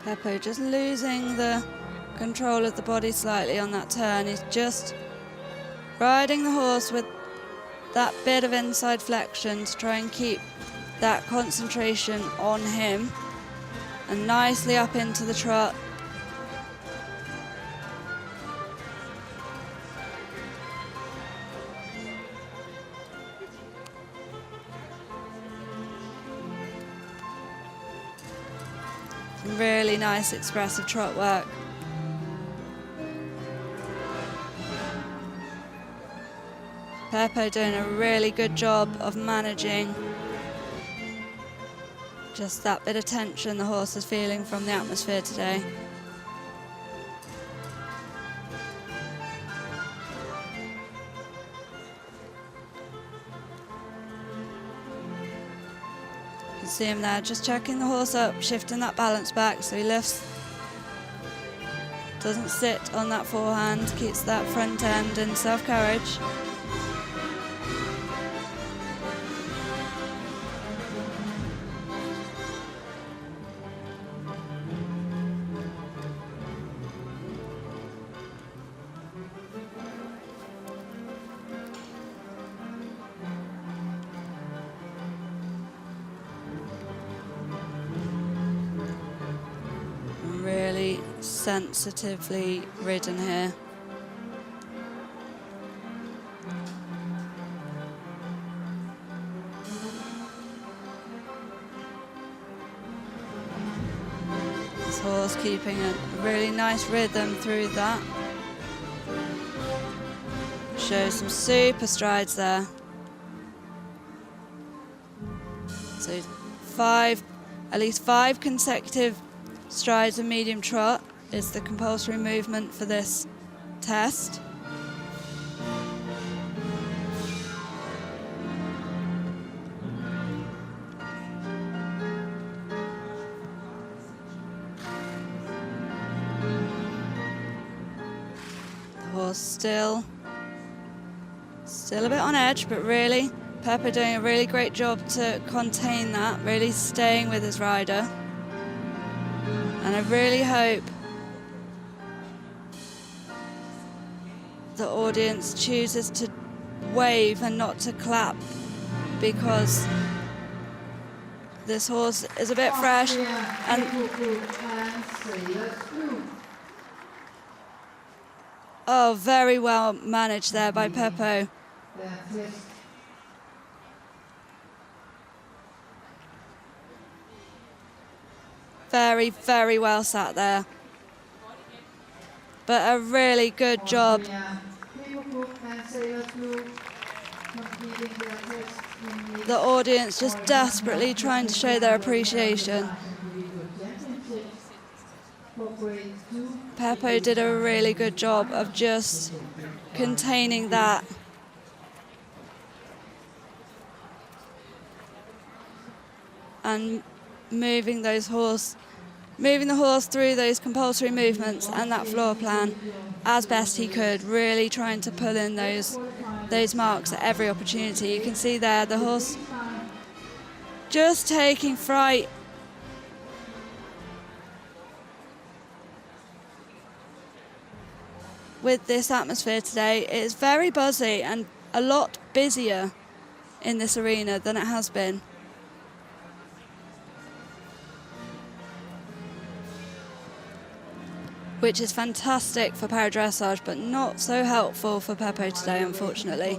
Peppo just losing the control of the body slightly on that turn. He's just riding the horse with that bit of inside flexion to try and keep that concentration on him, and nicely up into the trot. Really nice expressive trot work. Peppo doing a really good job of managing just that bit of tension the horse is feeling from the atmosphere today. You can see him there just checking the horse up, shifting that balance back so he lifts, doesn't sit on that forehand, keeps that front end in self-carriage. Really sensitively ridden here. This horse keeping a really nice rhythm through that. Shows some super strides there. So at least five consecutive strides of medium trot is the compulsory movement for this test. The horse still a bit on edge, but really Peppo doing a really great job to contain that, really staying with his rider. And I really hope the audience chooses to wave and not to clap, because this horse is a bit fresh. And oh, very well managed there by Peppo. Very, very well sat there. But a really good job. The audience just desperately trying to show their appreciation. Peppo did a really good job of just containing that. And moving the horse through those compulsory movements and that floor plan as best he could, really trying to pull in those marks at every opportunity. You can see there the horse just taking fright. With this atmosphere today, it is very buzzy and a lot busier in this arena than it has been. Which is fantastic for para dressage, but not so helpful for Peppo today, unfortunately.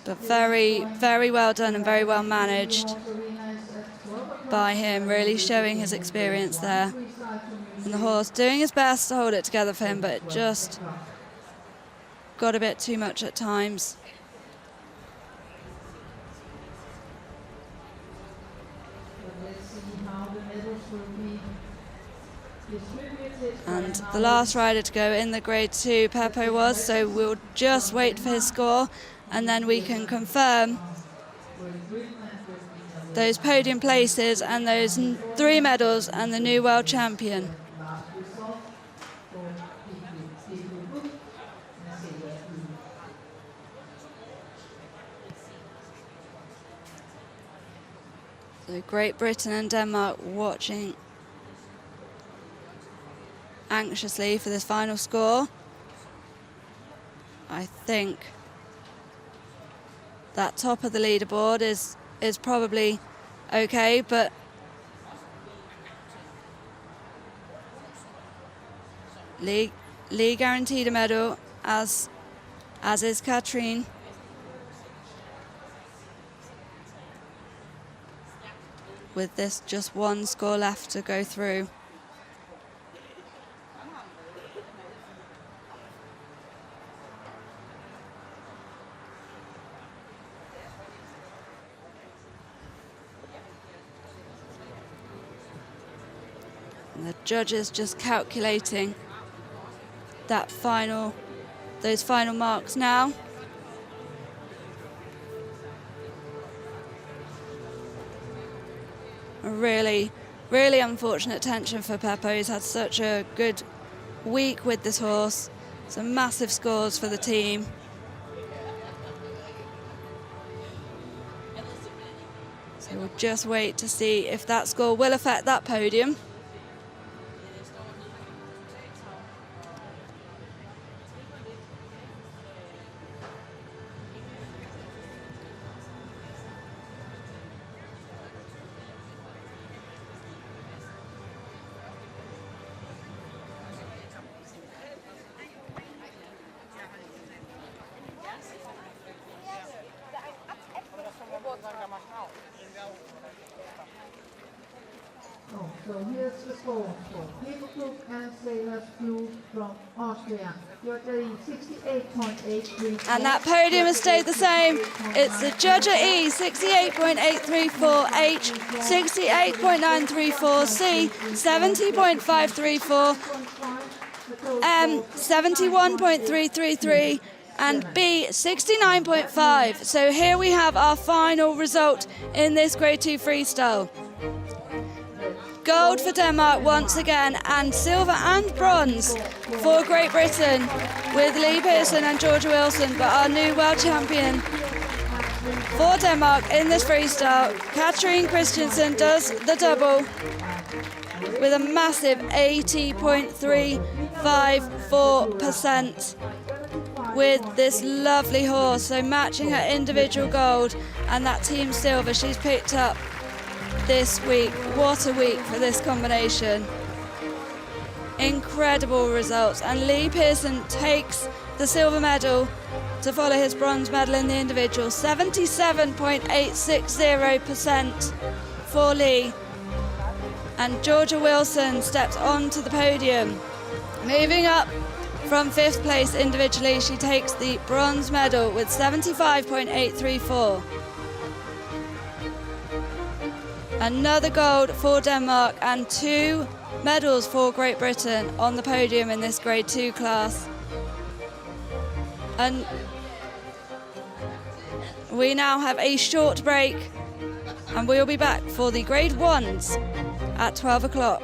But very, very well done and very well managed by him, really showing his experience there. And the horse doing his best to hold it together for him, but it just got a bit too much at times. And the last rider to go in the grade 2, Peppo was, so we'll just wait for his score and then we can confirm those podium places and those 3 medals and the new world champion. So Great Britain and Denmark watching anxiously for this final score. I think that top of the leaderboard is probably okay, but Lee guaranteed a medal, as is Katrine. With this just one score left to go through. And the judges just calculating those final marks now. A really, really unfortunate tension for Peppo. He's had such a good week with this horse. Some massive scores for the team. So we'll just wait to see if that score will affect that podium. Oh, so here's the score for People Group and Sailors Blue from Austria. Judge 68.834. And that podium has stayed the same. It's the Judge E 68.834, H 68.934, C 70.534, M 71.333, and B 69.5. So here we have our final result in this Grade 2 freestyle. Gold for Denmark once again, and silver and bronze for Great Britain with Lee Pearson and Georgia Wilson. But our new world champion for Denmark in this freestyle, Katrine Christensen, does the double with a massive 80.354% with this lovely horse. So matching her individual gold and that team silver she's picked up this week. What a week for this combination. Incredible results, and Lee Pearson takes the silver medal to follow his bronze medal in the individual. 77.860% for Lee, and Georgia Wilson steps onto the podium. Moving up from 5th place individually, she takes the bronze medal with 75.834. Another gold for Denmark and 2 medals for Great Britain on the podium in this Grade 2 class. And we now have a short break, and we'll be back for the Grade 1s at 12 o'clock.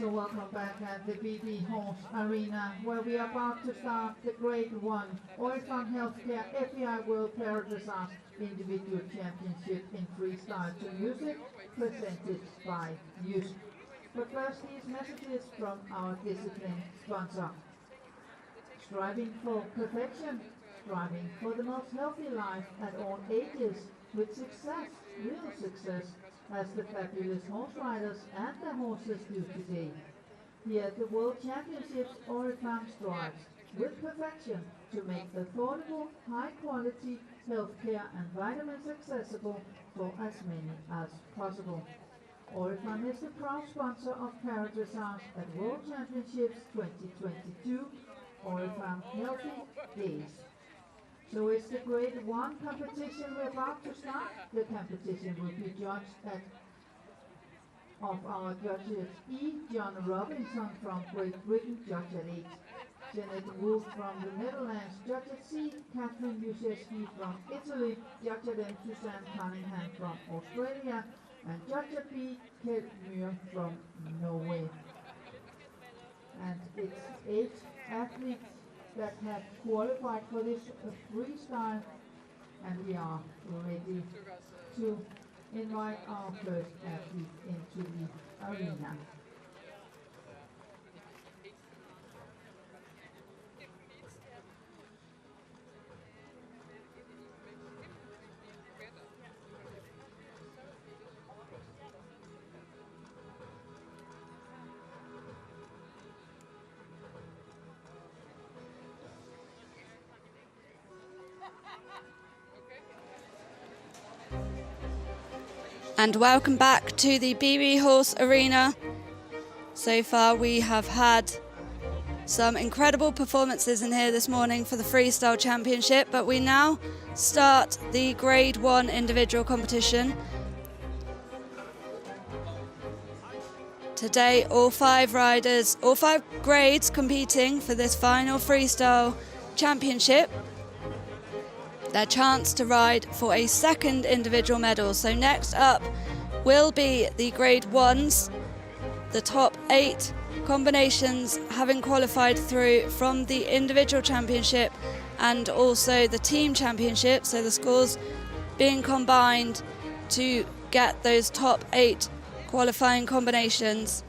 So welcome back at the BB Horse Arena, where we are about to start the Grade 1 Oilfarm Healthcare FEI World Dressage Individual Championship in Freestyle to Music, presented by Music. But first, these messages from our discipline sponsor. Striving for perfection, striving for the most healthy life at all ages, with success, real success, as the fabulous horse riders and their horses do today. Here at the World Championships, Oriflam strives with perfection to make affordable, high-quality healthcare and vitamins accessible for as many as possible. Oriflam is the proud sponsor of Dressage at World Championships 2022, Oriflam Healthy Days. So it's the Grade 1 competition we're about to start. The competition will be judged of our judges E. John Robinson from Great Britain, judge at 8. Janet Wolf from the Netherlands, judge at C. Catherine Yuszewski from Italy, judge at M. Suzanne Cunningham from Australia, and judge at B. Kjeld Muir from Norway. And it's 8 athletes that have qualified for this freestyle, and we are ready to invite our first athlete into the arena. And welcome back to the BB Horse Arena. So far we have had some incredible performances in here this morning for the Freestyle Championship, but we now start the Grade 1 individual competition. Today all 5 grades competing for this final Freestyle Championship. Their chance to ride for a second individual medal. So next up will be the Grade 1s, the top 8 combinations having qualified through from the individual championship and also the team championship, so the scores being combined to get those top 8 qualifying combinations.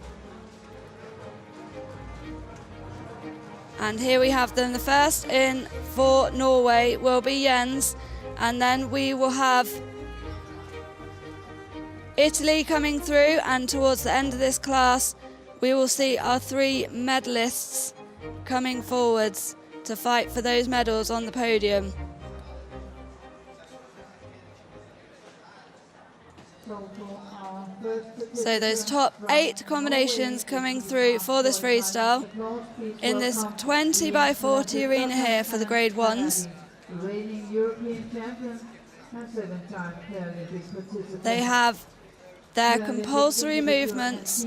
And here we have them. The first in for Norway will be Jens, and then we will have Italy coming through, and towards the end of this class we will see our 3 medalists coming forwards to fight for those medals on the podium. So those top 8 combinations coming through for this freestyle in this 20 by 40 arena here for the Grade 1s. They have their compulsory movements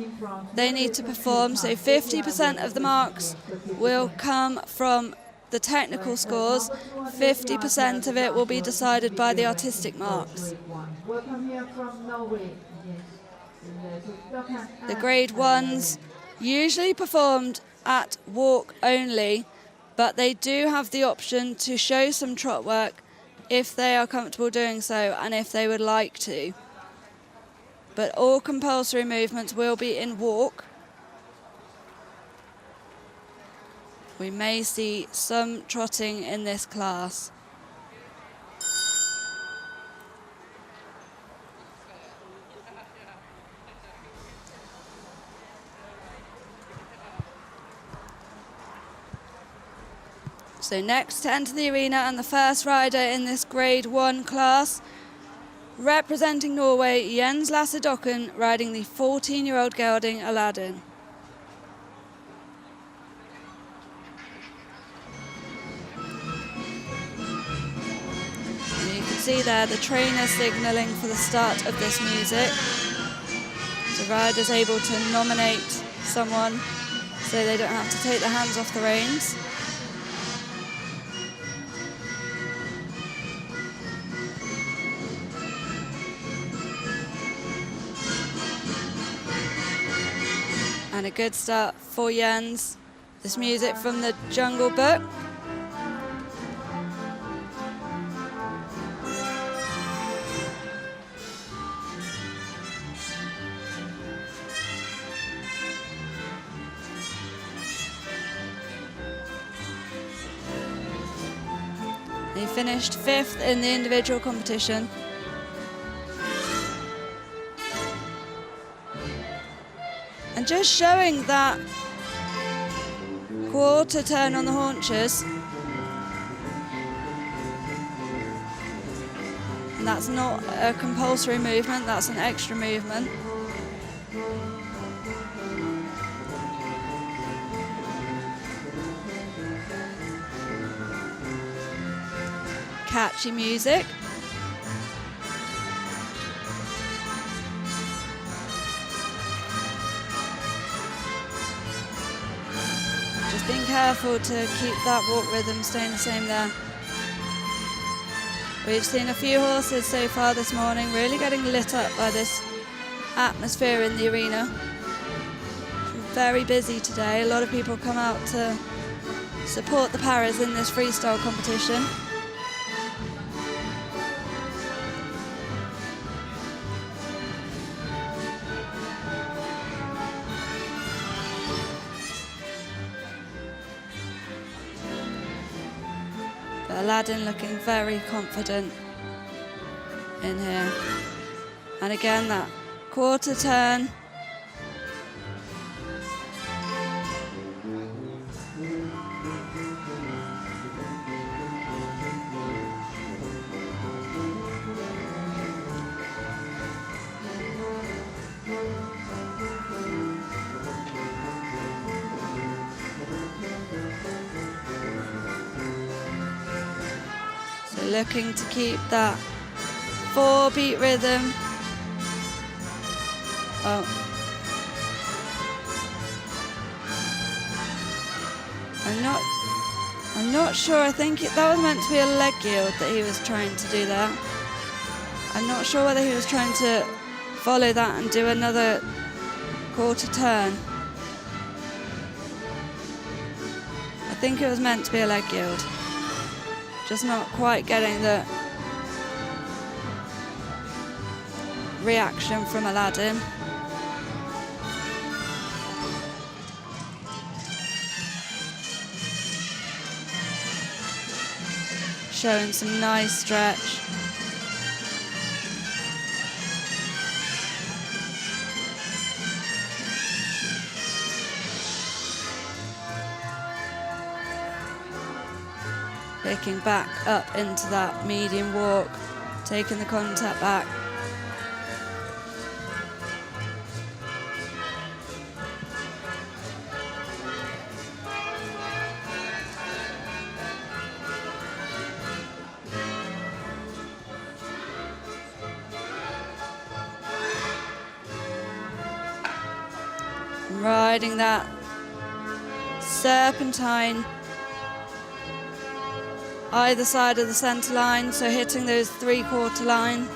they need to perform, so 50% of the marks will come from the technical scores, 50% of it will be decided by the artistic marks. The Grade 1s usually performed at walk only, but they do have the option to show some trot work if they are comfortable doing so and if they would like to. But all compulsory movements will be in walk. We may see some trotting in this class. So next to enter the arena and the first rider in this Grade 1 class, representing Norway, Jens Lasse-Dokken, riding the 14-year-old gelding Aladdin. And you can see there the trainer signalling for the start of this music. The rider's able to nominate someone so they don't have to take their hands off the reins. And a good start for Jens. This music from the Jungle Book. He finished 5th in the individual competition. And just showing that quarter turn on the haunches. And that's not a compulsory movement, that's an extra movement. Catchy music. Just being careful to keep that walk rhythm staying the same there. We've seen a few horses so far this morning really getting lit up by this atmosphere in the arena. Very busy today. A lot of people come out to support the paras in this freestyle competition. Aladdin looking very confident in here. And again, that quarter turn. Looking to keep that 4-beat rhythm. Oh. I'm not sure. I think that was meant to be a leg yield that he was trying to do there. I'm not sure whether he was trying to follow that and do another quarter turn. I think it was meant to be a leg yield. Just not quite getting the reaction from Aladdin. Showing some nice stretch. Picking back up into that medium walk, taking the contact back. Riding that serpentine either side of the centre line, so hitting those 3/4 lines.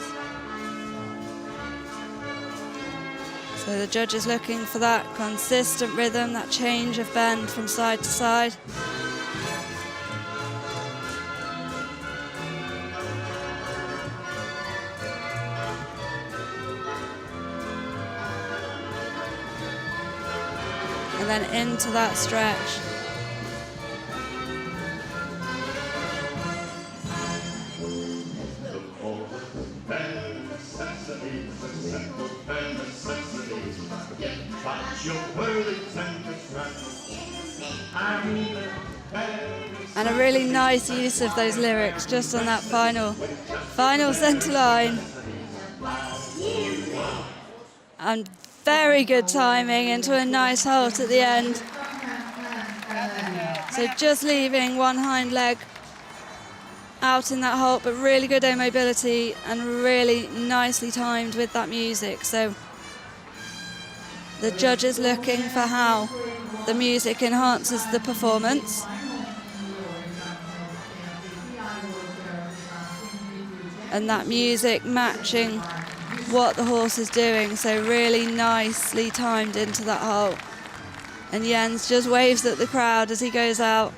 So the judge is looking for that consistent rhythm, that change of bend from side to side. And then into that stretch. And a really nice use of those lyrics just on that final centre line. And very good timing into a nice halt at the end. So just leaving one hind leg out in that halt, but really good air mobility and really nicely timed with that music. So the judge is looking for how the music enhances the performance. And that music matching what the horse is doing, so really nicely timed into that halt. And Jens just waves at the crowd as he goes out.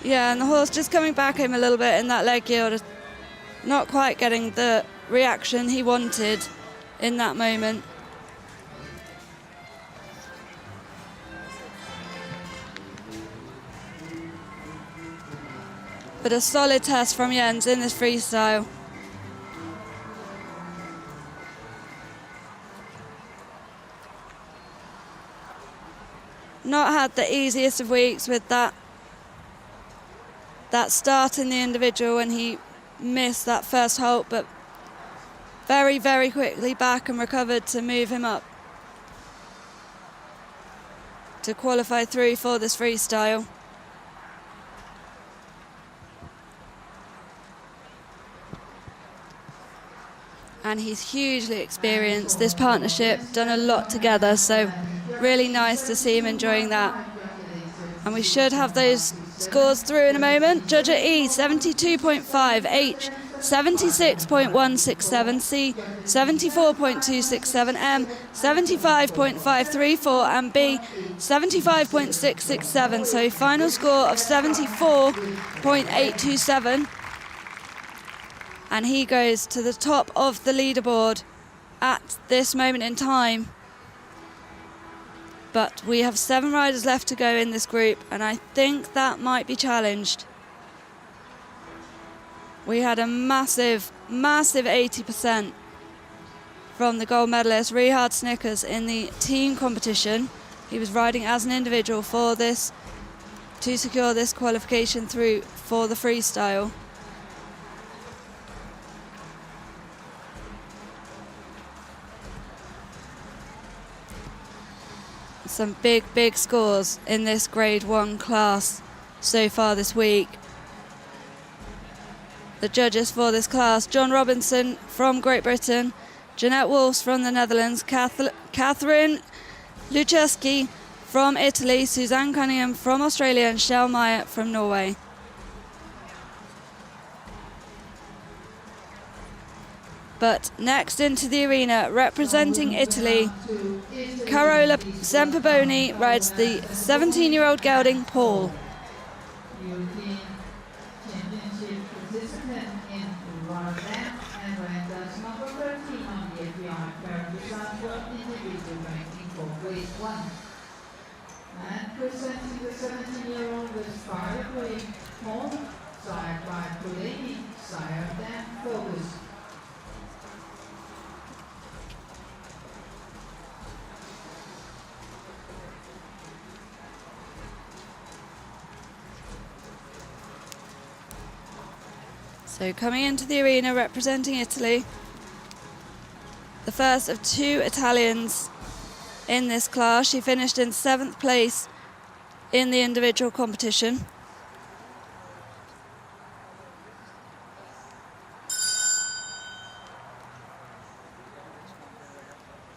Yeah, and the horse just coming back him a little bit in that leg yield. Not quite getting the reaction he wanted in that moment. But a solid test from Jens in this freestyle. Not had the easiest of weeks with that start in the individual when he missed that first halt, but very, very quickly back and recovered to move him up to qualify through for this freestyle. And he's hugely experienced. This partnership done a lot together, so really nice to see him enjoying that. And we should have those scores through in a moment. Judge at E, 72.5, H, 76.167, C, 74.267, M, 75.534, and B, 75.667. So final score of 74.827. And he goes to the top of the leaderboard at this moment in time. But we have 7 riders left to go in this group, and I think that might be challenged. We had a massive, massive 80% from the gold medalist, Richard Snickers, in the team competition. He was riding as an individual for this, to secure this qualification through for the freestyle. Some big, big scores in this Grade 1 class so far this week. The judges for this class: John Robinson from Great Britain, Jeanette Wolfs from the Netherlands, Catherine Lucheski from Italy, Suzanne Cunningham from Australia, and Shell Meyer from Norway. But next into the arena, representing Italy, Carola Semperboni rides the 17-year-old gelding Paul. European Championship participant in Rotterdam and ranked as number 13 on the FEI Paralympic World Individual Ranking for Grade 1. And presenting the 17-year-old with Star Grade Paul, sired by Puleni, sire Dan Focus. So coming into the arena representing Italy, the first of 2 Italians in this class. She finished in 7th place in the individual competition.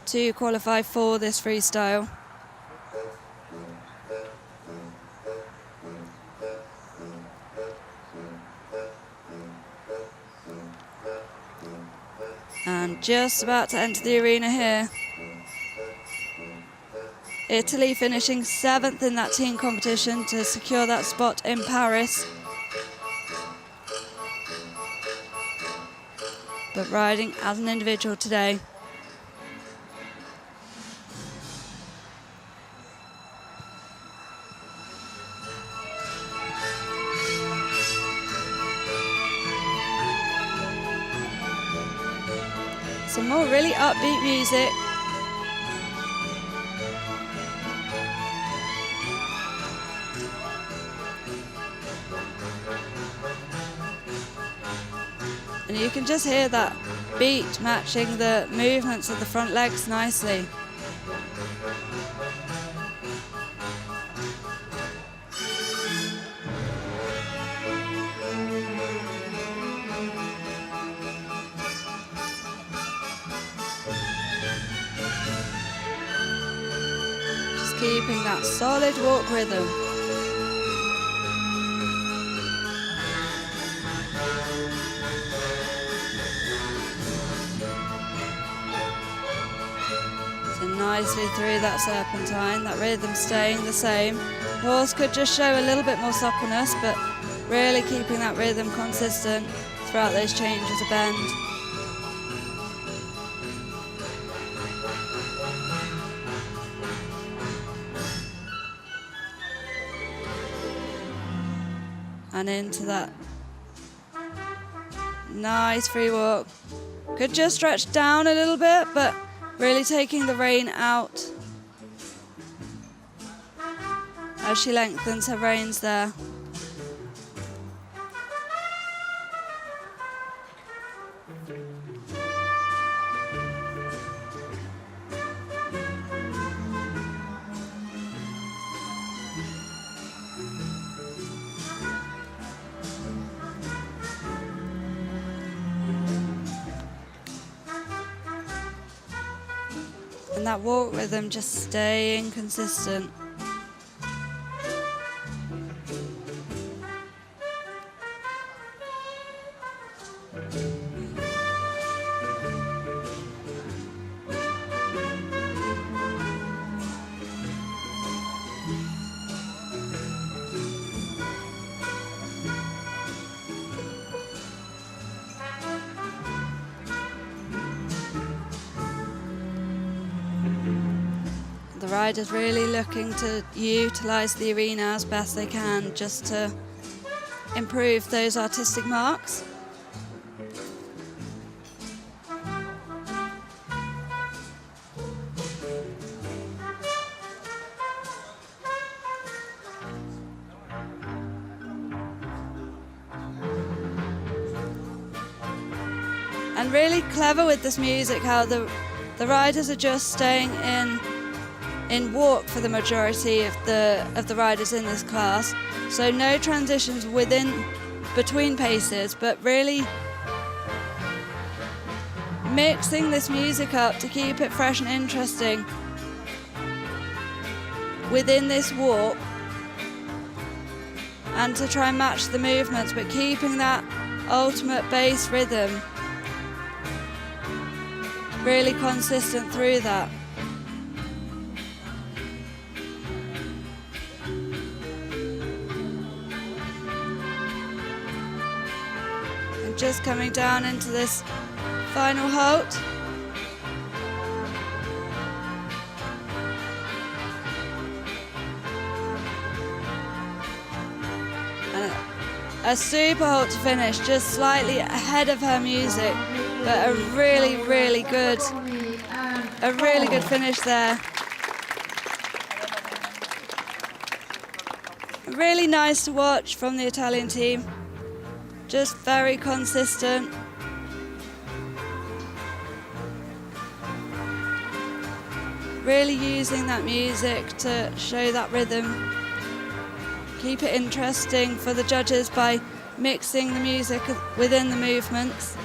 To qualify for this freestyle. And just about to enter the arena here. Italy finishing 7th in that team competition to secure that spot in Paris. But riding as an individual today. Some more really upbeat music. And you can just hear that beat matching the movements of the front legs nicely. Keeping that solid walk rhythm. nicely through that serpentine, that rhythm staying the same. The horse could just show a little bit more suppleness, but really keeping that rhythm consistent throughout those changes of bend. And into that nice free walk. Could just stretch down a little bit, but really taking the rein out as she lengthens her reins there. And that walk rhythm just staying consistent. The riders really looking to utilise the arena as best they can just to improve those artistic marks. And really clever with this music, how the riders are just staying in walk for the majority of the riders in this class. So no transitions between paces, but really mixing this music up to keep it fresh and interesting within this walk, and to try and match the movements, but keeping that ultimate bass rhythm really consistent through that. And just coming down into this final halt. And a super halt to finish, just slightly ahead of her music, but a really good finish there. Really nice to watch from the Italian team. Just very consistent. Really using that music to show that rhythm. Keep it interesting for the judges by mixing the music within the movements.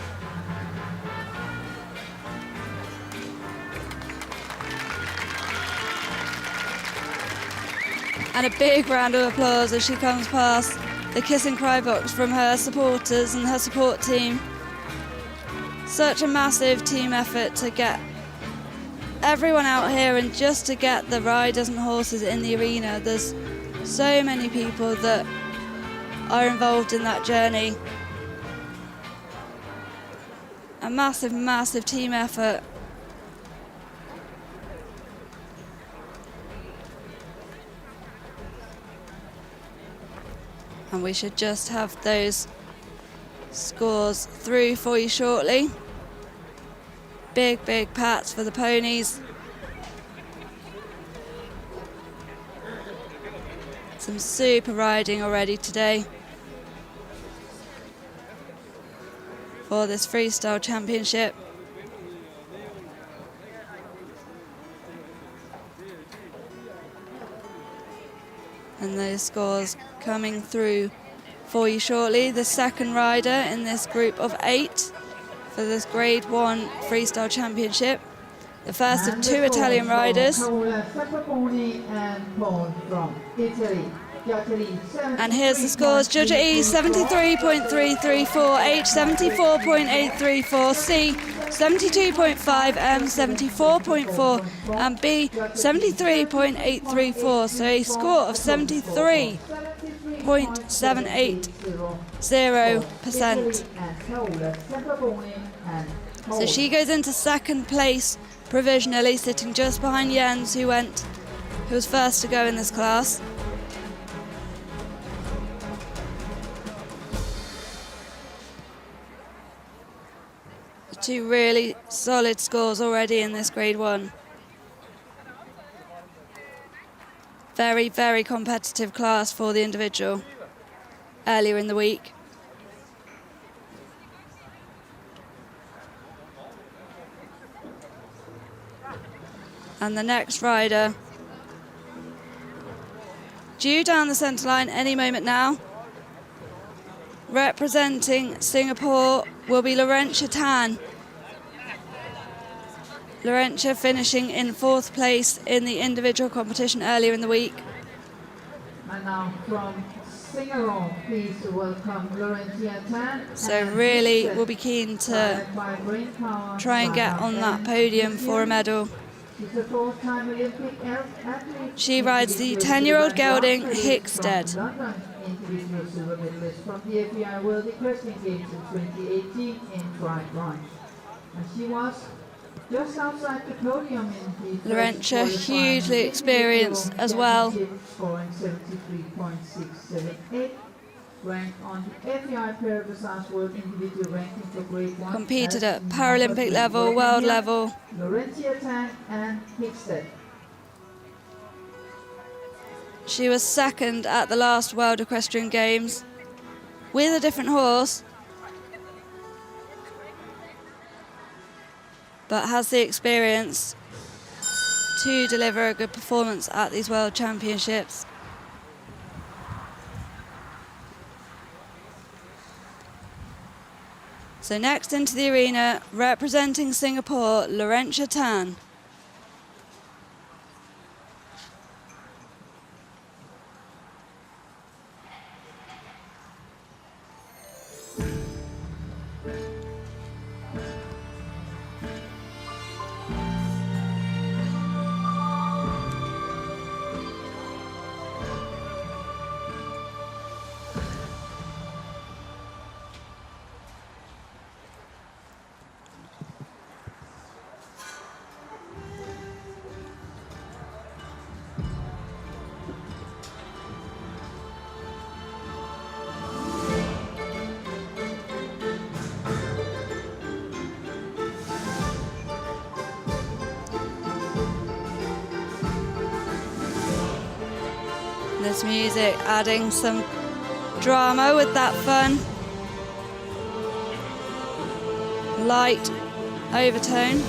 And a big round of applause as she comes past the kiss and cry box from her supporters and her support team. Such a massive team effort to get everyone out here and just to get the riders and horses in the arena. There's so many people that are involved in that journey. A massive team effort. And we should just have those scores through for you shortly. Big pats for the ponies. Some super riding already today for this freestyle championship. And those scores coming through for you shortly. The second rider in this group of 8 for this Grade 1 Freestyle Championship. The first of 2 Italian riders. And here's the scores. Giorgia E 73.334, H 74.834, C 72.5, M 74.4, and B 73.834. So a score of 73.780%. So she goes into second place provisionally, sitting just behind Jens, who was first to go in this class. Two really solid scores already in this grade 1. Very, very competitive class for the individual earlier in the week. And the next rider, due down the centre line any moment now. Representing Singapore will be Laurentia Tan. Laurentia finishing in 4th place in the individual competition earlier in the week. And now from Singapore, please welcome Laurentia Tan. So really will be keen to try and get on that podium for a medal. She's a 4-time Olympic athlete. She rides the 10-year-old gelding Hickstead. Individual silver medalist from the FEI World Equestrian Games in 2018 in tri-ride. And she was just outside the podium in the Laurentia, hugely experienced as well. Scoring 73.678. Ranked on the FEI Dressage World Individual Ranking for Grade 1. Competed at Paralympic level, world level. Laurentia Tan and Hickstead. She was second at the last World Equestrian Games with a different horse, but has the experience to deliver a good performance at these World Championships. So next into the arena, representing Singapore, Laurentia Tan. This music adding some drama with that fun, light overtone.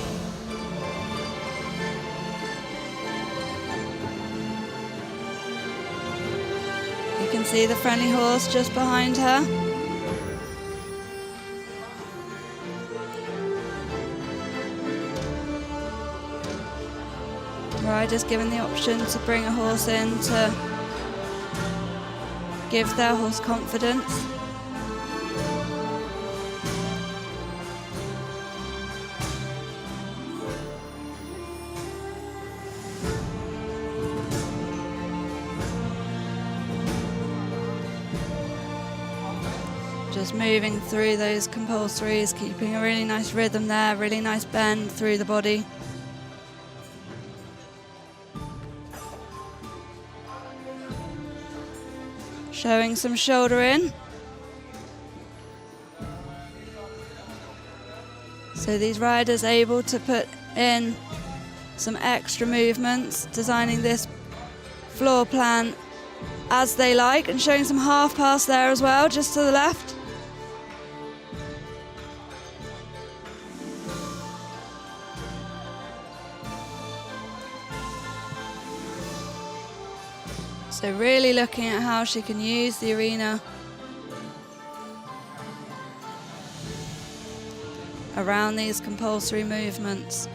You can see the friendly horse just behind her. Riders given the option to bring a horse in to give their horse confidence. Just moving through those compulsories, keeping a really nice rhythm there, really nice bend through the body. Showing some shoulder in. So these riders able to put in some extra movements, designing this floor plan as they like, and showing some half pass there as well, just to the left. So really looking at how she can use the arena around these compulsory movements.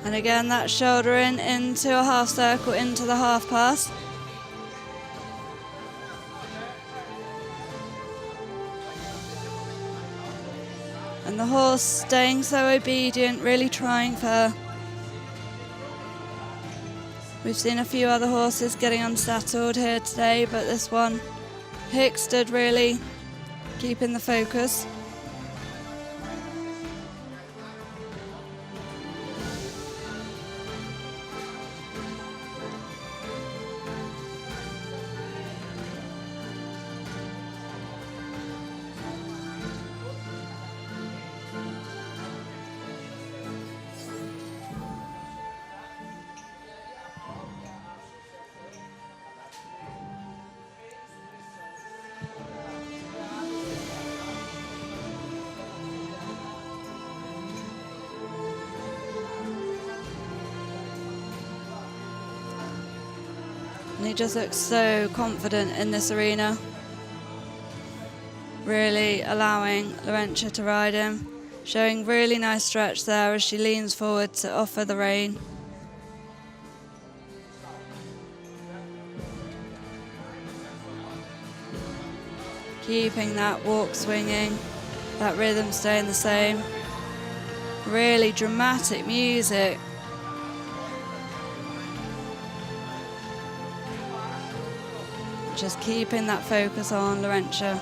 And again, that shouldering into a half circle, into the half pass. And the horse staying so obedient, really trying for her. We've seen a few other horses getting unsettled here today, but this one, Hickstead, really keeping the focus. And he just looks so confident in this arena. Really allowing Laurentia to ride him. Showing really nice stretch there as she leans forward to offer the rein. Keeping that walk swinging, that rhythm staying the same. Really dramatic music. Just keeping that focus on Laurentia.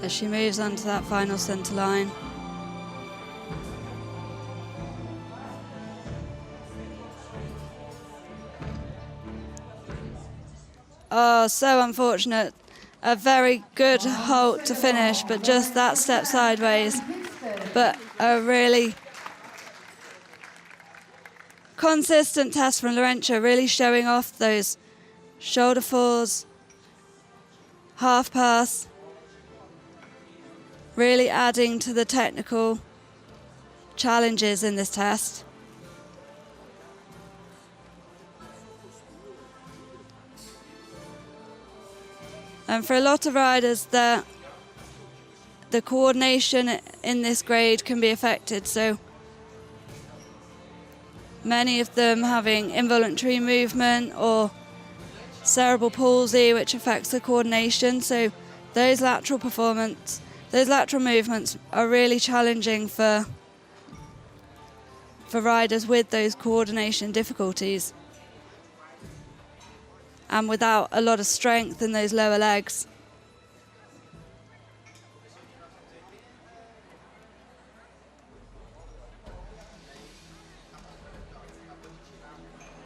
As she moves onto that final centre line. Oh, so unfortunate. A very good halt to finish, but just that step sideways. But a really consistent test from Laurentia, really showing off those shoulder falls, half pass, really adding to the technical challenges in this test. And for a lot of riders, the coordination in this grade can be affected. So many of them having involuntary movement or cerebral palsy, which affects the coordination. So those lateral movements are really challenging for riders with those coordination difficulties. And without a lot of strength in those lower legs.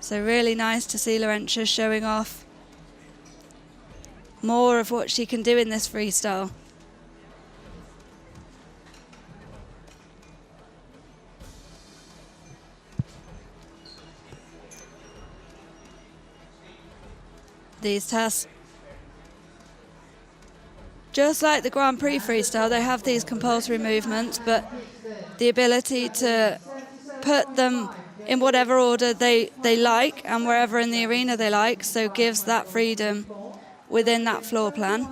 So really nice to see Laurentia showing off more of what she can do in this freestyle. These tests, just like the Grand Prix freestyle, they have these compulsory movements, but the ability to put them in whatever order they like and wherever in the arena they like, so gives that freedom within that floor plan.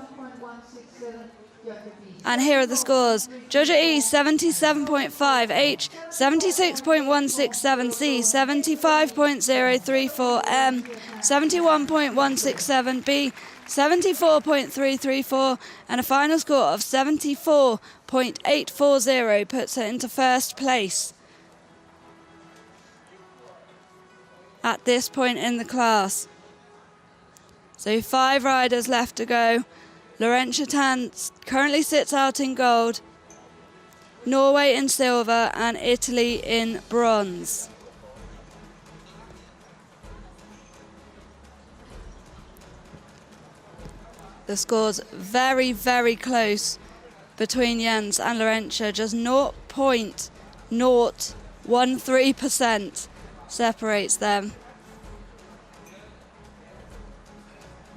And here are the scores. Georgia E 77.5, H 76.167, C 75.034, M 71.167, B 74.334, and a final score of 74.840 puts her into first place at this point in the class. So 5 riders left to go. Laurentia Tan currently sits out in gold, Norway in silver, and Italy in bronze. The score's very, very close between Jens and Laurentia, just 0.013% separates them.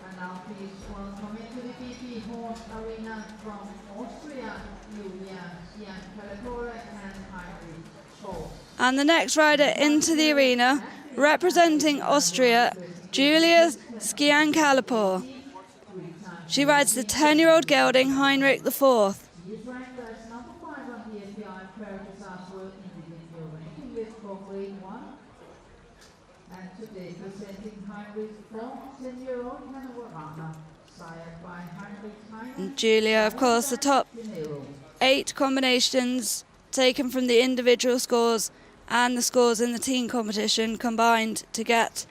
And now please welcome into the PP Horse Arena from Austria, Julia, Jan Calatore and Heinrich Scholl. And the next rider into the arena, representing Austria, Julia Skian-Kalapor. She rides the 10-year-old gelding Heinrich IV. He is ranked as number 5 on the FEI Prioritas World Individual Ranking list for Grade 1. And today presenting Heinrich IV, 10-year-old Hanoverana, sired by Heinrich And Julia, of course, the top 8 combinations taken from the individual scores and the scores in the team competition combined to get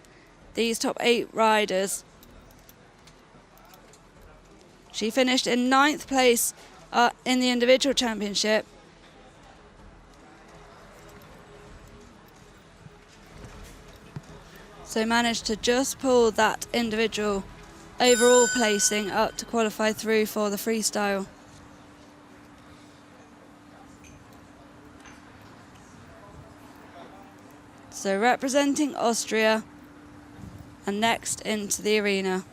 these top 8 riders. She finished in 9th place in the individual championship. So managed to just pull that individual overall placing up to qualify through for the freestyle. So representing Austria and next into the arena.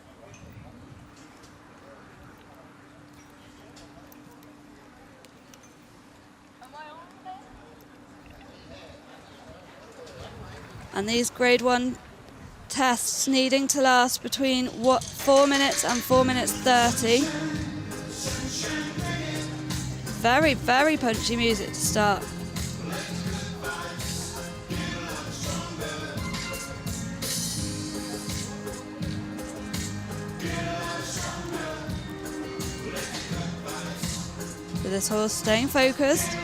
And these grade 1 tests needing to last between 4 minutes and 4 minutes 30. Very, very punchy music to start. With this horse staying focused.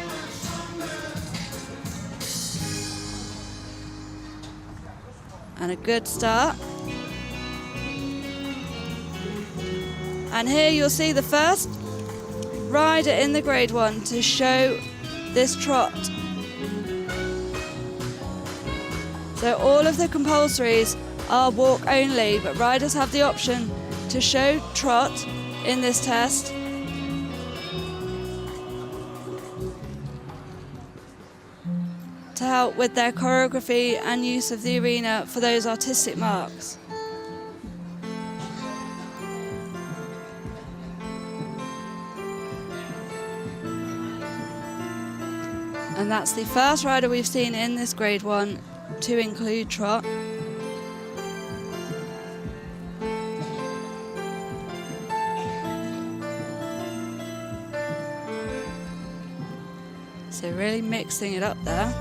And a good start. And here you'll see the first rider in the grade 1 to show this trot. So all of the compulsories are walk only, but riders have the option to show trot in this test. To help with their choreography and use of the arena for those artistic marks. And that's the first rider we've seen in this grade 1 to include trot. So really mixing it up there.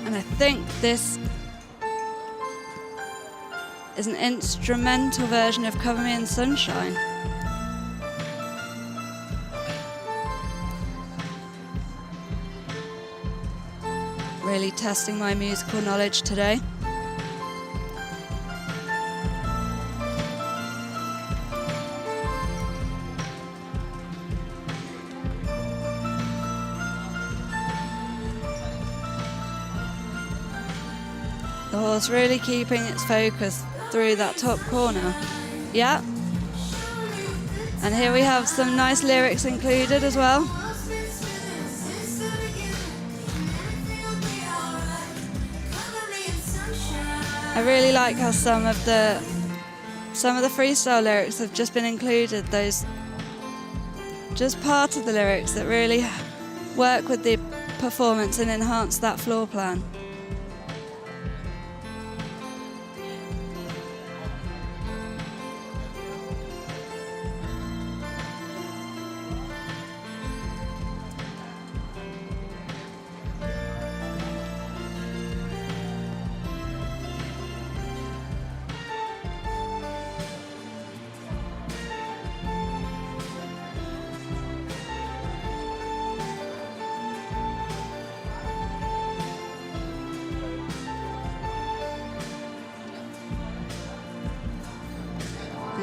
And I think this is an instrumental version of Cover Me in Sunshine. Really testing my musical knowledge today. The horse really keeping its focus through that top corner. Yeah. And here we have some nice lyrics included as well. I really like how some of the freestyle lyrics have just been included, those just part of the lyrics that really work with the performance and enhance that floor plan.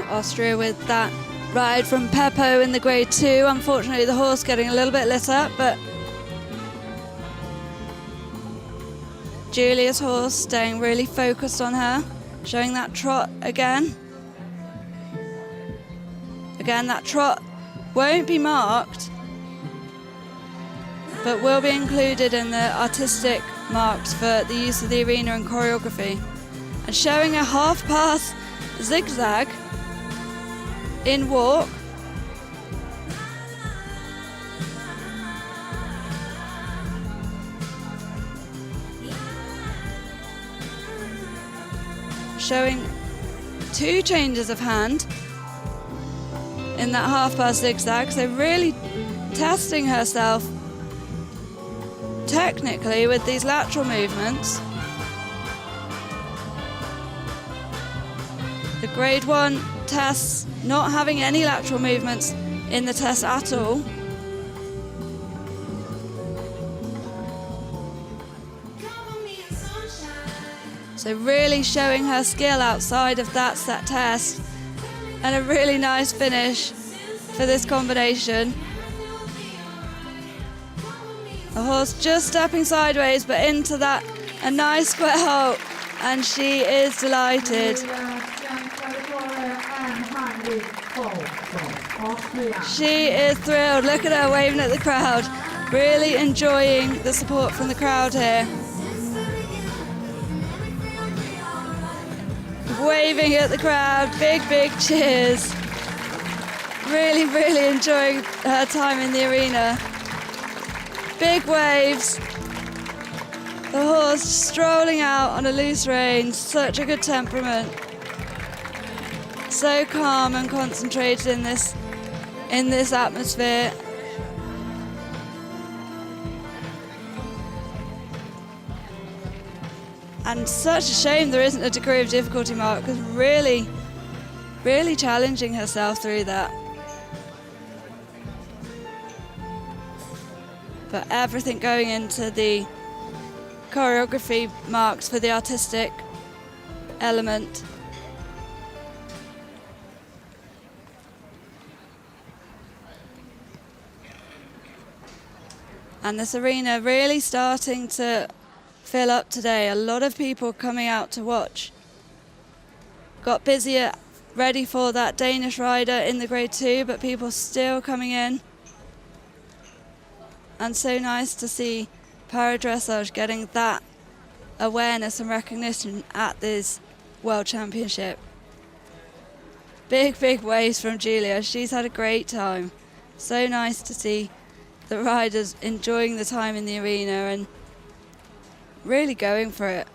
Austria with that ride from Peppo in the grade 2. Unfortunately, the horse getting a little bit lit up, but Julia's horse staying really focused on her, showing that trot again. Again, that trot won't be marked, but will be included in the artistic marks for the use of the arena and choreography. And showing a half pass zigzag in walk. Showing 2 changes of hand in that half pass zigzag, so really testing herself technically with these lateral movements. The grade 1 tests not having any lateral movements in the test at all. So really showing her skill outside of that set test, and a really nice finish for this combination. The horse just stepping sideways but into that, a nice square hole, and she is delighted. She is thrilled. Look at her waving at the crowd, really enjoying the support from the crowd here. Waving at the crowd, big cheers. Really enjoying her time in the arena. Big waves. The horse strolling out on a loose rein, such a good temperament. So calm and concentrated in this atmosphere. And such a shame there isn't a degree of difficulty mark, because really challenging herself through that. But everything going into the choreography marks for the artistic element. And this arena really starting to fill up today. A lot of people coming out to watch. Got busier, ready for that Danish rider in the grade 2, but people still coming in. And so nice to see Para Dressage getting that awareness and recognition at this World Championship. Big waves from Julia. She's had a great time. So nice to see the riders enjoying the time in the arena and really going for it.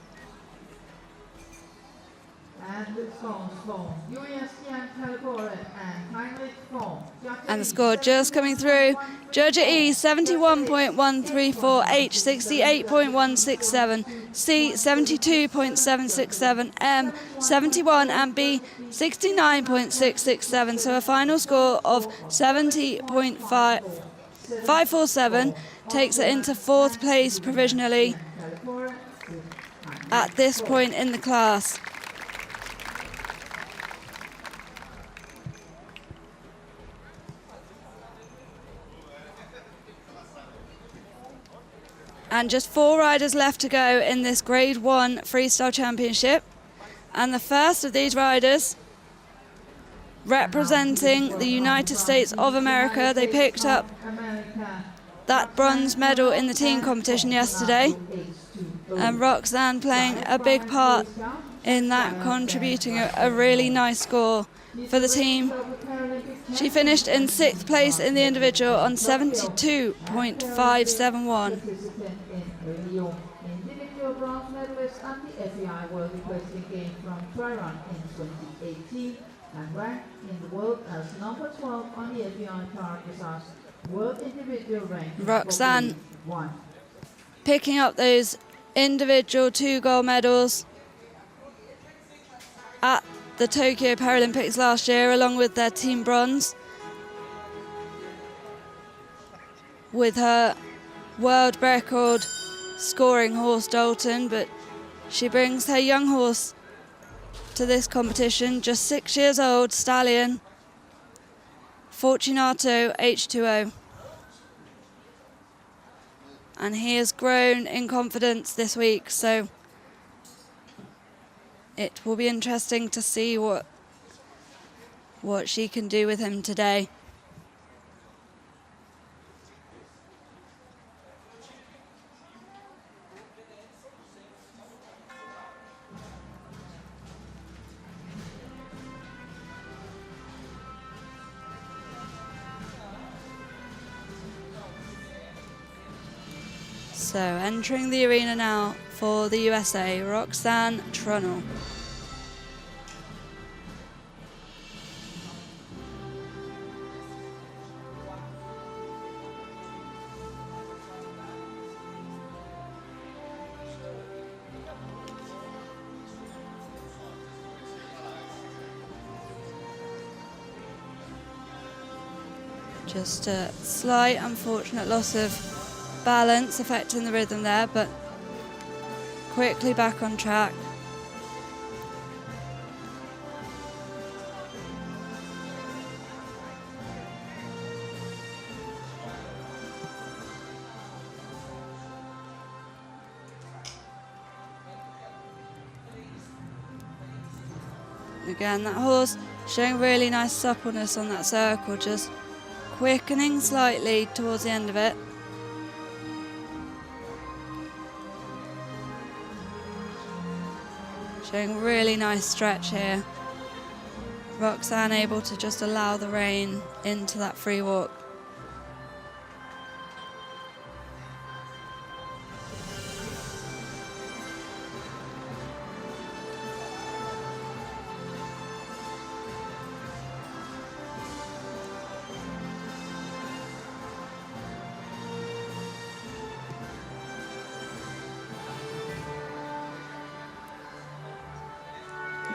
And the score just coming through. Judge at E 71.134, H 68.167, C 72.767, M 71 and B 69.667. So a final score of 70.547 takes it into 4th place provisionally at this point in the class. And just 4 riders left to go in this Grade 1 Freestyle Championship. And the first of these riders, representing the United States of America, they picked up that bronze medal in the team competition yesterday. And Roxanne playing a big part in that, contributing a really nice score for the team. She finished in 6th place in the individual on 72.571. Individual bronze medalist at the FEI World Equestrian Games from Tehran in 2018 and ranked in the world as number 12 on the FEI Dressage World Individual rank. Roxanne picking up those individual 2 gold medals at the Tokyo Paralympics last year, along with their team bronze, with her world record scoring horse Dalton, but she brings her young horse to this competition, just 6 years old, Stallion, Fortunato H2O. And he has grown in confidence this week, so it will be interesting to see what she can do with him today. So entering the arena now for the USA, Roxanne Trunnell. Just a slight unfortunate loss of balance affecting the rhythm there, but quickly back on track. Again, that horse showing really nice suppleness on that circle, just quickening slightly towards the end of it. Showing really nice stretch here. Roxanne able to just allow the rein into that free walk.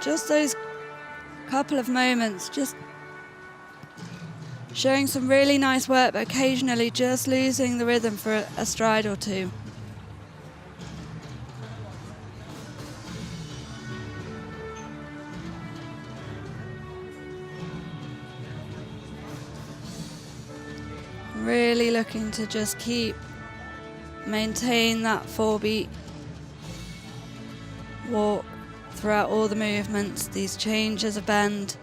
Just those couple of moments, just showing some really nice work, but occasionally just losing the rhythm for a stride or two. Really looking to just maintain that 4-beat walk throughout all the movements, these changes of bend.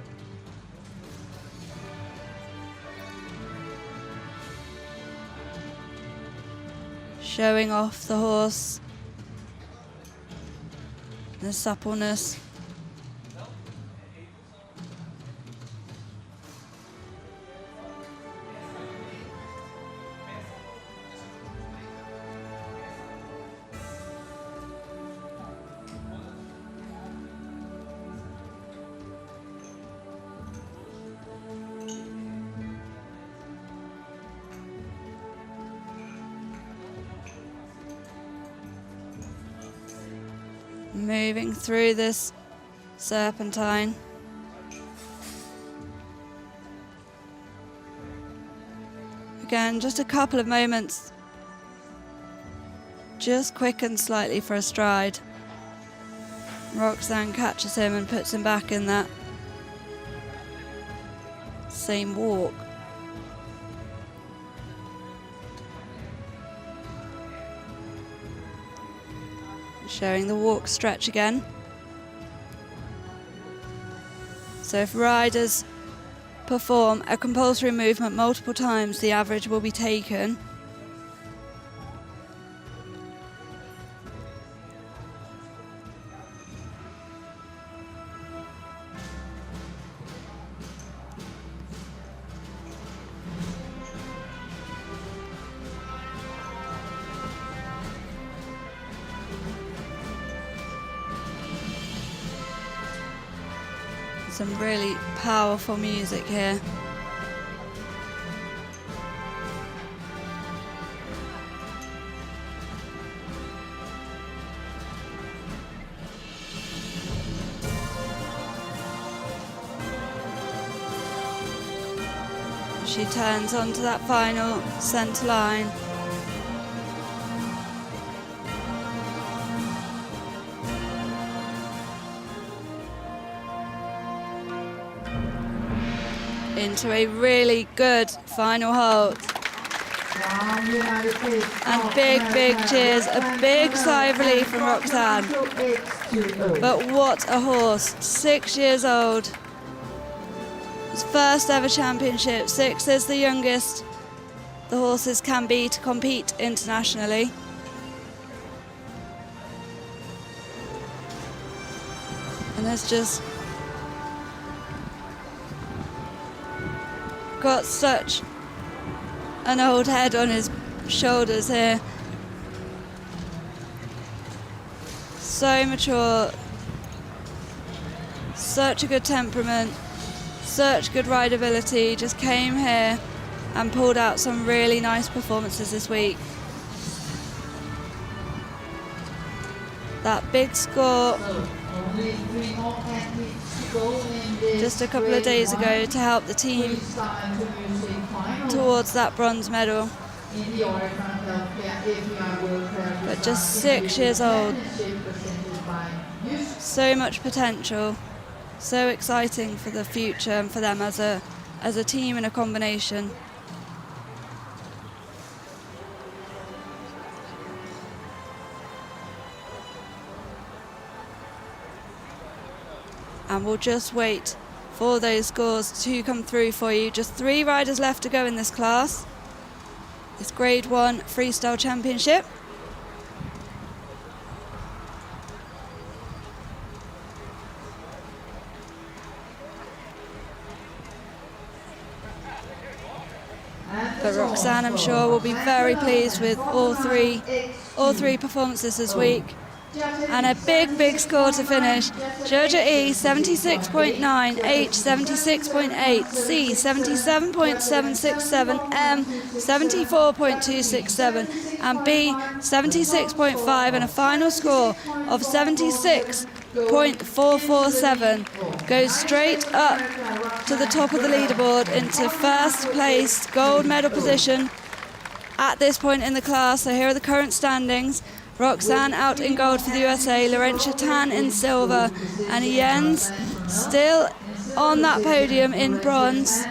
Showing off the horse, the suppleness. Moving through this serpentine. Again, just a couple of moments. Just quicken slightly for a stride. Roxanne catches him and puts him back in that same walk. Showing the walk stretch again. So if riders perform a compulsory movement multiple times, the average will be taken. Some really powerful music here. She turns onto that final centre line. Into a really good final hold. And big cheers, a big sigh of relief from Roxanne. But what a horse, 6 years old. His first ever championship, 6 is the youngest the horses can be to compete internationally. And has just got such an old head on his shoulders here. so mature, such a good temperament, such good rideability, just came here and pulled out some really nice performances this week. That big score just a couple of days ago to help the team towards that bronze medal. But just 6 years old. So much potential. So exciting for the future and for them as a team and a combination. And we'll just wait for those scores to come through for you. Just 3 riders left to go in this class. This Grade 1 Freestyle Championship. But Roxanne, I'm sure, will be very pleased with all three performances this week. And a big score to finish. Georgia E 76.9, H 76.8, C 77.767, M 74.267, and B 76.5, and a final score of 76.447 goes straight up to the top of the leaderboard into first place gold medal position at this point in the class. So here are the current standings. Roxanne out in gold for the USA, Laurentia Tan in silver, and Jens still on that podium in bronze.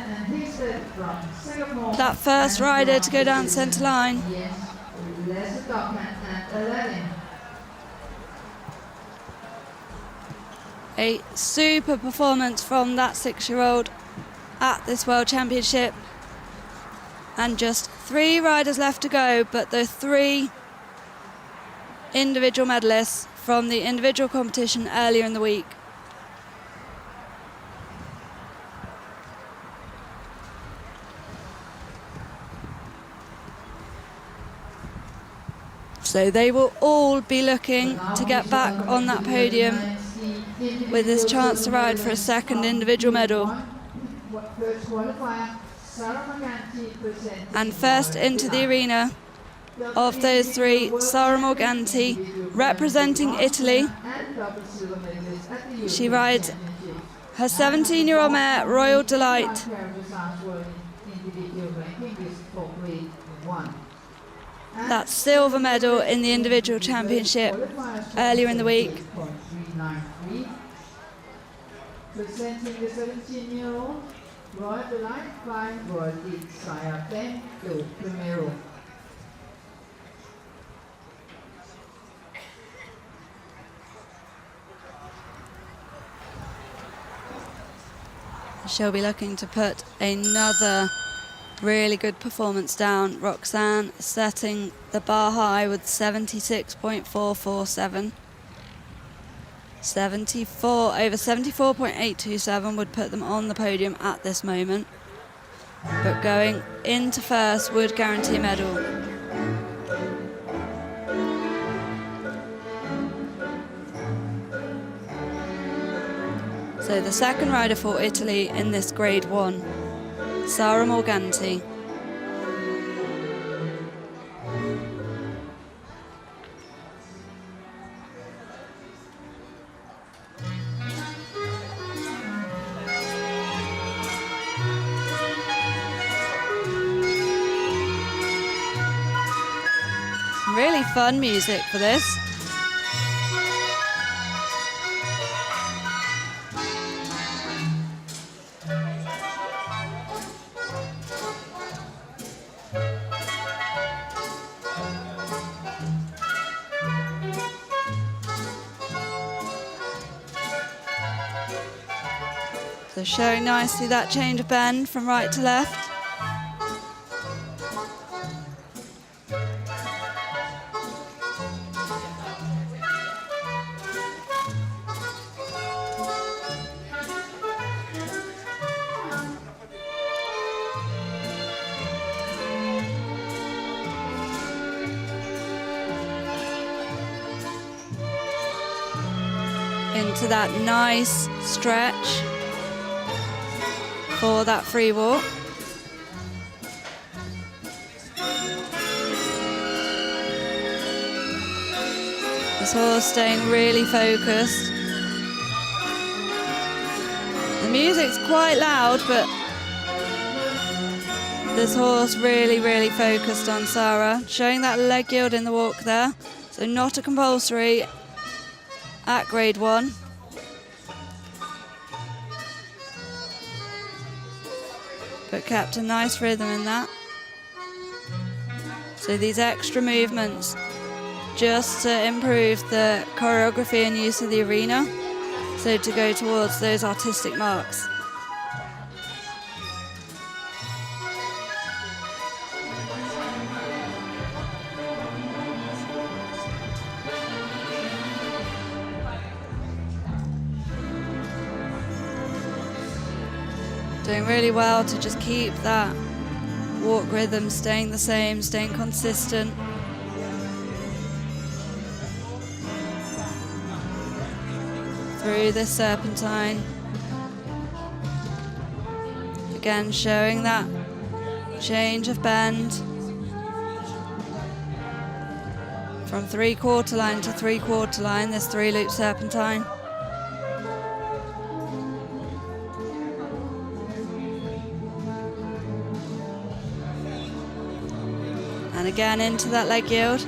That first rider to go down centre line. A super performance from that 6-year-old at this World Championship. And just 3 riders left to go, but the 3 individual medalists from the individual competition earlier in the week. So they will all be looking to get back on that podium with this chance to ride for a second individual medal. And first into the arena of those 3, Sara Morganti, representing Italy. She rides her 17-year-old mare, Royal Delight. That silver medal in the individual championship earlier in the week. Presenting the 17-year-old, Royal Delight by Royalty Sayate do Primero. She'll be looking to put another really good performance down. Roxanne setting the bar high with 76.447. over 74.827 would put them on the podium at this moment. But going into first would guarantee a medal. So the second rider for Italy in this Grade 1, Sara Morganti. Really fun music for this. So showing nicely that change of bend from right to left. into that nice stretch for that free walk. This horse staying really focused. The music's quite loud, but this horse really, really focused on Sarah, showing that leg yield in the walk there. So not a compulsory at grade 1. But kept a nice rhythm in that. So these extra movements just to improve the choreography and use of the arena. So to go towards those artistic marks. Doing really well to just keep that walk rhythm staying the same, staying consistent. Through this serpentine. Again, showing that change of bend from 3/4 line to 3/4 line, this 3-loop serpentine. And again into that leg yield.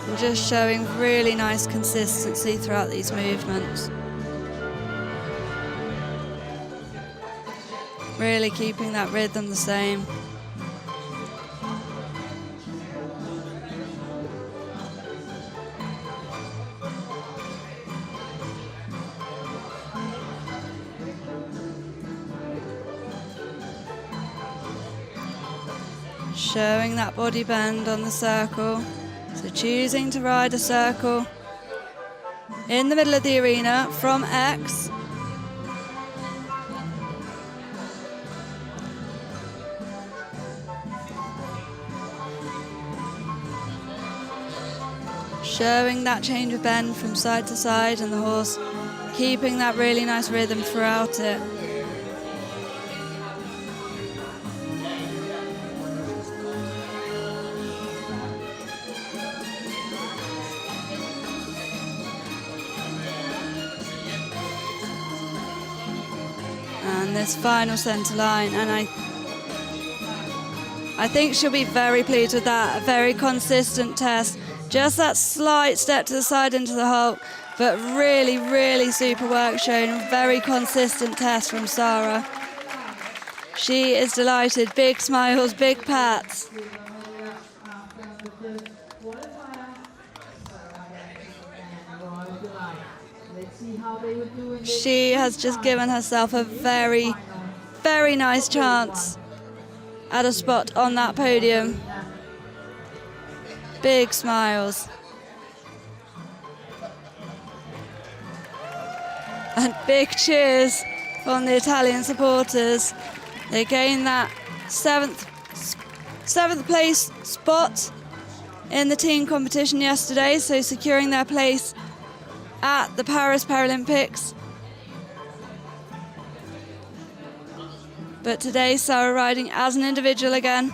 And just showing really nice consistency throughout these movements. Really keeping that rhythm the same. Showing that body bend on the circle. So choosing to ride a circle in the middle of the arena from X. Showing that change of bend from side to side, and the horse keeping that really nice rhythm throughout it. And this final centre line, and I think she'll be very pleased with that. A very consistent test. Just that slight step to the side into the halt, but really, really super work shown. Very consistent test from Sarah. She is delighted. Big smiles, big pats. She has just given herself a very, very nice chance at a spot on that podium. Big smiles. And big cheers from the Italian supporters. They gained that seventh place spot in the team competition yesterday, so securing their place at the Paris Paralympics. But today, Sarah riding as an individual again.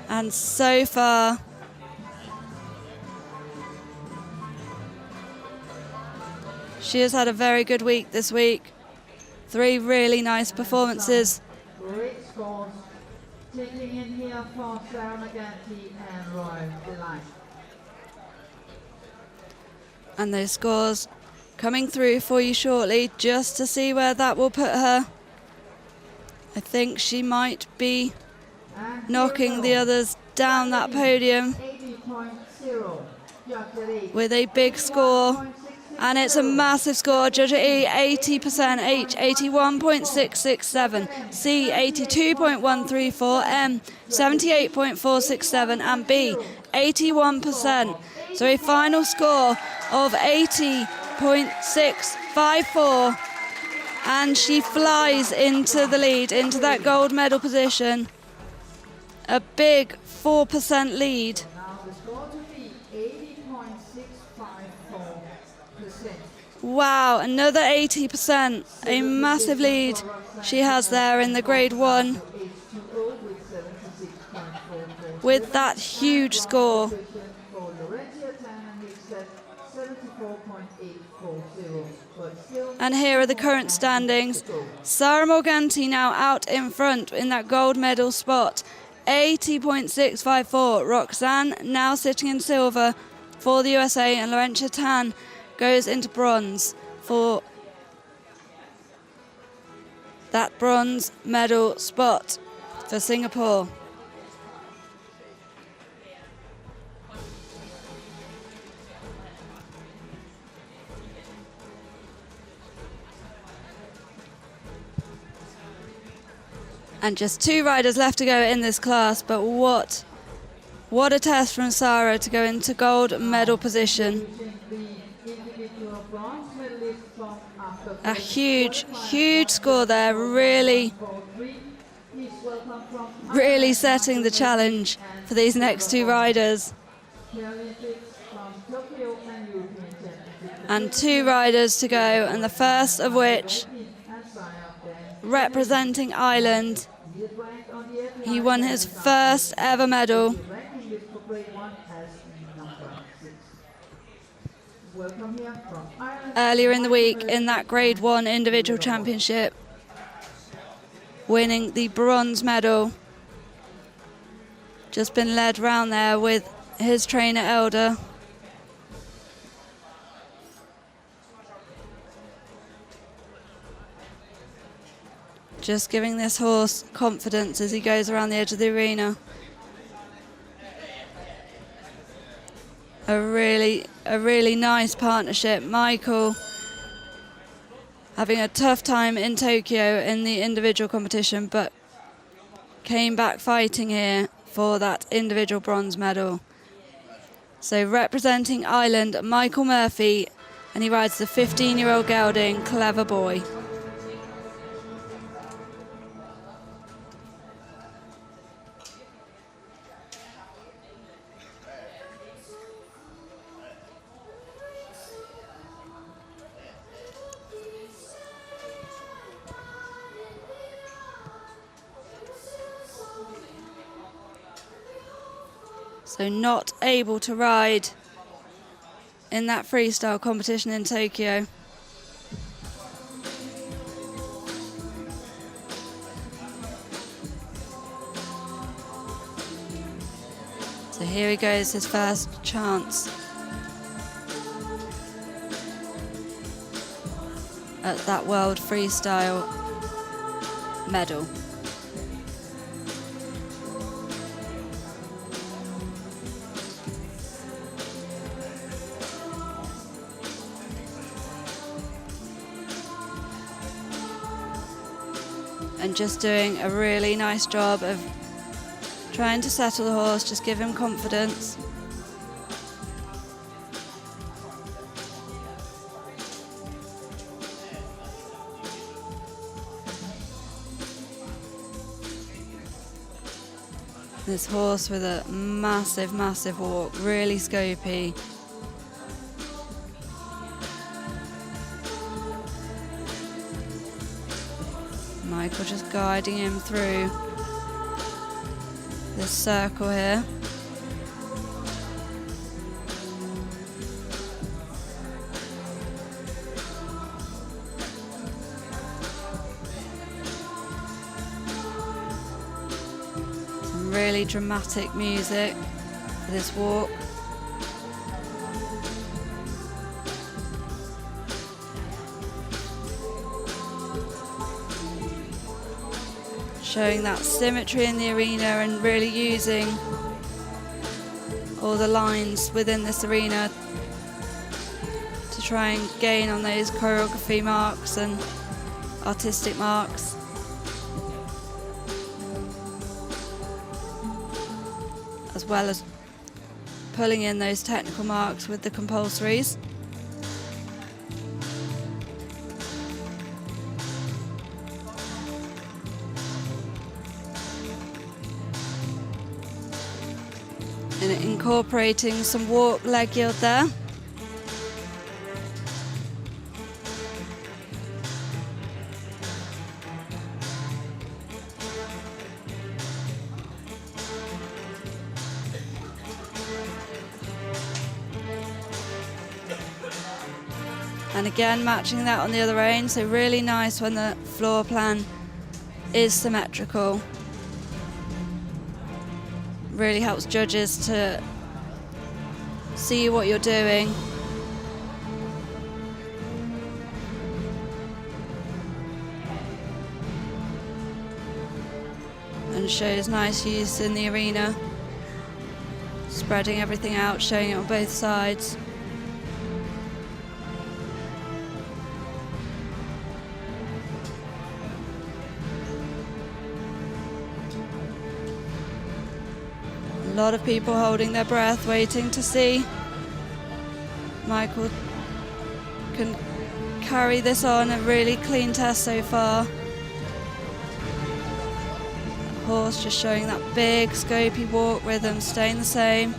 And so far, she has had a very good week this week. 3 really nice performances. Great scores. Taking in here for Sarah McGanty and Roy Delight. And those scores coming through for you shortly, just to see where that will put her. I think she might be knocking the others down that podium with a big score And it's a massive score. Judge E, 80%, H, 81.667, C, 82.134, M, 78.467, and B, 81%. So a final score of 80.654. And she flies into the lead, into that gold medal position. A big 4% lead. Now the score to be 80.654%. Wow, another 80%. A massive lead she has there in the grade 1 with that huge score. And here are the current standings. Sarah Morganti now out in front in that gold medal spot. 80.654. Roxanne now sitting in silver for the USA, and Laurentia Tan goes into bronze for that bronze medal spot for Singapore. And just 2 riders left to go in this class, but what a test from Sarah to go into gold medal position. A huge score there, really setting the challenge for these next 2 riders. And 2 riders to go, and the first of which, representing Ireland, he won his first ever medal earlier in the week in that grade 1 individual championship, winning the bronze medal. Just been led round there with his trainer Elder. Just giving this horse confidence as he goes around the edge of the arena. A really nice partnership. Michael having a tough time in Tokyo in the individual competition, but came back fighting here for that individual bronze medal. So representing Ireland, Michael Murphy, and he rides the 15-year-old gelding, Clever Boy. So not able to ride in that freestyle competition in Tokyo. So here he goes, his first chance at that World Freestyle medal. And just doing a really nice job of trying to settle the horse, just give him confidence. This horse with a massive walk, really scopy. Michael just guiding him through this circle here. Some really dramatic music for this walk. Showing that symmetry in the arena and really using all the lines within this arena to try and gain on those choreography marks and artistic marks. As well as pulling in those technical marks with the compulsories. And incorporating some walk leg yield there. And again, matching that on the other rein, so really nice when the floor plan is symmetrical. Really helps judges to see what you're doing. And shows nice use in the arena. Spreading everything out, showing it on both sides. A lot of people holding their breath, waiting to see Michael can carry this on. A really clean test so far. Horse just showing that big scopy walk rhythm, staying the same,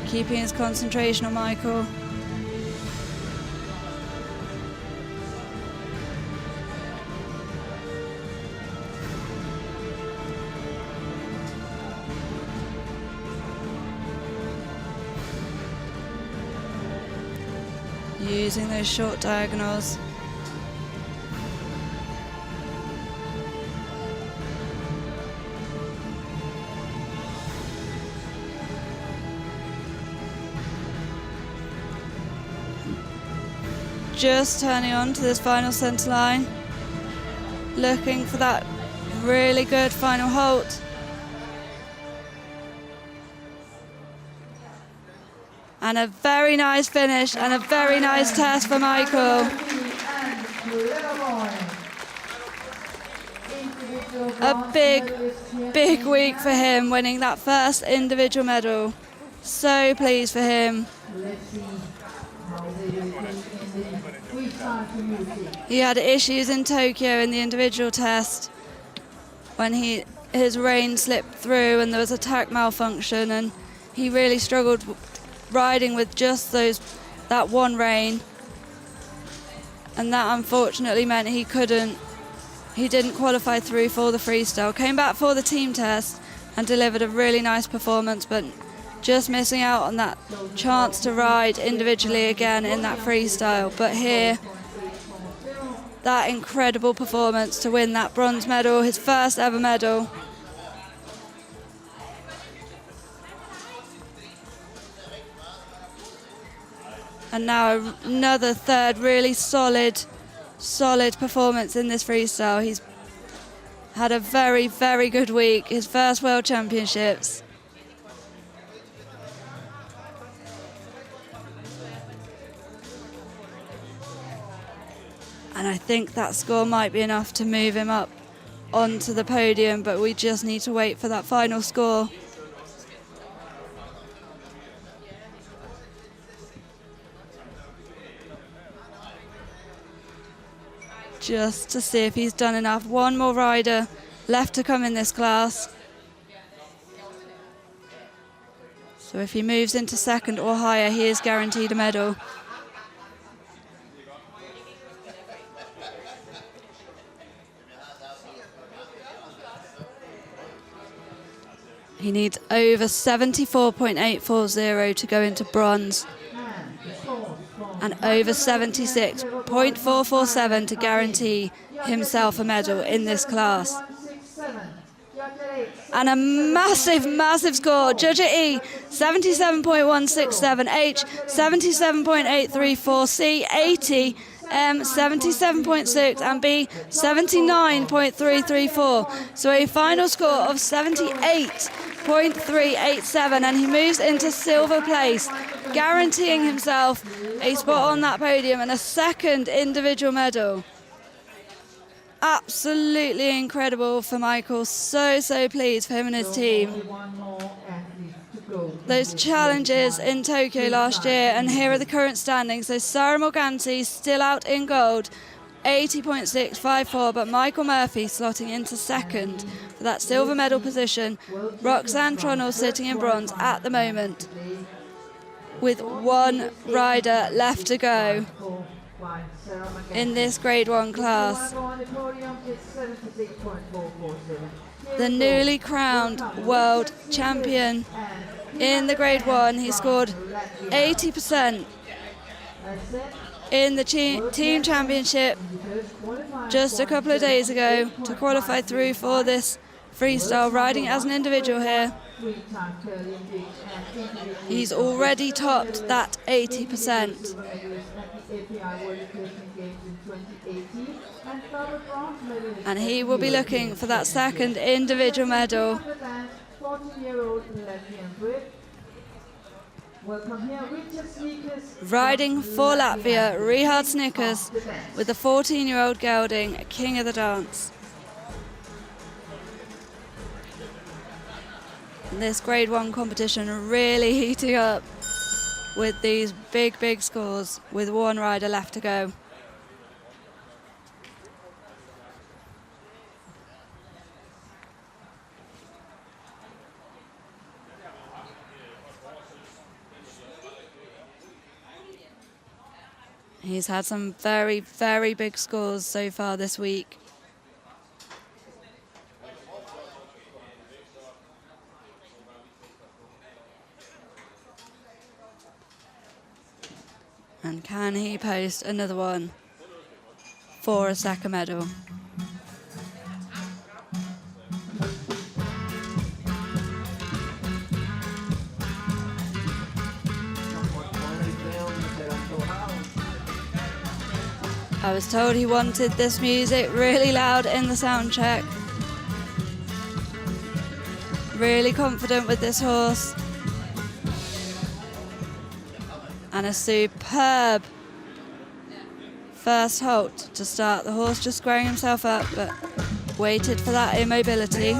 keeping his concentration on Michael. Using those short diagonals. Just turning on to this final centre line. Looking for that really good final halt. And a very nice finish and a very nice test for Michael. A big week for him, winning that first individual medal. So pleased for him. He had issues in Tokyo in the individual test when his rein slipped through and there was a tack malfunction, and he really struggled riding with just that one rein, and that unfortunately meant he didn't qualify through for the freestyle. Came back for the team test and delivered a really nice performance, but just missing out on that chance to ride individually again in that freestyle. But here, that incredible performance to win that bronze medal, his first ever medal. And now another third really solid performance in this freestyle. He's had a very, very good week. His first World Championships. And I think that score might be enough to move him up onto the podium, but we just need to wait for that final score. Just to see if he's done enough. One more rider left to come in this class. So if he moves into second or higher, he is guaranteed a medal. He needs over 74.840 to go into bronze, and over 76.447 to guarantee himself a medal in this class. And a massive score. Judge at E, 77.167, H, 77.834, C, 80, M, 77.6, and B, 79.334. So a final score of 78.334 .387, and he moves into silver place, guaranteeing himself a spot on that podium and a second individual medal. Absolutely incredible for Michael. So pleased for him and his team. Those challenges in Tokyo last year, and here are the current standings. So Sarah Morganti still out in gold, 80.654, but Michael Murphy slotting into second for that silver medal position. Roxanne Tronnell sitting in bronze at the moment, with one rider left to go in this grade 1 class. The newly crowned world champion in the grade 1, he scored 80% in the team championship just a couple of days ago to qualify through for this freestyle, riding as an individual here. He's already topped that 80%. And he will be looking for that second individual medal. Riding for Latvia, Richard Snickers, with the 14-year-old gelding, king of the dance. And this grade 1 competition really heating up with these big scores, with one rider left to go. He's had some very big scores so far this week. And can he post another one for a second medal? I was told he wanted this music really loud in the sound check. Really confident with this horse. And a superb first halt to start. The horse just squaring himself up, but waited for that immobility.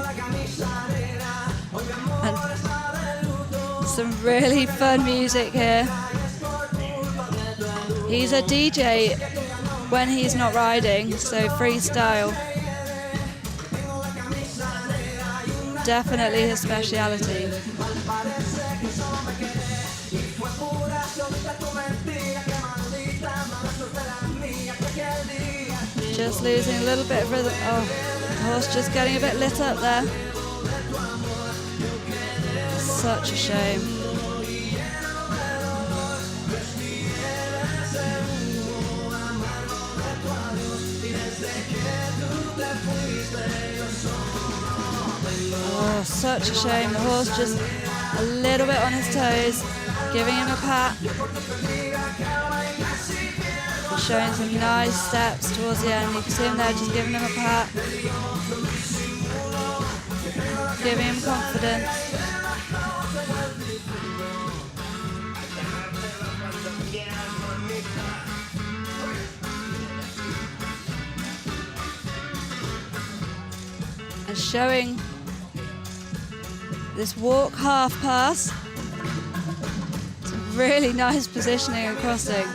And some really fun music here. He's a DJ when he's not riding, so freestyle. Definitely his speciality. Just losing a little bit of rhythm. Oh, the horse just getting a bit lit up there. Such a shame. Oh, such a shame. The horse just a little bit on his toes, giving him a pat. Showing some nice steps towards the end. You can see him there just giving him a pat. Giving him confidence. And showing this walk half pass. Some really nice positioning and crossing.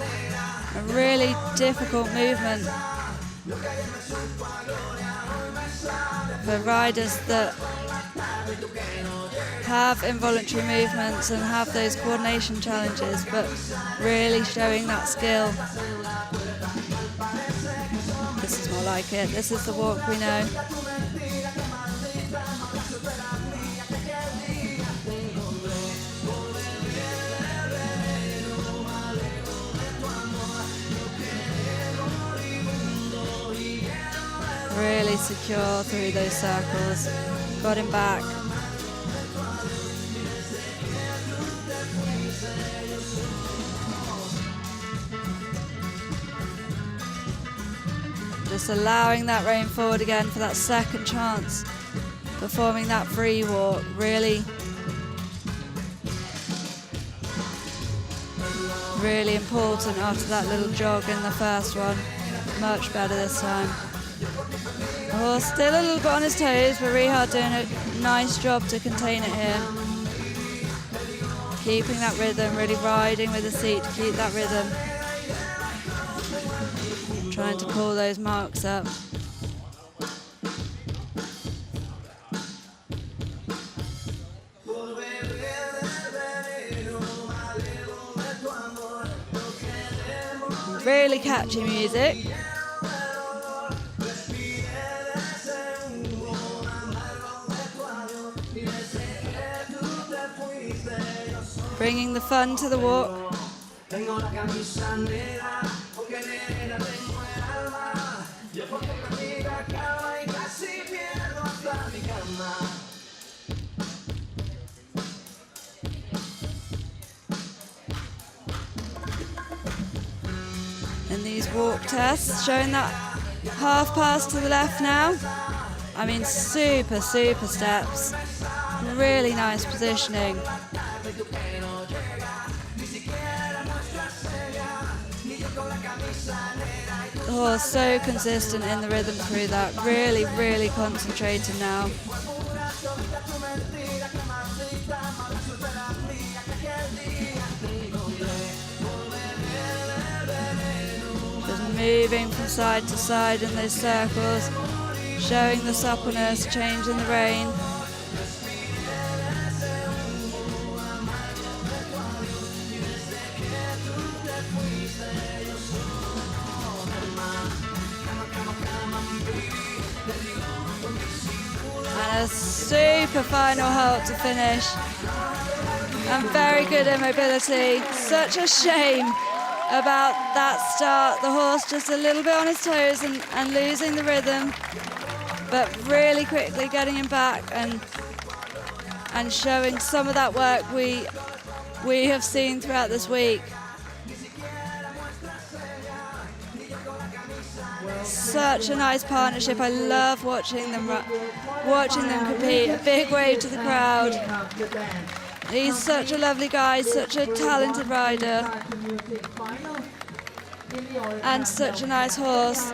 A really difficult movement for riders that have involuntary movements and have those coordination challenges, but really showing that skill. This is more like it. This is the walk we know. Really secure through those circles. Got him back. Just allowing that rein forward again for that second chance. Performing that free walk. Really Really important after that little jog in the first one. Much better this time. The horse still a little bit on his toes, but Rihard doing a nice job to contain it here. Keeping that rhythm, really riding with the seat to keep that rhythm. Trying to pull those marks up. Really catchy music. Bringing the fun to the walk. In these walk tests, showing that half pass to the left now. I mean, super steps. Really nice positioning. The horse so consistent in the rhythm through that. Really concentrating now. Just moving from side to side in those circles, showing the suppleness, changing the rein. And a super final halt to finish. And very good immobility. Such a shame about that start. The horse just a little bit on his toes and losing the rhythm, but really quickly getting him back and showing some of that work we have seen throughout this week. Such a nice partnership. I love watching them compete. A big wave to the crowd. He's such a lovely guy, such a talented rider, and such a nice horse.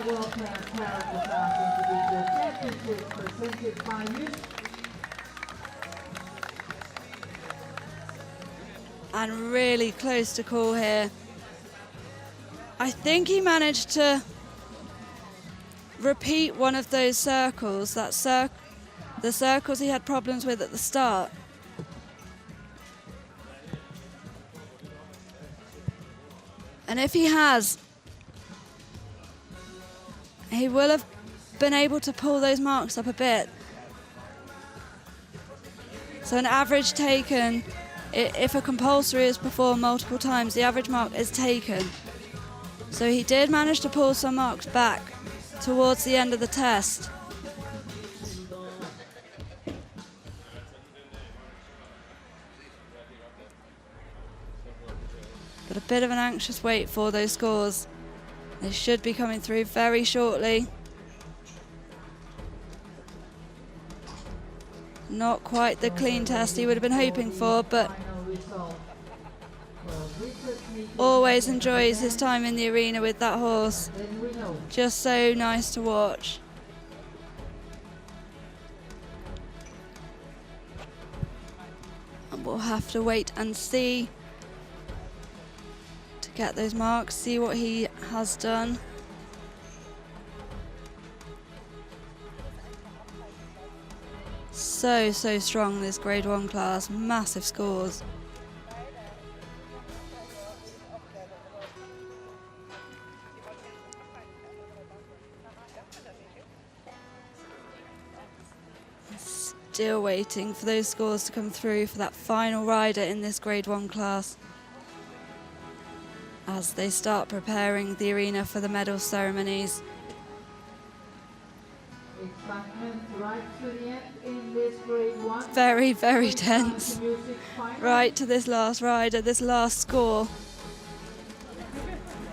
And really close to call here. I think he managed to repeat one of those circles, the circles he had problems with at the start. And if he has, he will have been able to pull those marks up a bit. So an average taken, if a compulsory is performed multiple times, the average mark is taken. So he did manage to pull some marks back towards the end of the test. But a bit of an anxious wait for those scores. They should be coming through very shortly. Not quite the clean test he would have been hoping for, but always enjoys his time in the arena with that horse. Just so nice to watch. And we'll have to wait and see to get those marks, see what he has done. So strong, this Grade 1 class. Massive scores. Still waiting for those scores to come through for that final rider in this Grade 1 class as they start preparing the arena for the medal ceremonies. Right to the end in this Grade 1. Very tense. Right to this last rider, this last score.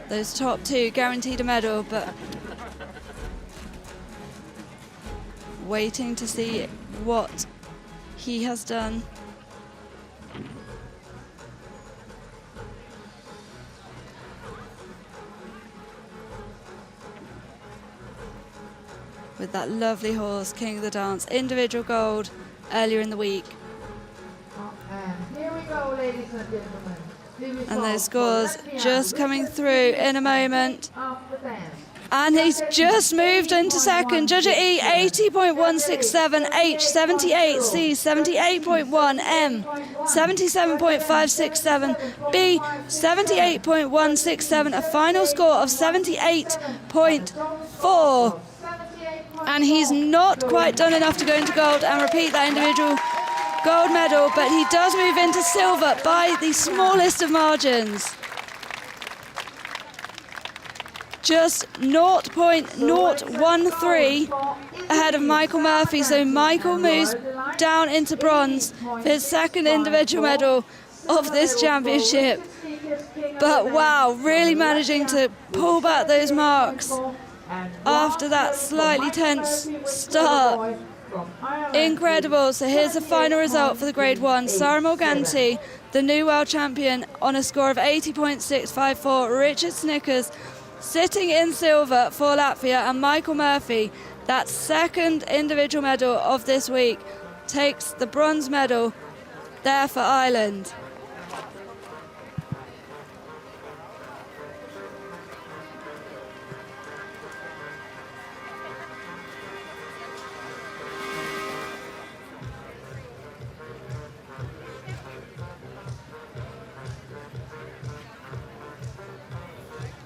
Those top two guaranteed a medal, but waiting to see what he has done. with that lovely horse, King of the Dance, individual gold earlier in the week. And here we go, ladies and gentlemen. And those scores just coming through in a moment. Of the dance. And he's just moved into second. Judge at E, 80.167, H, 78, C, 78.1, M, 77.567, B, 78.167, a final score of 78.4. And he's not quite done enough to go into gold and repeat that individual gold medal, but he does move into silver by the smallest of margins. Just 0.013 ahead of Michael Murphy. So Michael moves down into bronze for his second individual medal of this championship. But wow, really managing to pull back those marks after that slightly tense start. Incredible. So here's the final result for the Grade 1. Sara Morganti, the new world champion, on a score of 80.654. Richard Snickers sitting in silver for Latvia, and Michael Murphy, that second individual medal of this week, takes the bronze medal there for Ireland.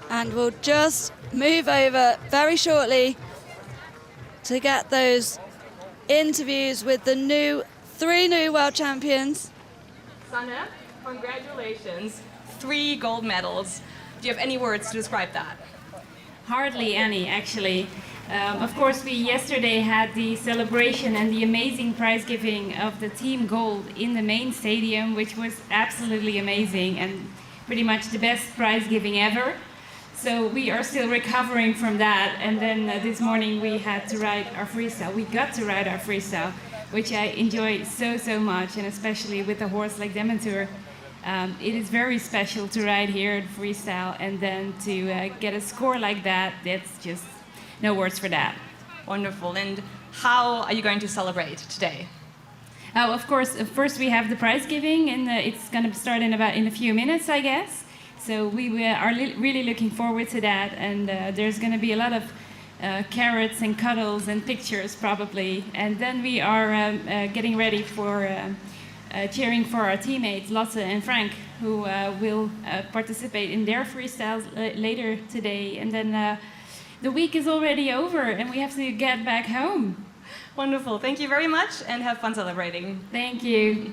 And we'll just move over very shortly to get those interviews with the three new world champions. Sanne, congratulations. 3 gold medals. Do you have any words to describe that? Hardly any, actually. Of course, we yesterday had the celebration and the amazing prize giving of the team gold in the main stadium, which was absolutely amazing and pretty much the best prize giving ever. So we are still recovering from that, and then this morning we had to ride our freestyle. We got to ride our freestyle, which I enjoy so much, and especially with a horse like Dementor. It is very special to ride here at freestyle, and then to get a score like that, that's just no words for that. Wonderful. And how are you going to celebrate today? Of course, first we have the prize giving, and it's going to start in a few minutes, I guess. So we are really looking forward to that, and there's going to be a lot of carrots and cuddles and pictures probably. And then we are getting ready for cheering for our teammates Lotte and Frank, who will participate in their freestyles later today. And then the week is already over, and we have to get back home. Wonderful. Thank you very much, and have fun celebrating. Thank you.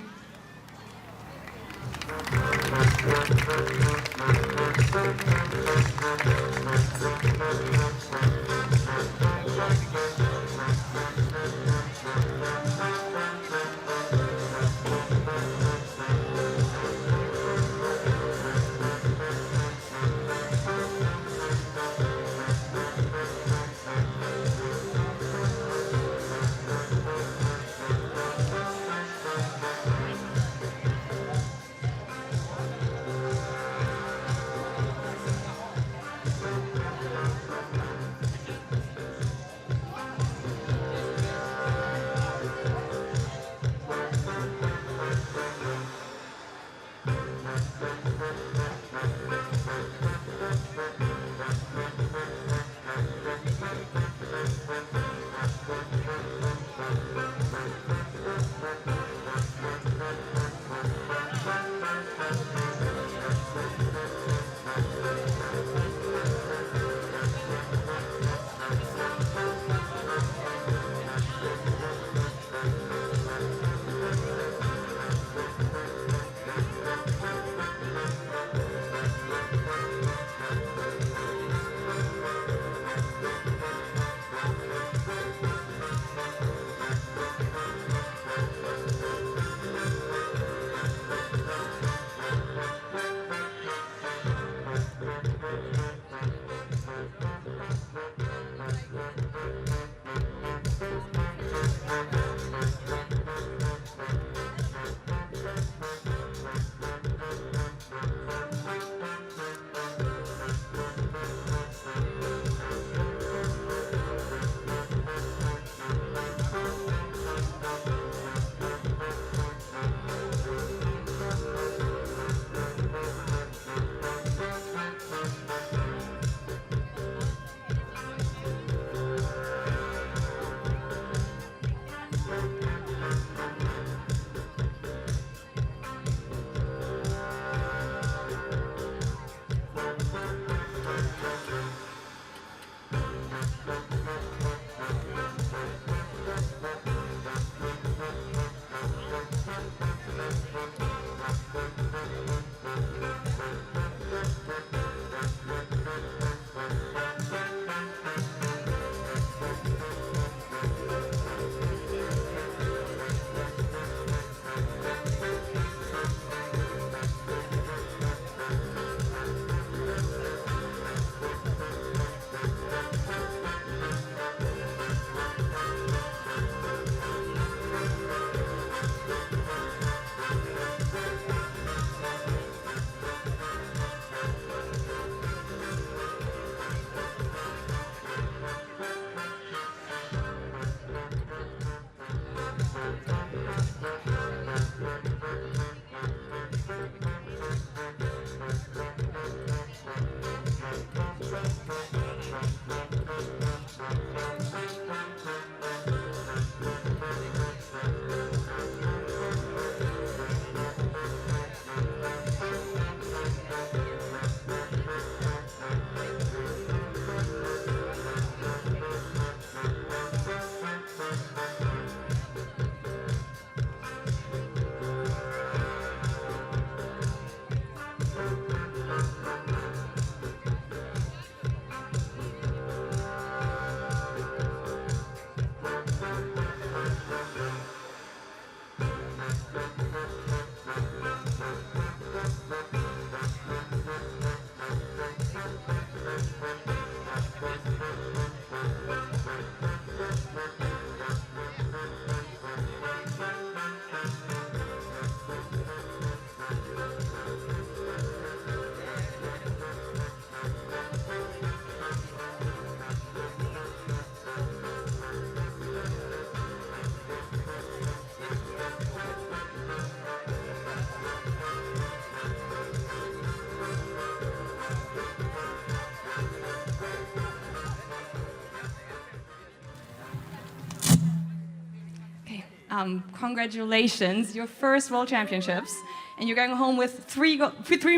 Congratulations, your first World Championships, and you're going home with three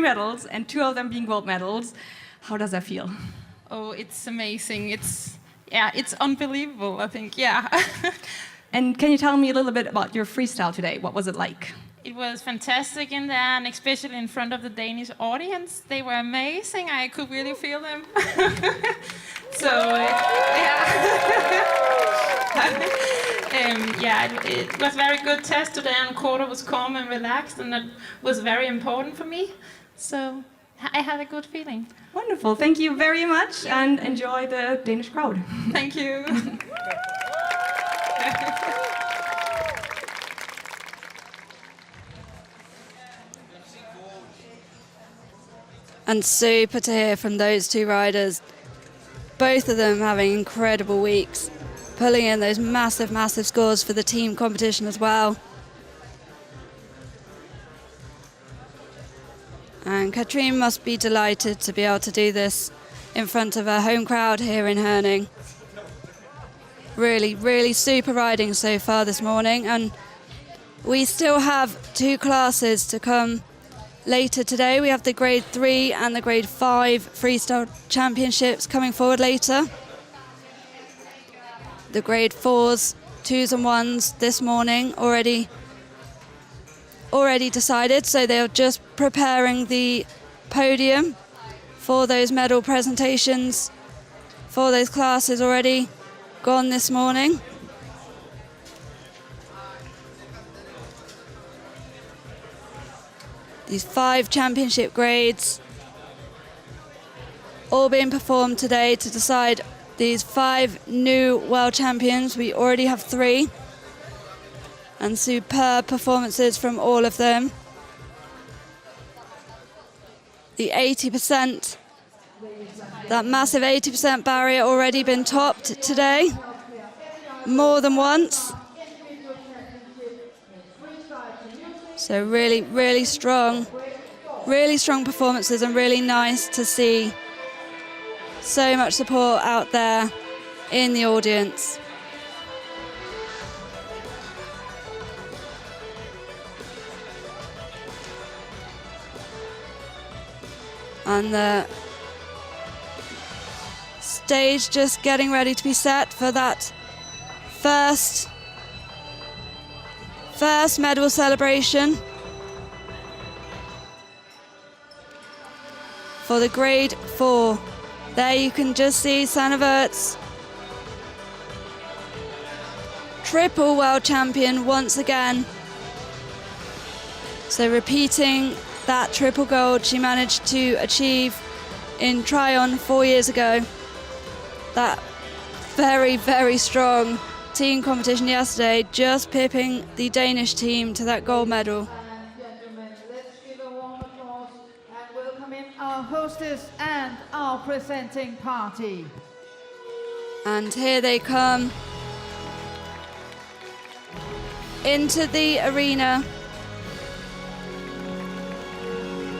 medals, and 2 of them being gold medals. How does that feel? Oh, it's amazing. It's unbelievable, I think, yeah. And can you tell me a little bit about your freestyle today? What was it like? It was fantastic in there, and especially in front of the Danish audience. They were amazing. I could really feel them. So, it was very good test today, and quarter was calm and relaxed, and that was very important for me. So, I had a good feeling. Wonderful. Thank you very much, and enjoy the Danish crowd. Thank you. And super to hear from those 2 riders. Both of them having incredible weeks, pulling in those massive, massive scores for the team competition as well. And Katrine must be delighted to be able to do this in front of her home crowd here in Herning. Really, really super riding so far this morning, and we still have 2 classes to come later today. We have the grade 3 and the grade 5 freestyle championships coming forward later. The grade 4s, 2s and 1s this morning already decided, so they're just preparing the podium for those medal presentations for those classes already gone this morning. These 5 championship grades all being performed today to decide these 5 new world champions. We already have 3, and superb performances from all of them. The 80%, that massive 80% barrier already been topped today, more than once. So really, really strong performances, and really nice to see so much support out there in the audience. And the stage just getting ready to be set for that first medal celebration. for the grade 4. There you can just see Sanne Weerts, triple world champion once again. So repeating that triple gold she managed to achieve in Tryon 4 years ago. That very, very strong team competition yesterday, just pipping the Danish team to that gold medal. And gentlemen, let's give a warm applause and welcome in our hostess and our presenting party. And here they come into the arena,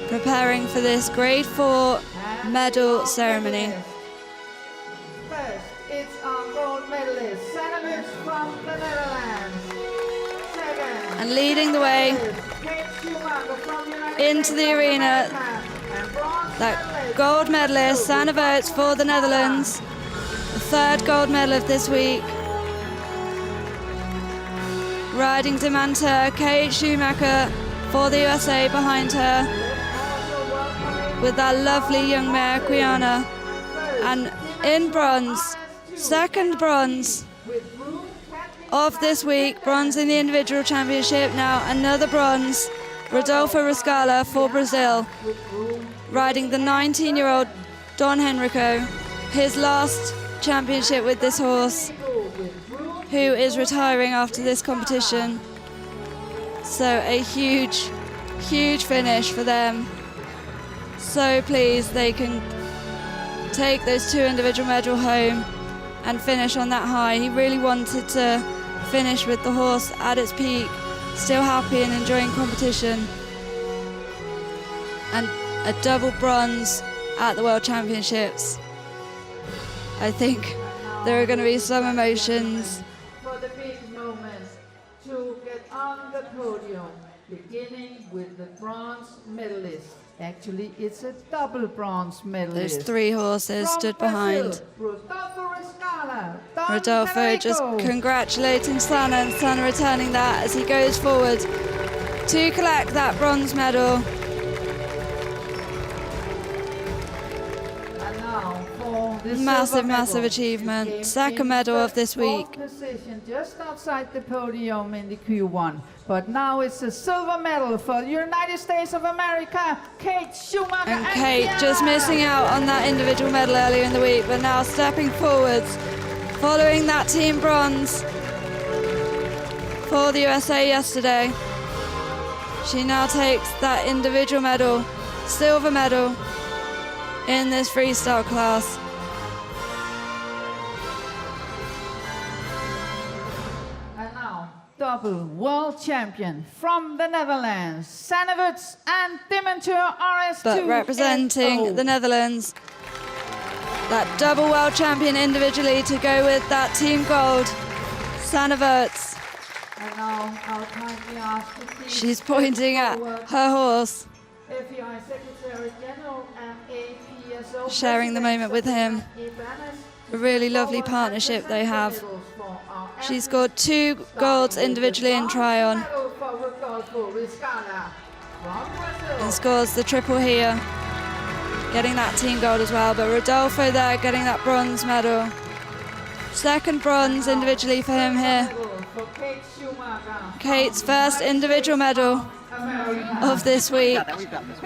preparing for this grade 4 medal ceremony. First, it's our gold medalist, Sanne Weerts from the Netherlands. Second, And leading the way Kate Schumacher from the United into States the of arena, America. And bronze that medalist, gold medalist, Sanne Weerts for the Netherlands. The third gold medal of this week. Riding Demanter, Kate Schumacher for the USA behind her, with that lovely young mare, Quiana. And in bronze, second bronze of this week, bronze in the individual championship. Now another bronze, Rodolfo Riscala for Brazil, riding the 19-year-old Don Henrico, his last championship with this horse, who is retiring after this competition. So a huge, huge finish for them. So pleased they can take those 2 individual medal home and finish on that high. He really wanted to finish with the horse at its peak, still happy and enjoying competition. And a double bronze at the World Championships. I think there are going to be some emotions. For the big moment to get on the podium, beginning with the bronze medalist. Actually, it's a double bronze medalist. Those 3 horses From stood Brazil, behind. Rodolfo Riscala, Don Rodolfo Henrico. just congratulating Sanne, and Sanne returning that as he goes forward to collect that bronze medal. And now for the Massive, silver massive medal. achievement. He came Second in medal of first this week. pole position just outside the podium in the Q1. But now it's a silver medal for the United States of America, Kate Schumacher. And Kate just Kiana. missing out on that individual medal earlier in the week, but now stepping forwards, following that team bronze for the USA yesterday. She now takes that individual medal, silver medal, in this freestyle class. And now, double world champion from the Netherlands, Sanne Weerts and Demantur RS2. But representing the Netherlands, that double world champion individually to go with that team gold, Sanne Weerts. And now I'll kindly ask to please She's pointing at forward her horse, FEI Secretary General and APSO sharing the moment with him. Ibanez A really lovely forward partnership they have. medals for our She athletes, scored 2 golds starting with individually the in bronze Tryon medal for Rodolfo Riscala from Brazil. and scores the triple here, getting that team gold as well. But Rodolfo there getting that bronze medal. Second bronze individually for him here. Medal for Kate Schumacher Kate's first individual medal America. of this week.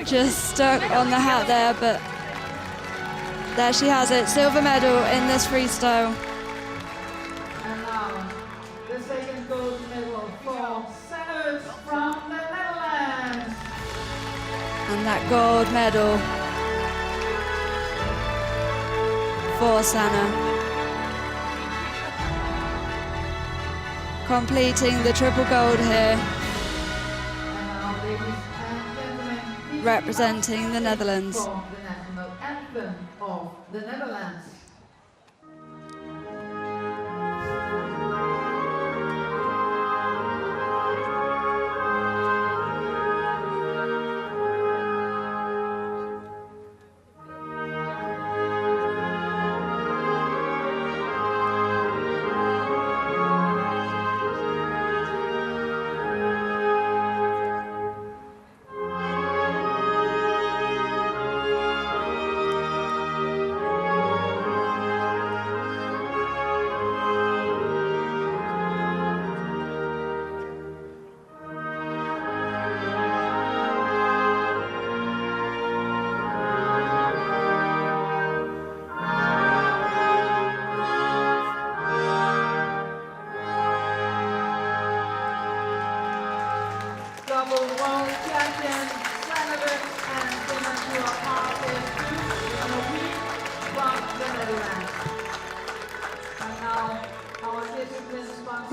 Just stuck on the hat there, but there she has it. Silver medal in this freestyle. And now the second gold medal for Sanne Weerts from the Netherlands. And that gold medal for Sanne. Completing the triple gold here, And now, ladies and gentlemen, please representing the Netherlands. for the national anthem of the Netherlands.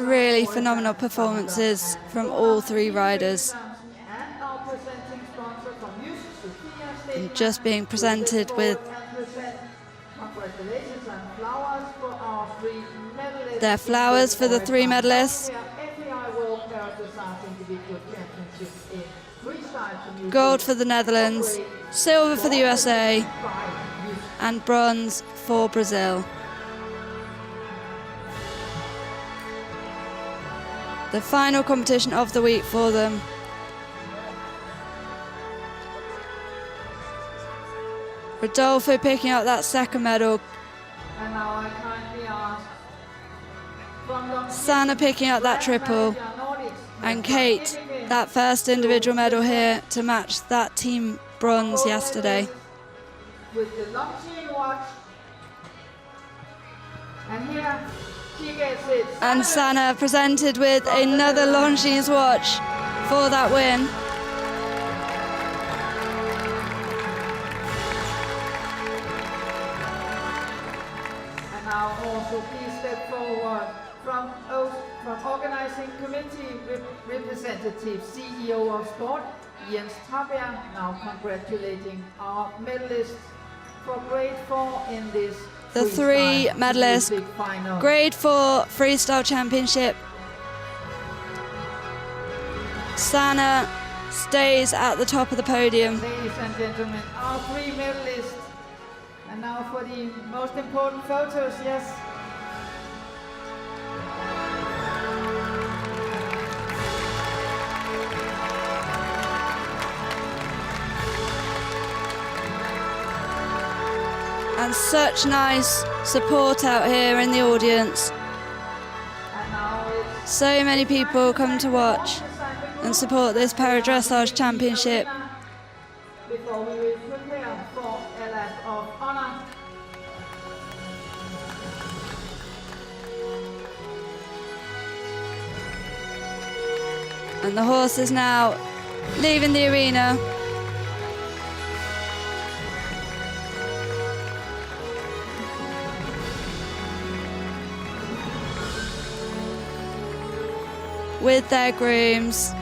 Really phenomenal performances from all three riders. And our presenting sponsor from ECCO FEI And just being presented with congratulations and flowers for our three medalists. their flowers for the three medalists. FEI World Dressage Individual Championship in Freestyle to Gold for the Netherlands, silver for the USA, and bronze for Brazil. The final competition of the week for them. Rodolfo picking up that second medal. And now I kindly ask from Sana picking up that triple. And Kate, that first individual medal here to match that team bronze yesterday. with the Longines watch. And here she gets it. And Sana presented with another Longines watch for that win. And now also please step forward from organizing committee representative, CEO of sport, Jens Tabia, now congratulating our medalists for grade 4 in this The three freestyle medalists, music final. grade 4 freestyle championship. Sana stays at the top of the podium. Ladies and gentlemen, our three medalists. And now for the most important photos, yes. And such nice support out here in the audience. And now it's So many people come to watch and support this para-dressage championship. before we will prepare for a lap of honor. And the horse is now leaving the arena. With their grooms.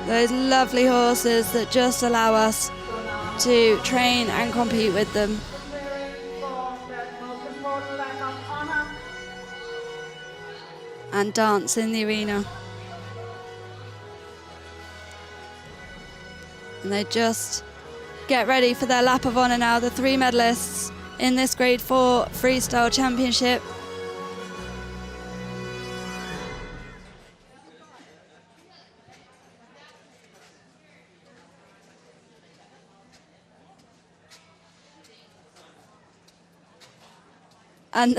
Those lovely horses that just allow us to train and compete with them. Preparing for that most important lap of honor. And dance in the arena. And they just get ready for their lap of honour now, the three medalists in this grade 4 freestyle championship. And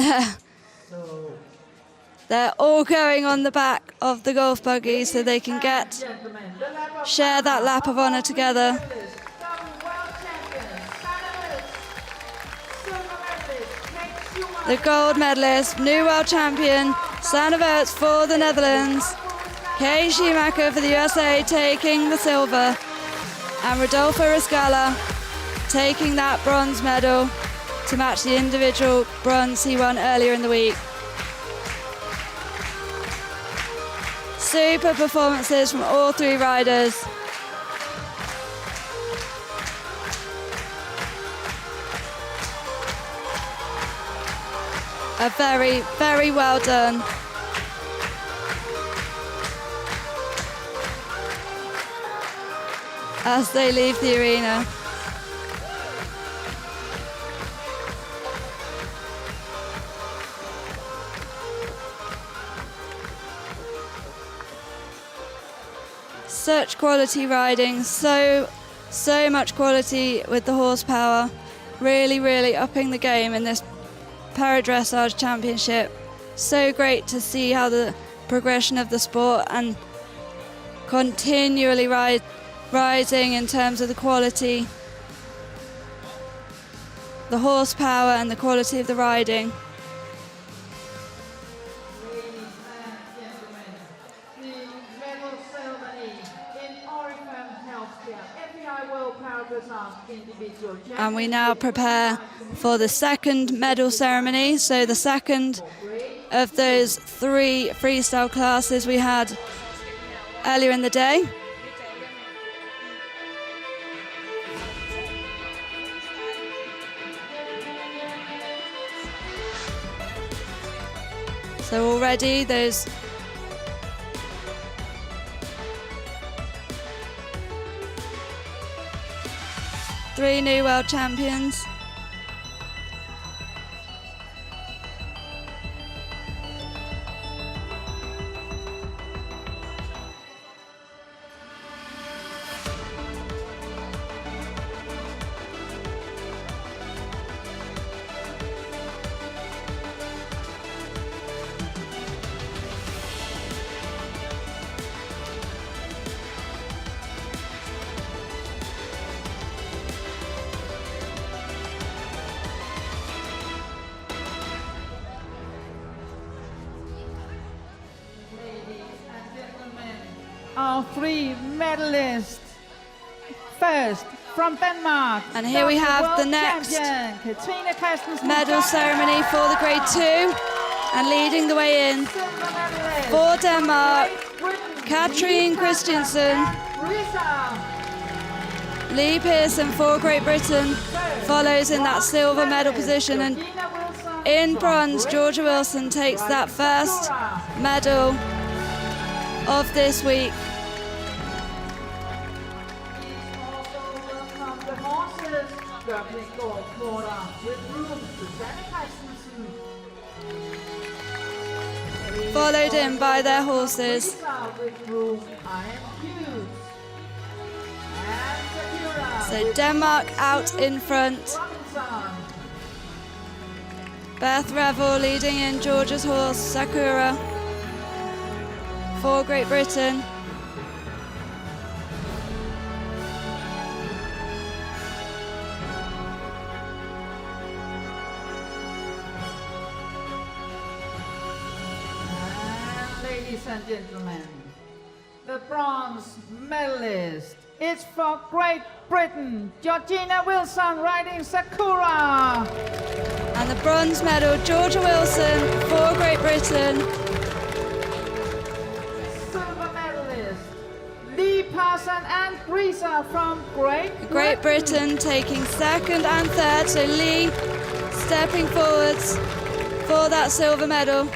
they're all going on the back of the golf buggy so they can Gentlemen, the lap of share that lap of honour together. medalists, double world champions, Sana silver medalist, Kate Schumacher. The gold medalist, new world champion, Sana Wirtz for the Netherlands, Kay Schumacher for the USA taking the silver, and Rodolfo Riscala taking that bronze medal to match the individual bronze he won earlier in the week. Super performances from all three riders. A very, very well done. As they leave the arena. Such quality riding, so much quality with the horsepower. Really, really upping the game in this para-dressage championship. So great to see how the progression of the sport and continually rising in terms of the quality, the horsepower and the quality of the riding. Ladies and gentlemen, the medal ceremony in Oriflame Healthcare FEI World Power And we now prepare for the second medal ceremony. So the second of those 3 freestyle classes we had earlier in the day. So already those three new world champions. Our 3 medalists. First, from Denmark. And here we have the next medal ceremony for the grade 2. And leading the way in for Denmark, Katrine Christensen. Lee Pearson for Great Britain follows in that silver medal position. And in bronze, Georgia Wilson takes that first medal of this week. Followed in by their horses. So Denmark out in front. Beth Revel leading in Georgia's horse, Sakura, for Great Britain. Ladies and gentlemen, the bronze medalist is for Great Britain, Georgina Wilson riding Sakura. And the bronze medal, Georgia Wilson for Great Britain. Silver medalist, Lee Parson and Grisa from Great Britain taking second and third, so Lee stepping forwards for that silver medal.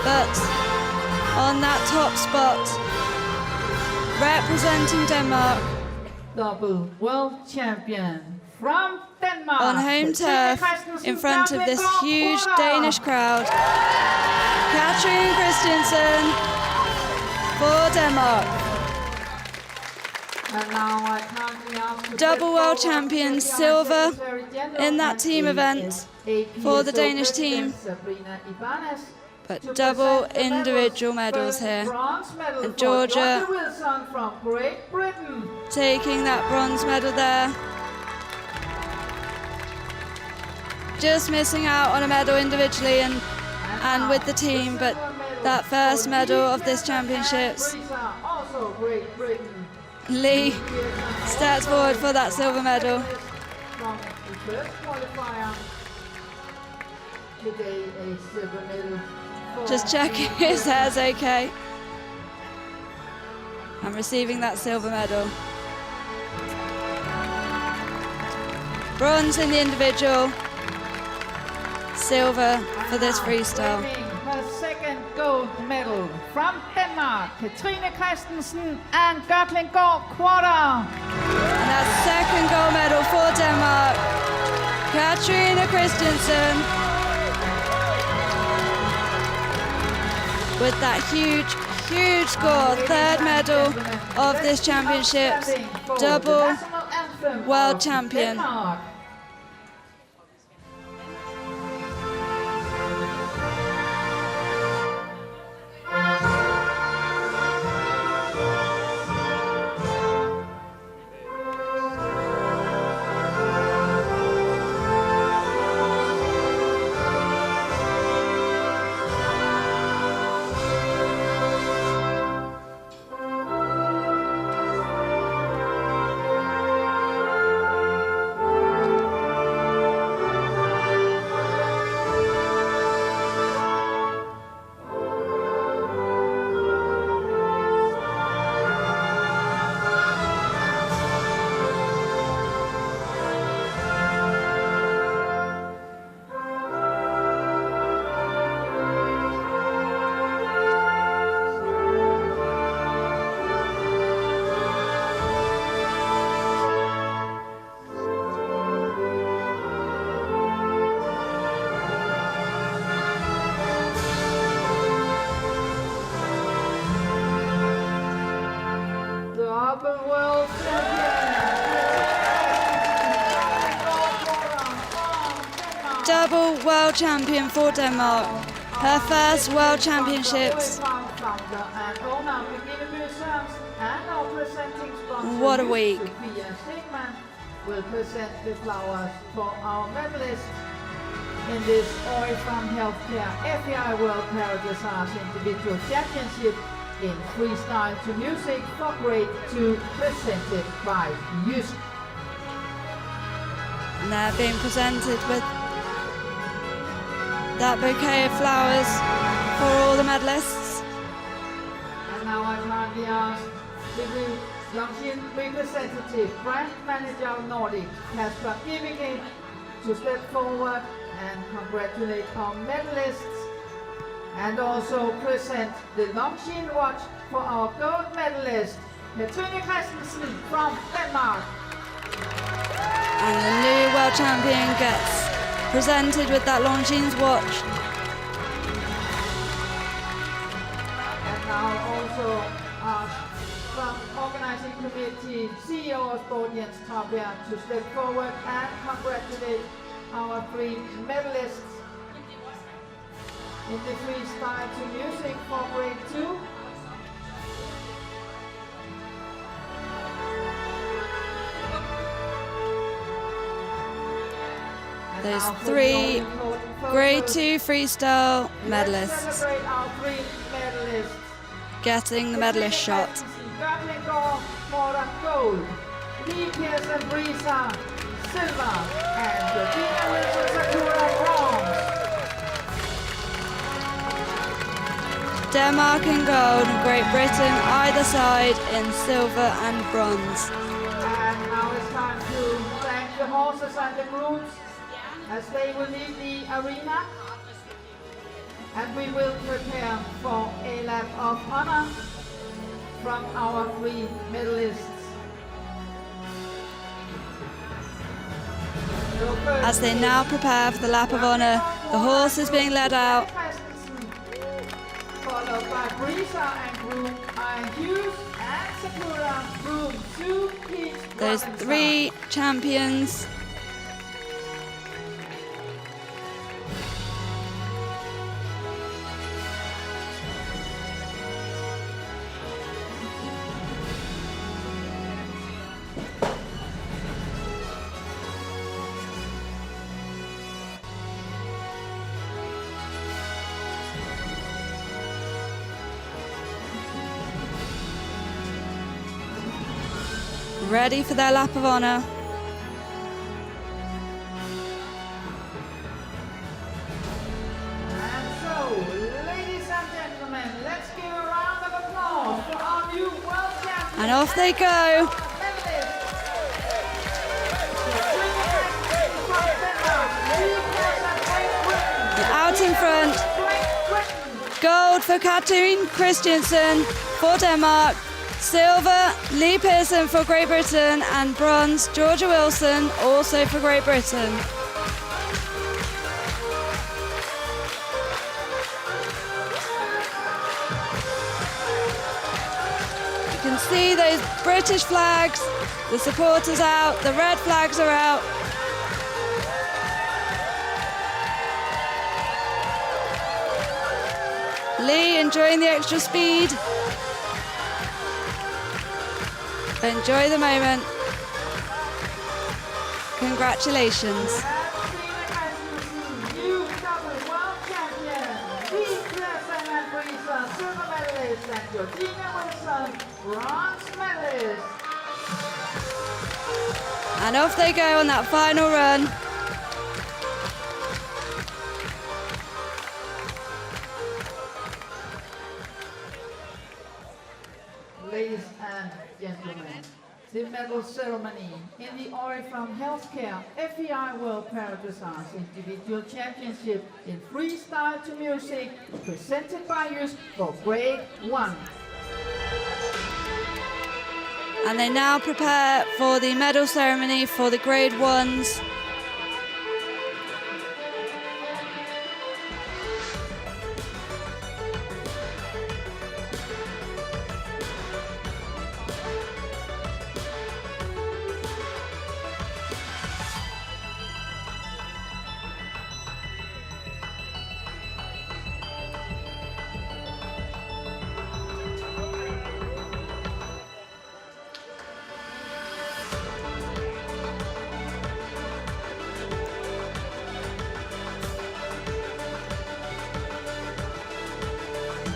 But on that top spot, representing Denmark, double world champion from Denmark, on home turf in front of this huge Danish crowd, Katrine Christensen for Denmark. And now I kindly ask Double world champion, silver in that team event for the Danish team. But double individual medals here. And Georgia taking that bronze medal there. Just missing out on a medal individually and with the team, but that first medal of this championships. Lee steps forward for that silver medal. Just checking his hair's okay. And receiving that silver medal. Bronze in the individual, silver for this freestyle. Her second gold medal from Denmark, Katrine Christensen and Gottlinggaard Quarter. And that second gold medal for Denmark, Katrine Christensen. With that huge score, third medal of this championships, double world champion. double world champion for Denmark. Her first World Championships. What a week. Will present the flowers for our medalists in this Oil from Healthcare FEI World Paradressage Individual Championship in Freestyle to Music for Grade 2 presented by Jysk. And they're being presented with that bouquet of flowers for all the medalists. And now I kindly ask the Longines representative, brand manager of Nordic, Kasper Givike, to step forward and congratulate our medalists and also present the Longines watch for our gold medalist, Katrine Christensen from Denmark. And the new world champion gets presented with that Longines watch. And now also from organizing committee, CEO of Sport Jens Tabia, to step forward and congratulate our 3 medalists in the Freestyle to Music for Grade 2. There's 3 Grade 2 Freestyle medalists Celebrate our 3 medalists. getting the medalist shot. Mora gold, Lee Pearson Brisa silver, and Georgina Wilson Sakura bronze. Denmark in gold and Great Britain either side in silver and bronze. And now it's time to thank the horses and the grooms as they will leave the arena. And we will prepare for a lap of honor from our 3 medalists. As they now prepare for the lap of honor, the horse is being led out. Followed by Brisa and groom Iron Hughes and Sakura, groom Sue Peach. Those 3 champions. Ready for their lap of honor. And so, ladies and gentlemen, let's give a round of applause for our new world champion. And off they go. Out in front. Gold for Katrine Christensen for Denmark. Silver, Lee Pearson for Great Britain, and bronze, Georgia Wilson, also for Great Britain. You can see those British flags, the supporters out, the red flags are out. Lee enjoying the extra speed. Enjoy the moment. Congratulations. New double world champion, Lee Pearson and Brisa, silver medalist, and Georgina Wilson, bronze medalist. And off they go on that final run. Ladies and gentlemen, the medal ceremony in the Oil from Healthcare FEI World Paradressage Individual Championship in Freestyle to Music, presented by Jysk for Grade 1. And they now prepare for the medal ceremony for the Grade 1s.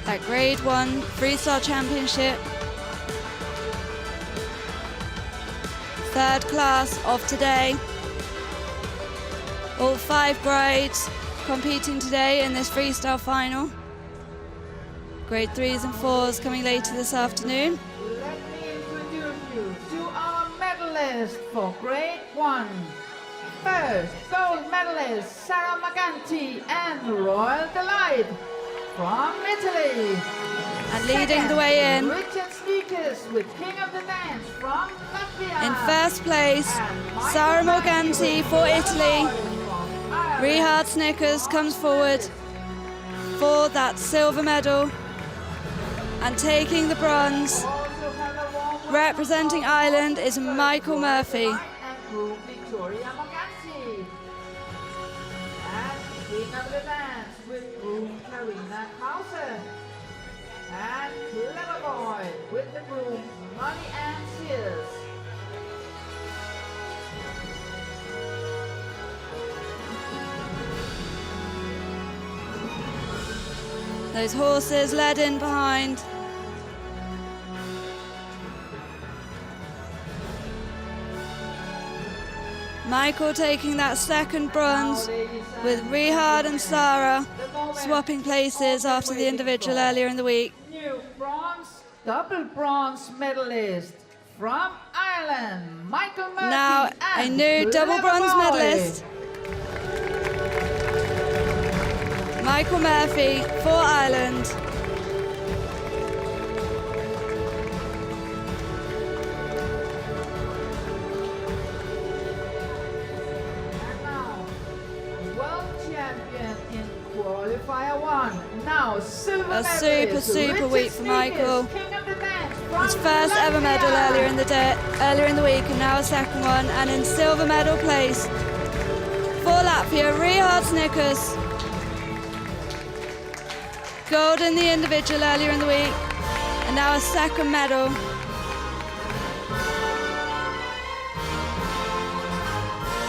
at Grade 1 Freestyle Championship. Third class of today. All 5 grades competing today in this freestyle final. Grade 3s and 4s coming later this afternoon. Let me introduce you to our medalists for Grade 1. First, gold medalist Sarah Maganti and Royal Delight from Italy. And leading the way in. Richard Sneakers with King of the Dance from Latvia. In first place, Sara Morganti for Italy. Richard Snickers comes forward for that silver medal. And taking the bronze, representing Ireland, is Michael Murphy. Victoria Maganti. And King of the Dance with groom Karina Hauser. And Clever Boy with the groom Money and Sears. Those horses led in behind. Michael taking that second bronze with Richard and Sarah swapping places after the individual earlier in the week. New bronze, double bronze medalist from Ireland, Michael Murphy. Now a and new double bronze Clever Boy. medalist, Michael Murphy for Ireland. And now, world champion in qualifier 1. Now, silver A medalist, super Richard week for Michael. Sneakers, King of the Dance from His first ever medal Latvia. earlier in the week, and now a second one, and in silver medal place for Latvia, Richard Snickers. Gold in the individual earlier in the week, and now a second medal.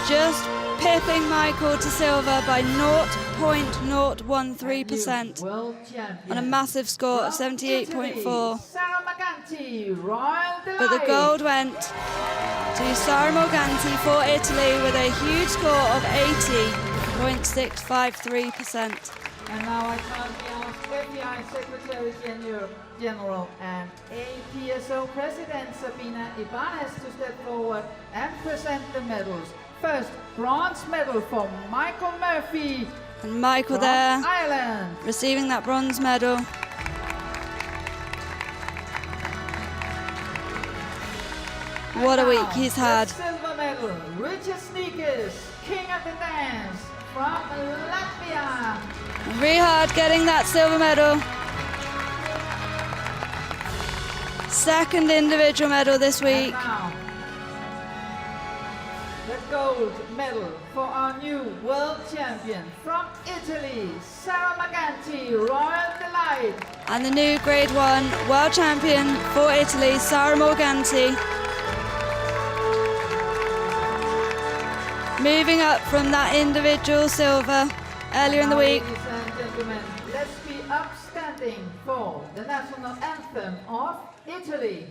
Just pipping Michael to silver by 0.013% World champion. on a massive score of 78.4. Sarah Maganti, Royal Delight. But the gold went to Sara Morganti for Italy with a huge score of 80.653%. And now I kindly ask FEI Secretary General and APSO President Sabina Ibanez to step forward and present the medals. First, bronze medal for Michael Murphy And Michael from there Ireland. receiving that bronze medal. What a And week now, he's the had. silver medal, Richard Sneakers, King of the Dance from Latvia. Richard getting that silver medal. Second individual medal this week. And now, the gold medal for our new world champion from Italy, Sarah Maganti, Royal Delight. And the new Grade 1 world champion for Italy, Sara Morganti. Moving up from that individual silver earlier in the Now, week. ladies and gentlemen, let's be upstanding for the national anthem of Italy.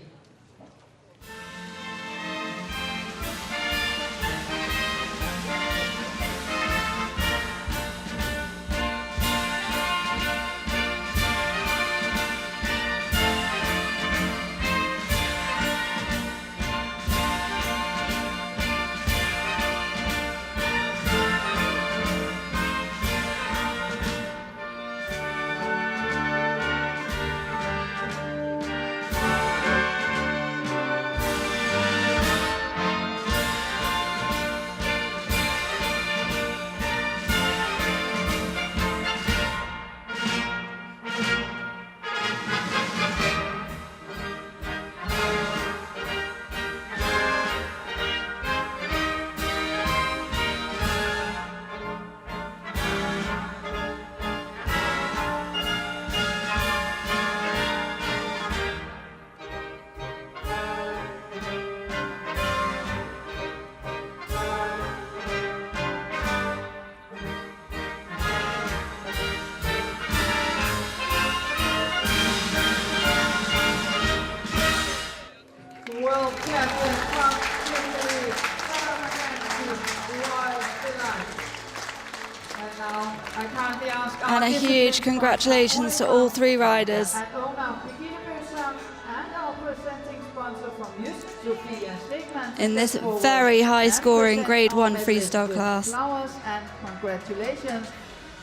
now I kindly ask our And a huge discipline congratulations to sponsor, all three riders. and owner, Beginner Musons, and our presenting sponsor from Jysk, Sophie and Stegman, In this step forward very high and scoring present grade our 1 medalists freestyle with class. Flowers and congratulations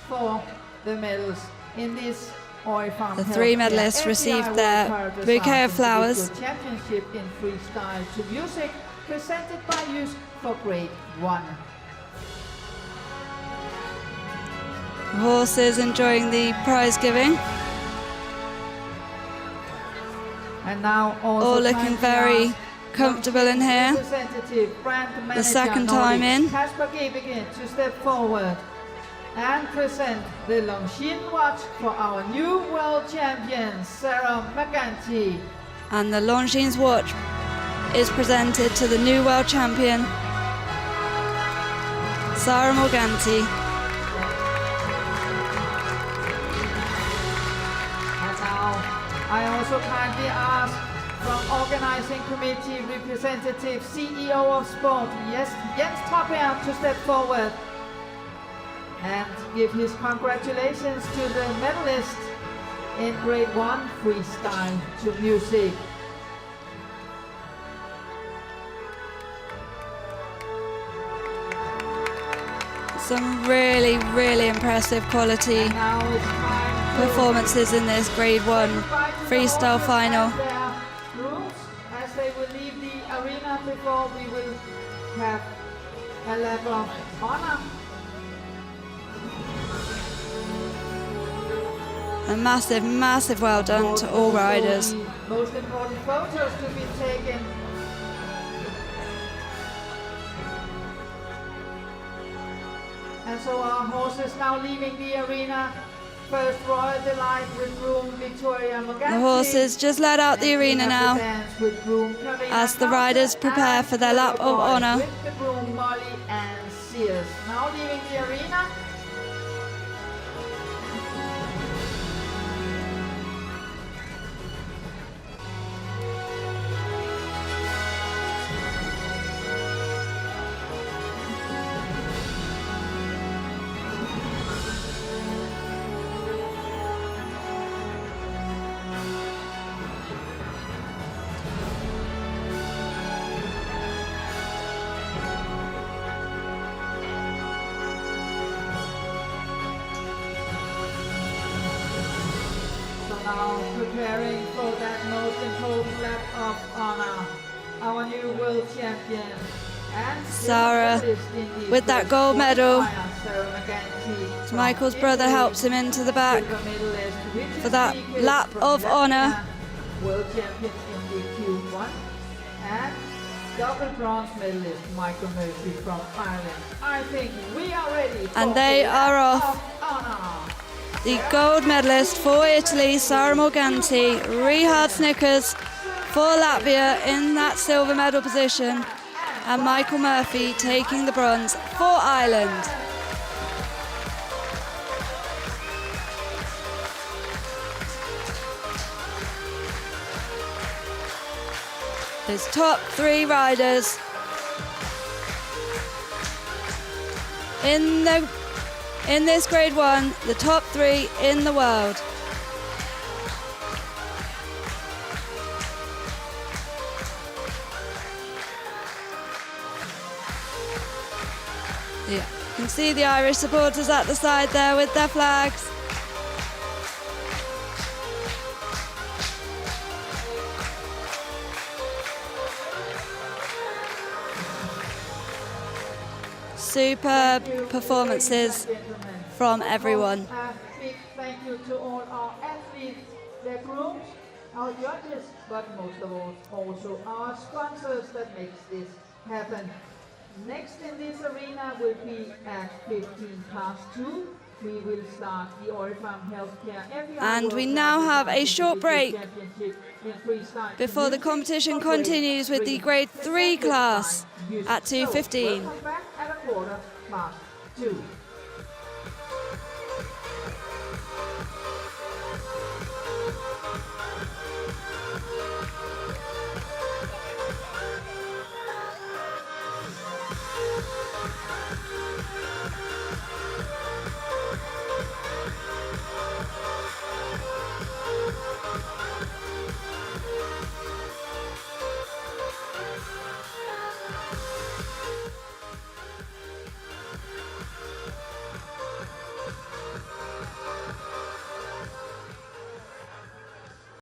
for the medals in this OIFAM The three Healthcare medalists FEI received World their Parade bouquet of Dressage flowers. Individual Championship in Freestyle to Music, presented by Jysk for grade 1. Horses enjoying the prize giving. And now also All looking very comfortable in here. The second time in. Kasper Gebeke to step forward and present the Longines watch for our new world champion, Sarah McGanty. And the Longines watch is presented to the new world champion, Sarah Morganti. And now I also kindly ask from organizing committee representative, CEO of sport, Jens Tropper, to step forward and give his congratulations to the medalist in grade 1 freestyle to music. Some really, really impressive quality Now it's time to performances in this grade 1 freestyle final. their groups as they will leave the arena before we will have a lap of honor. A massive, massive well done to all riders. The most important photos to be taken. And so our horses now leaving the arena. First Royal Delight with groom Victoria Morganti. The horses just let out the And we arena have now the dance with groom Karina as the Carlsen riders prepare and for their lap Silver of Boy honour. With the groom Molly and Sears. Now leaving the arena. Now preparing for that most important lap of honor, our new world champion and Sarah, medalist in the with that first gold medal. qualifier, Sarah McGanty from Michael's brother Italy, helps him into the back silver medalist Richard for that Rodriguez lap from of Latvia, honour. world champion in the Q1, and double bronze medalist Michael Murphy from Ireland. I think we are ready for And they the are lap off. of honor. The gold medalist for Italy, Sarah Morganti, Rihard Snickers for Latvia in that silver medal position, and Michael Murphy taking the bronze for Ireland. His top 3 riders in this grade 1, the top 3 in the world. Yeah, you can see the Irish supporters at the side there with their flags. Superb performances from everyone. A big thank you to all our athletes, their grooms, our judges, but most of all also our sponsors that makes this happen. Next in this arena will be at 15 past 2. We will start the OIFAM Healthcare FEI And World we now have a Championship short break Championship in freestyle before the music competition for grade continues with the 3, grade 3 presented class by Jysk. at So, 2:15. we'll come back at 1/4 past 2.